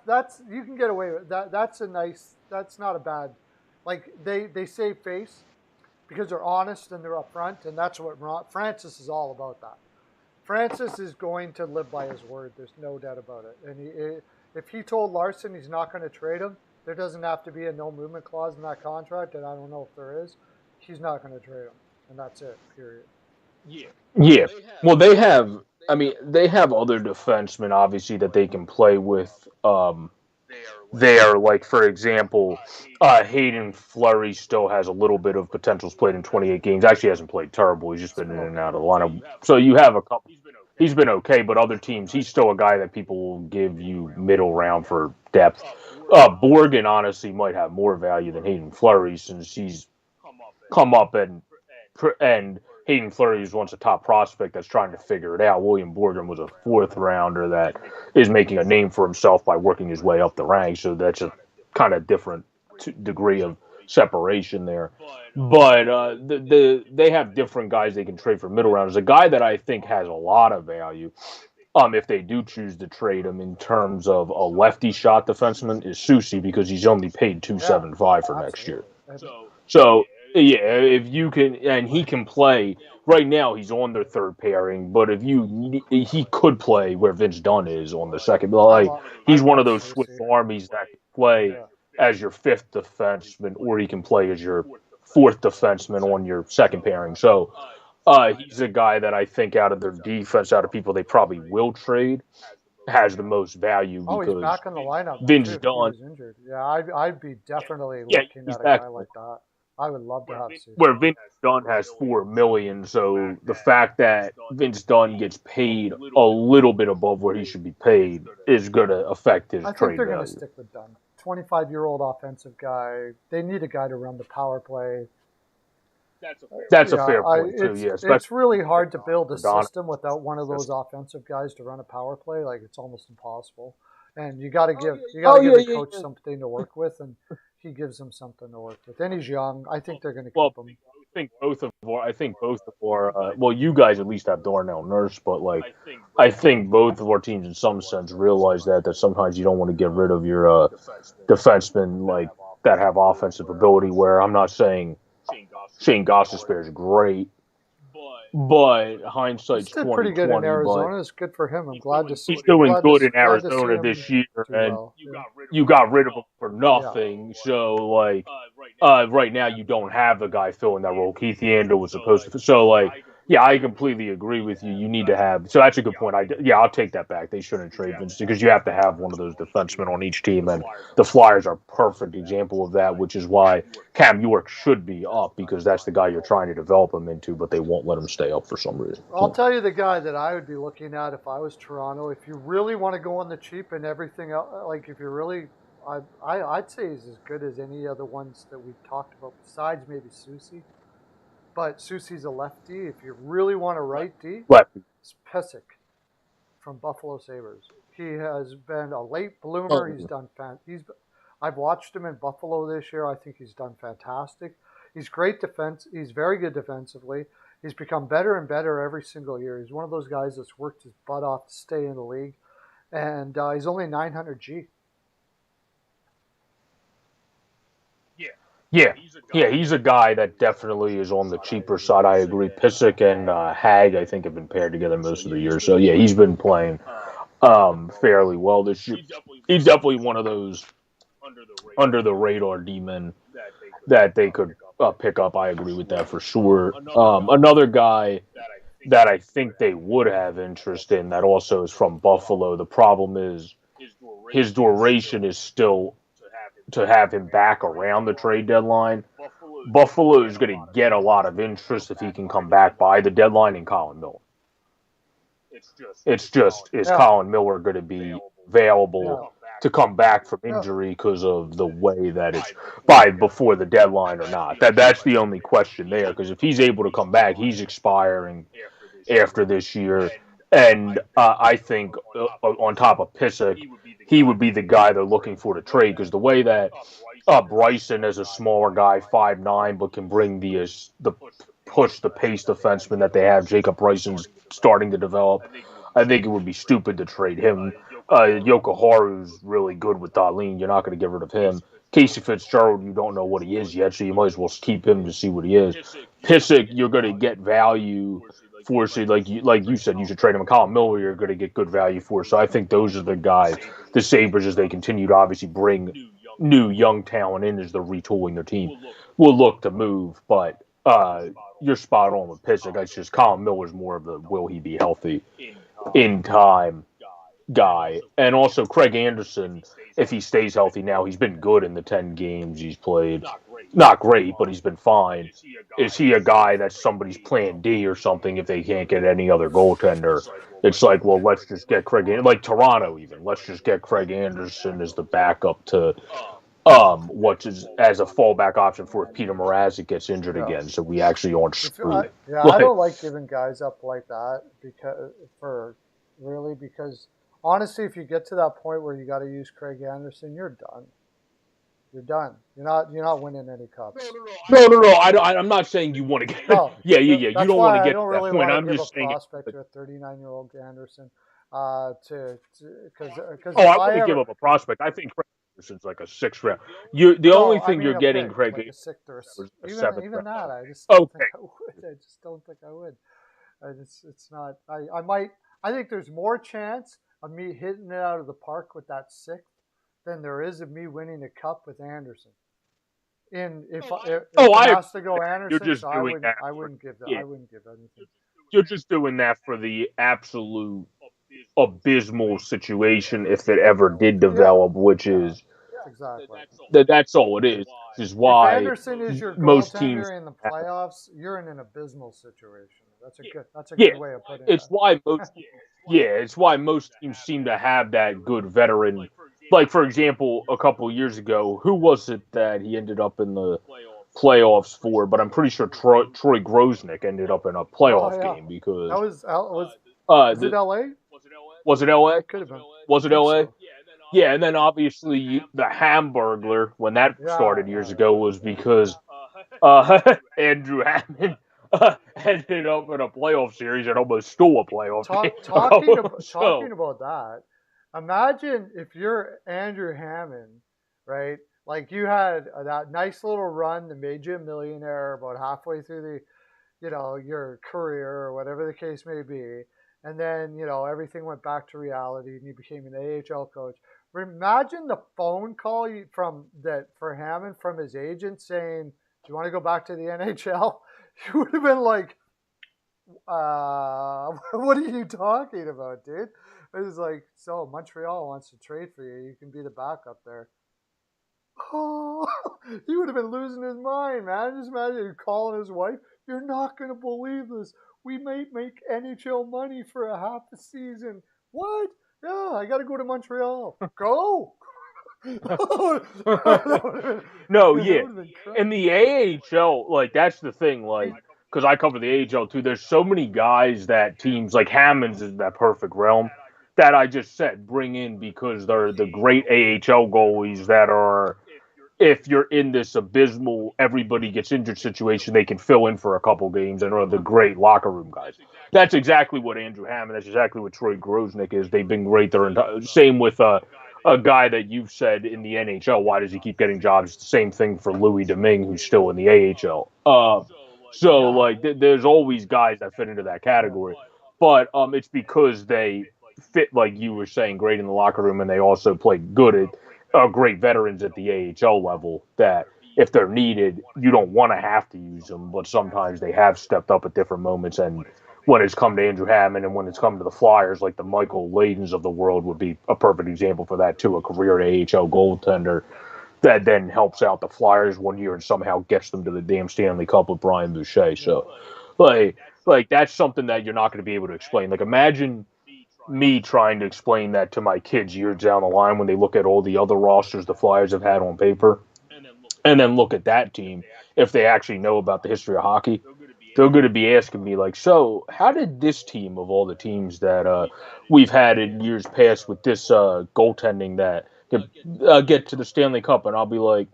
That's you can get away with that. That's not a bad. Like they save face because they're honest and they're upfront, and that's what Francis is all about. That Francis is going to live by his word. There's no doubt about it. And if he told Larson he's not going to trade him, there doesn't have to be a no movement clause in that contract, and I don't know if there is. He's not going to trade him, and that's it. Period. Yeah. Well, they have. I mean, they have other defensemen, obviously, that they can play with. There, like, for example, Hayden Fleury still has a little bit of potential. He's played in 28 games. Actually, hasn't played terrible. He's just been in and out of the lineup. So you have a couple. He's been okay, but other teams, he's still a guy that people will give you middle round for depth. Borgen, honestly, might have more value than Hayden Fleury, since he's come up and Hayden Fleury is once a top prospect that's trying to figure it out. William Borgen was a fourth rounder that is making a name for himself by working his way up the ranks. So that's a kind of different degree of separation there. But they have different guys they can trade for middle rounders. A guy that I think has a lot of value, if they do choose to trade him in terms of a lefty shot defenseman, is Soucy, because he's only paid $275 for next year. So yeah, if you can, and he can play. Right now, he's on their third pairing, but he could play where Vince Dunn is on the second. Like, he's one of those Swiss armies that can play as your fifth defenseman, or he can play as your fourth defenseman on your second pairing. So He's a guy that I think out of their defense, out of people they probably will trade, has the most value Oh, he's because back in the lineup Vince too. He Dunn, was injured. Yeah, I'd be definitely yeah, looking he's at a back. guy like that. I would love to have Where Susie. Vince Dunn has 4 million, so the fact that Vince Dunn gets paid a little bit above where he should be paid is going to affect his I think trade they're going to value. stick with Dunn. 25-year-old offensive guy. They need a guy to run the power play. That's a Yeah, fair point too. it's Yeah, especially it's really hard to build a for Don. system without one of those offensive guys to run a power play. Like it's almost impossible. And you got to Oh give yeah, the yeah, coach yeah. something to work with, and he gives them something to work with. And he's young. I think they're going to Well, keep him. I think both of our, well, you guys at least have Darnell Nurse, but like, I think both of our teams in some sense realize that sometimes you don't want to get rid of your defensemen like that have offensive ability. Where I'm not saying Shane Gostisbehere is great, but He's hindsight's did pretty good in 2020. But Arizona. It's good for him. I'm glad to see. he's doing good in Glad to see Arizona him this year, do and well. Yeah. you got rid of him for Yeah. nothing. So like, right now you don't have the guy filling that role. Keith Yandel was supposed to. So like, yeah, I completely agree with you. You need to have. So that's a good point. I'll take that back. They shouldn't trade Vince because you have to have one of those defensemen on each team, and the Flyers are a perfect example of that. Which is why Cam York should be up because that's the guy you're trying to develop him into, but they won't let him stay up for some reason. I'll tell you the guy that I would be looking at if I was Toronto. If you really want to go on the cheap and everything else, like if you're really, I'd say he's as good as any other ones that we've talked about besides maybe Susie. But Susie's a lefty. If you really want a right D, But it's Pesic from Buffalo Sabres. He has been a late bloomer. He's oh, done I've watched him in Buffalo this year. I think he's done fantastic. He's great defense. He's very good defensively. He's become better and better every single year. He's one of those guys that's worked his butt off to stay in the league, and he's only 900 G. yeah, yeah, he's a guy that definitely is on the cheaper side. I agree. Pissick and Hag, I think, have been paired together most of the year. So yeah, he's been playing fairly well this year. He's definitely one of those under the radar D-men that they could pick up. I agree with that for sure. Another guy that I think they would have interest in that also is from Buffalo. The problem is his duration is still to have him back around the trade deadline. Buffalo is going to get a lot of interest if he can come back by the deadline in Colin Miller. It's just, is Yeah, Colin Miller going to be available yeah, to come back from yeah. injury because of the way that it's by before the deadline or not? That's the only question there. Because if he's able to come back, he's expiring after this year, and I think on top of Pissick, he would be the guy they're looking for to trade because the way that Bryson is a smaller guy, 5'9", but can bring the push the pace defenseman that they have. Jacob Bryson's starting to develop. I think it would be stupid to trade him. Yokoharu's really good with Darlene. You're not going to get rid of him. Casey Fitzgerald, you don't know what he is yet, so you might as well keep him to see what he is. Pissick, you're going to get value for. So like you said, you should trade him. Colin Miller, you're going to get good value for. So I think those are the guys. The Sabres, as they continue to obviously bring new young talent in as they're retooling their team, will look to move. But you're spot on with Pissick. It's just Colin Miller's more of the will he be healthy in time guy. And also Craig Anderson, if he stays healthy now, he's been good in the 10 games he's played. Not great, but he's been fine. Is he a guy that's somebody's plan D or something if they can't get any other goaltender? It's like, well, let's just get like Toronto even. Let's just get Craig Anderson as the backup to what is as a fallback option for if Peter Mrazek gets injured Yeah. again, so we actually aren't screwed. I Like, don't like giving guys up like that because honestly, if you get to that point where you got to use Craig Anderson, you're done. You're done. You're not winning any cups. no. I'm not saying you want to get. No, Yeah. You that's don't want to why I get to don't that really point. want to I'm give a just saying. prospect to a 39-year-old Anderson. Because Oh, if I I wouldn't give ever up a prospect. I think Craig Anderson's like a 6th round. The only no, I thing mean you're a getting, pick Craig, like a sixth or was a even 7th round. that. I just don't think Okay. I would. I just don't think I would. It's not. I might. I think there's more chance of me hitting it out of the park with that sixth than there is of me winning a cup with Anderson. if Oh, it I has to go you're Anderson, just so doing that I for wouldn't give that. yeah. I wouldn't give anything. You're just doing that for the absolute abysmal situation if it ever did Yeah, develop, which yeah, is exactly. that's all it is. Which is If why Anderson is your most teams goaltender in the playoffs, you're in an abysmal situation. That's a yeah, good way of putting it's it. why most it's why most teams seem to have that good veteran. Like for example, a couple years ago, who was it that he ended up in the playoffs for? But I'm pretty sure Troy Grosnick ended up in a Oh playoff yeah, game that because was it L.A.? was it LA? It could have been. Was I it think LA? so. Yeah, and then obviously the Hamburglar when that Yeah, started yeah, years yeah. ago was because Andrew Hammond ended up in a playoff series and almost stole a playoff game. Talking So about that, imagine if you're Andrew Hammond, right? Like you had that nice little run that made you a millionaire about halfway through your career or whatever the case may be, and then everything went back to reality and you became an AHL coach. Imagine the phone call for Hammond from his agent saying, "Do you want to go back to the NHL?" You would have been like, what are you talking about, dude? It was like, so Montreal wants to trade for you. You can be the backup there. Oh, he would have been losing his mind, man. Just imagine calling his wife. You're not going to believe this. We might make NHL money for a half a season. What? Yeah, I got to go to Montreal. Go. no, yeah, in the AHL, like that's the thing, like because I cover the AHL too. There's so many guys that teams like Hammonds is that perfect realm that I just said bring in because they're the great AHL goalies that are if you're in this abysmal everybody gets injured situation, they can fill in for a couple games and are the great locker room guys. That's exactly what Andrew Hammond. That's exactly what Troy Grosnick is. They've been great. Same with a guy that you've said in the NHL. Why does he keep getting jobs? It's the same thing for Louis Domingue, who's still in the AHL. So Yeah, like, there's always guys that fit into that yeah. category, but it's because they fit, like you were saying, great in the locker room, and they also play good at great veterans at the AHL level that if they're needed, you don't want to have to use them, but sometimes they have stepped up at different moments. And when it's come to Andrew Hammond and when it's come to the Flyers, like the Michael Ladens of the world would be a perfect example for that too, a career AHL goaltender that then helps out the Flyers one year and somehow gets them to the damn Stanley Cup with Brian Boucher. Yeah. So, like that's something that you're not going to be able to explain. Like imagine me trying to explain that to my kids years down the line when they look at all the other rosters the Flyers have had on paper and then look at that team if they actually know about the history of hockey. They're going to be asking me like, so how did this team of all the teams that we've had in years past with this goaltending that get to the Stanley Cup? And I'll be like,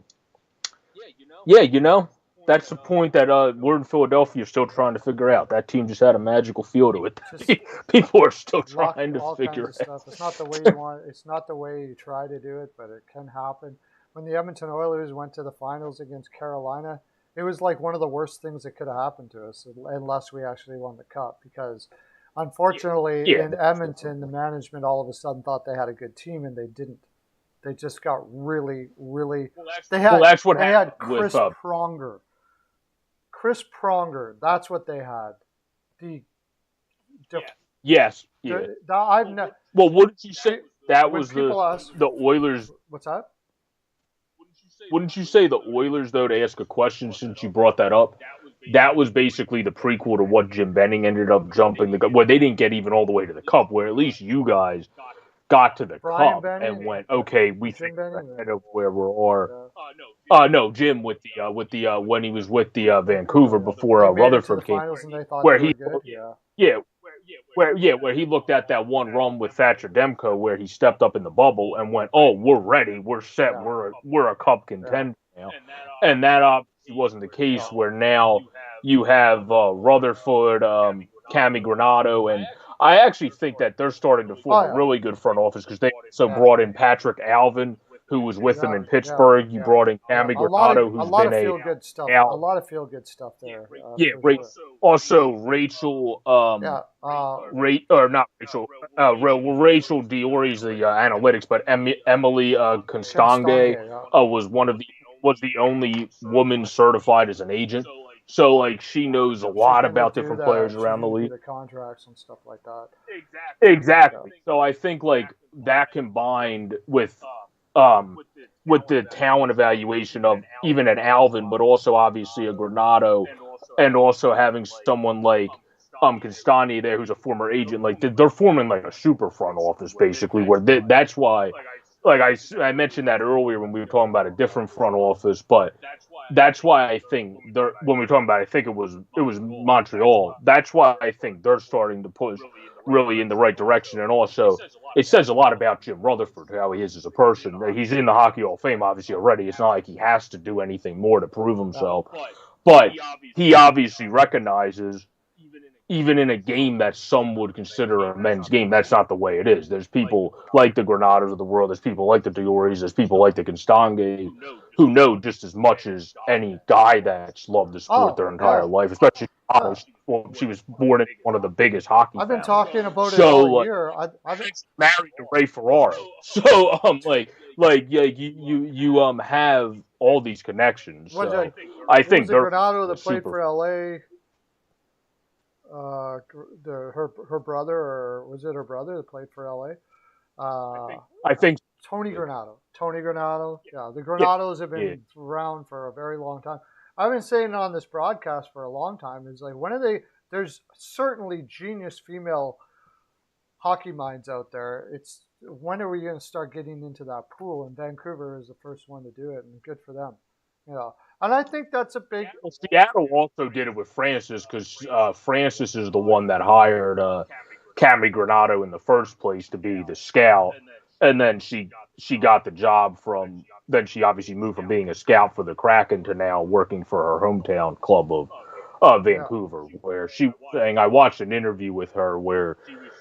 yeah, that's the point that we're in Philadelphia still trying to figure out. That team just had a magical feel to it. Just People are still luck, trying to all kinds figure of out. stuff. It's not the way you want. It's not the way you try to do it, but it can happen. When the Edmonton Oilers went to the finals against Carolina, it was like one of the worst things that could have happened to us, unless we actually won the cup. Because unfortunately, Yeah, in Edmonton, the management all of a sudden thought they had a good team, and they didn't. They just got really, really. well, that's what They happened had with Chris Pronger. Chris Pronger. That's what they had. The, the, yes, yeah. I've never. Well, wouldn't you say that When was people ask, the Oilers? what's that? Wouldn't you say the Oilers though? To ask a question, since you brought that up, that was basically the prequel to what Jim Benning ended up jumping the where they didn't get even all the way to the cup. Where at least you guys got to the Brian cup Benning, and went, okay, we Jim think we're Benning. ahead of where we are. Yeah, No, Jim with the when he was with the Vancouver Vancouver. Yeah, before they made it to the Rutherford came, finals, and they thought where they were he good. Yeah, yeah where he looked at that one run with Thatcher Demko where he stepped up in the bubble and went, oh, we're ready, we're set, yeah, we're a cup yeah, contender now, and that obviously wasn't the case. Where now you have Rutherford, Cami Granado, and I actually think that they're starting to form oh a yeah, really good front office because they also yeah, brought in Patrick Alvin, who was with them yeah, in yeah, Pittsburgh. You yeah, brought in yeah. Cami Granado, A who's lot been of feel good stuff. A out, lot of feel good stuff there, yeah, for sure. also Rachel, Yeah, Or not Rachel, Rachel Diori's the analytics, but Emily Constange Constange. Yeah, was one of the was the only woman certified as an agent. So like she knows a She's lot going to about do different that. players She's around the going to do league. the contracts and stuff like that. Exactly. So I think like that combined um with the talent evaluation of even an Alvin, but also obviously a Granado, and also having someone like Castani there who's a former agent, like they're forming like a super front office basically, where that's why like I mentioned that earlier when we were talking about a different front office, but that's why I think they're when we were talking about I think it was Montreal. That's why I think they're starting to push really in the right direction, and also it says a lot about Jim Rutherford, how he is as a person. He's in the Hockey Hall of Fame obviously already. It's not like he has to do anything more to prove himself, but he obviously recognizes even in a game that some would consider a men's game, that's not the way it is. There's people like the Granados of the world, there's people like the Dioris, there's people like the Constangues who know just as much as any guy that's loved the sport Oh, their entire yeah. life, especially Yeah. she was born in one of the biggest hockey I've been families. talking about it So all like year. I've married to Ray Ferraro. So like yeah, you have all these connections. was a So I It was think a they're Granado that played super. for LA. Her brother, or was it her brother that played for LA? I think Tony Granado. Tony Granado. Yeah, the yeah, Granados have yeah. been around for a very long time. I've been saying on this broadcast for a long time is like when are they? There's certainly genius female hockey minds out there. It's when are we going to start getting into that pool? And Vancouver is the first one to do it, and good for them. You know, and I think that's a big. Well, Seattle also did it with Francis because Francis is the one that hired Cami Granado in the first place to be the scout, and then she got the job from. Then she obviously moved from being a scout for the Kraken to now working for her hometown club of Yeah. Vancouver, where she was saying I watched an interview with her where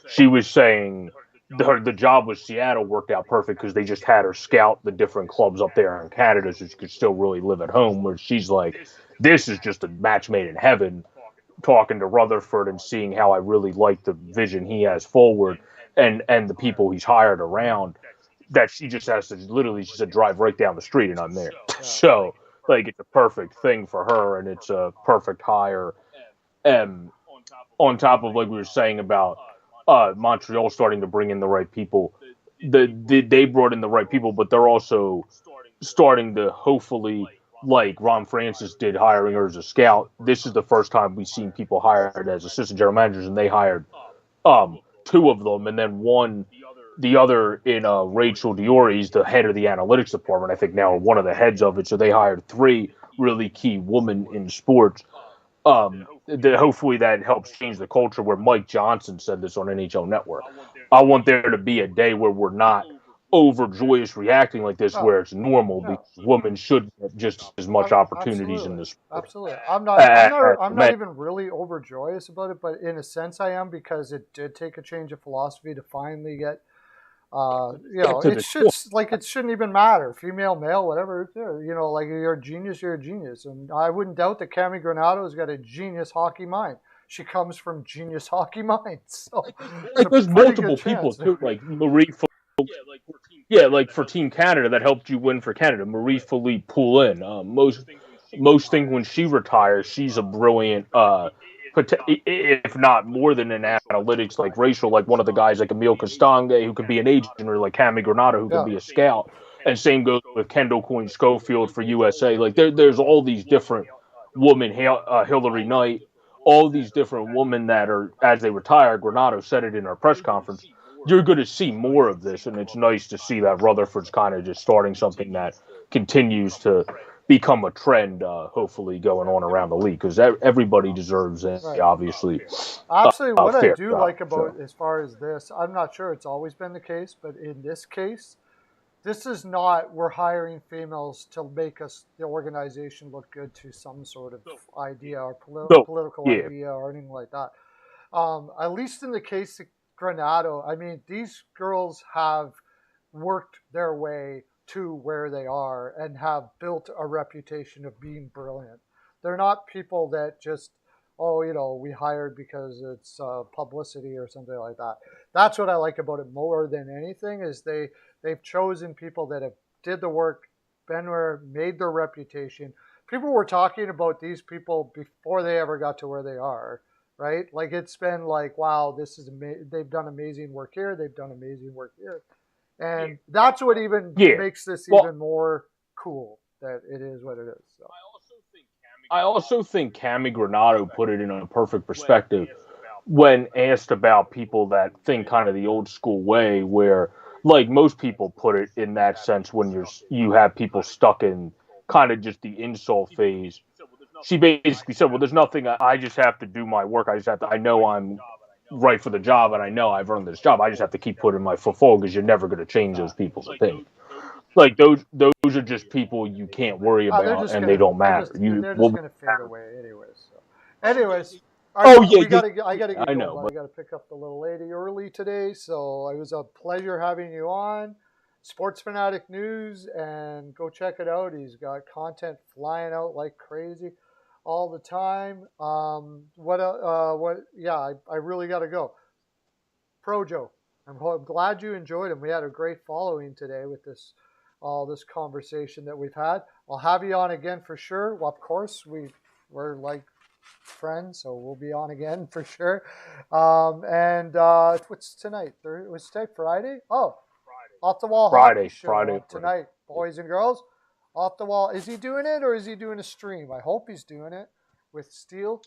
she was saying the job with Seattle worked out perfect because they just had her scout the different clubs up there in Canada so she could still really live at home. Where she's like, this is just a match made in heaven. Talking to Rutherford and seeing how I really like the vision he has forward and the people he's hired around. That she just has to literally she said drive right down the street and I'm there. Yeah. So like it's a perfect thing for her and it's a perfect hire. And on top of like we were saying about Montreal starting to bring in the right people, they brought in the right people, but they're also starting to hopefully, like Ron Francis did, hiring her as a scout. This is the first time we've seen people hired as assistant general managers, and they hired two of them, and then the other in Rachel Dioris, the head of the analytics department. I think now one of the heads of it. So they hired three really key women in sports. Hopefully that helps change the culture. Where Mike Johnson said this on NHL Network. I want there to be a day where we're not overjoyous reacting like this, Oh, where it's normal no. because women should get just as much opportunities in Absolutely, this sport. absolutely. I'm not. As I'm the not men. even really overjoyous about it, but in a sense, I am because it did take a change of philosophy to finally get. Get to It this should point. like it shouldn't even matter, female, male, whatever. Like you're a genius, you're a genius, and I wouldn't doubt that Cami Granado's got a genius hockey mind. She comes from genius hockey minds, so it's Like a there's pretty good multiple people chance. too, like Marie. Yeah, like for Team Canada that helped you win for Canada. Marie Philippe Poulin. Most think when she retires, she's a brilliant, if not more than an analytics like Rachel, like one of the guys like Emile Castange who could be an agent, or like Cami Granado who could Yeah, be a scout. And same goes with Kendall Coyne Schofield for USA. Like there's all these different women, Hillary Knight, all these different women that are as they retire. Granado said it in our press conference. You're going to see more of this, and it's nice to see that Rutherford's kind of just starting something that continues to become a trend, hopefully going on around the league because everybody deserves a right. obviously Absolutely. What I fair do shot. like about So as far as this, I'm not sure it's always been the case, but in this case, this is not we're hiring females to make us the organization look good to some sort of idea or so political yeah, idea or anything like that. At least in the case of Granado, I mean, these girls have worked their way to where they are and have built a reputation of being brilliant. They're not people that just, oh, we hired because it's publicity or something like that. That's what I like about it more than anything is they've chosen people that have did the work been where, made their reputation. People were talking about these people before they ever got to where they are, right? Like it's been like, wow, they've done amazing work here. They've done amazing work here, and that's what even Yeah. makes this Well, even more cool. That it is what it is. So. I also think Cami Granado put it in a perfect perspective when asked about people that think kind of the old school way, where like most people put it in that sense when you have people stuck in kind of just the insult phase. She basically said, "Well, there's nothing. I just have to do my work. I just have to. I know I'm right for the job, and I know I've earned this job. I just have to keep putting my foot forward because you're never going to change those people's opinion. Like those are just people you can't worry about, and they don't matter. You They're just well, gonna fade away anyways. So, anyways, oh yeah, I gotta get I going, know, but but I gotta pick up the little lady early today. So it was a pleasure having you on Sports Fanatic News, and go check it out. He's got content flying out like crazy all the time. What? Yeah, I really gotta go. Projo, I'm glad you enjoyed him. We had a great following today with all this conversation that we've had. I'll have you on again for sure. Well, of course, we're like friends, so we'll be on again for sure. And what's tonight? Was today Friday? Oh, Off the Wall Hockey Show tonight, boys and girls. Off the Wall. Is he doing it or is he doing a stream? I hope he's doing it with Steele.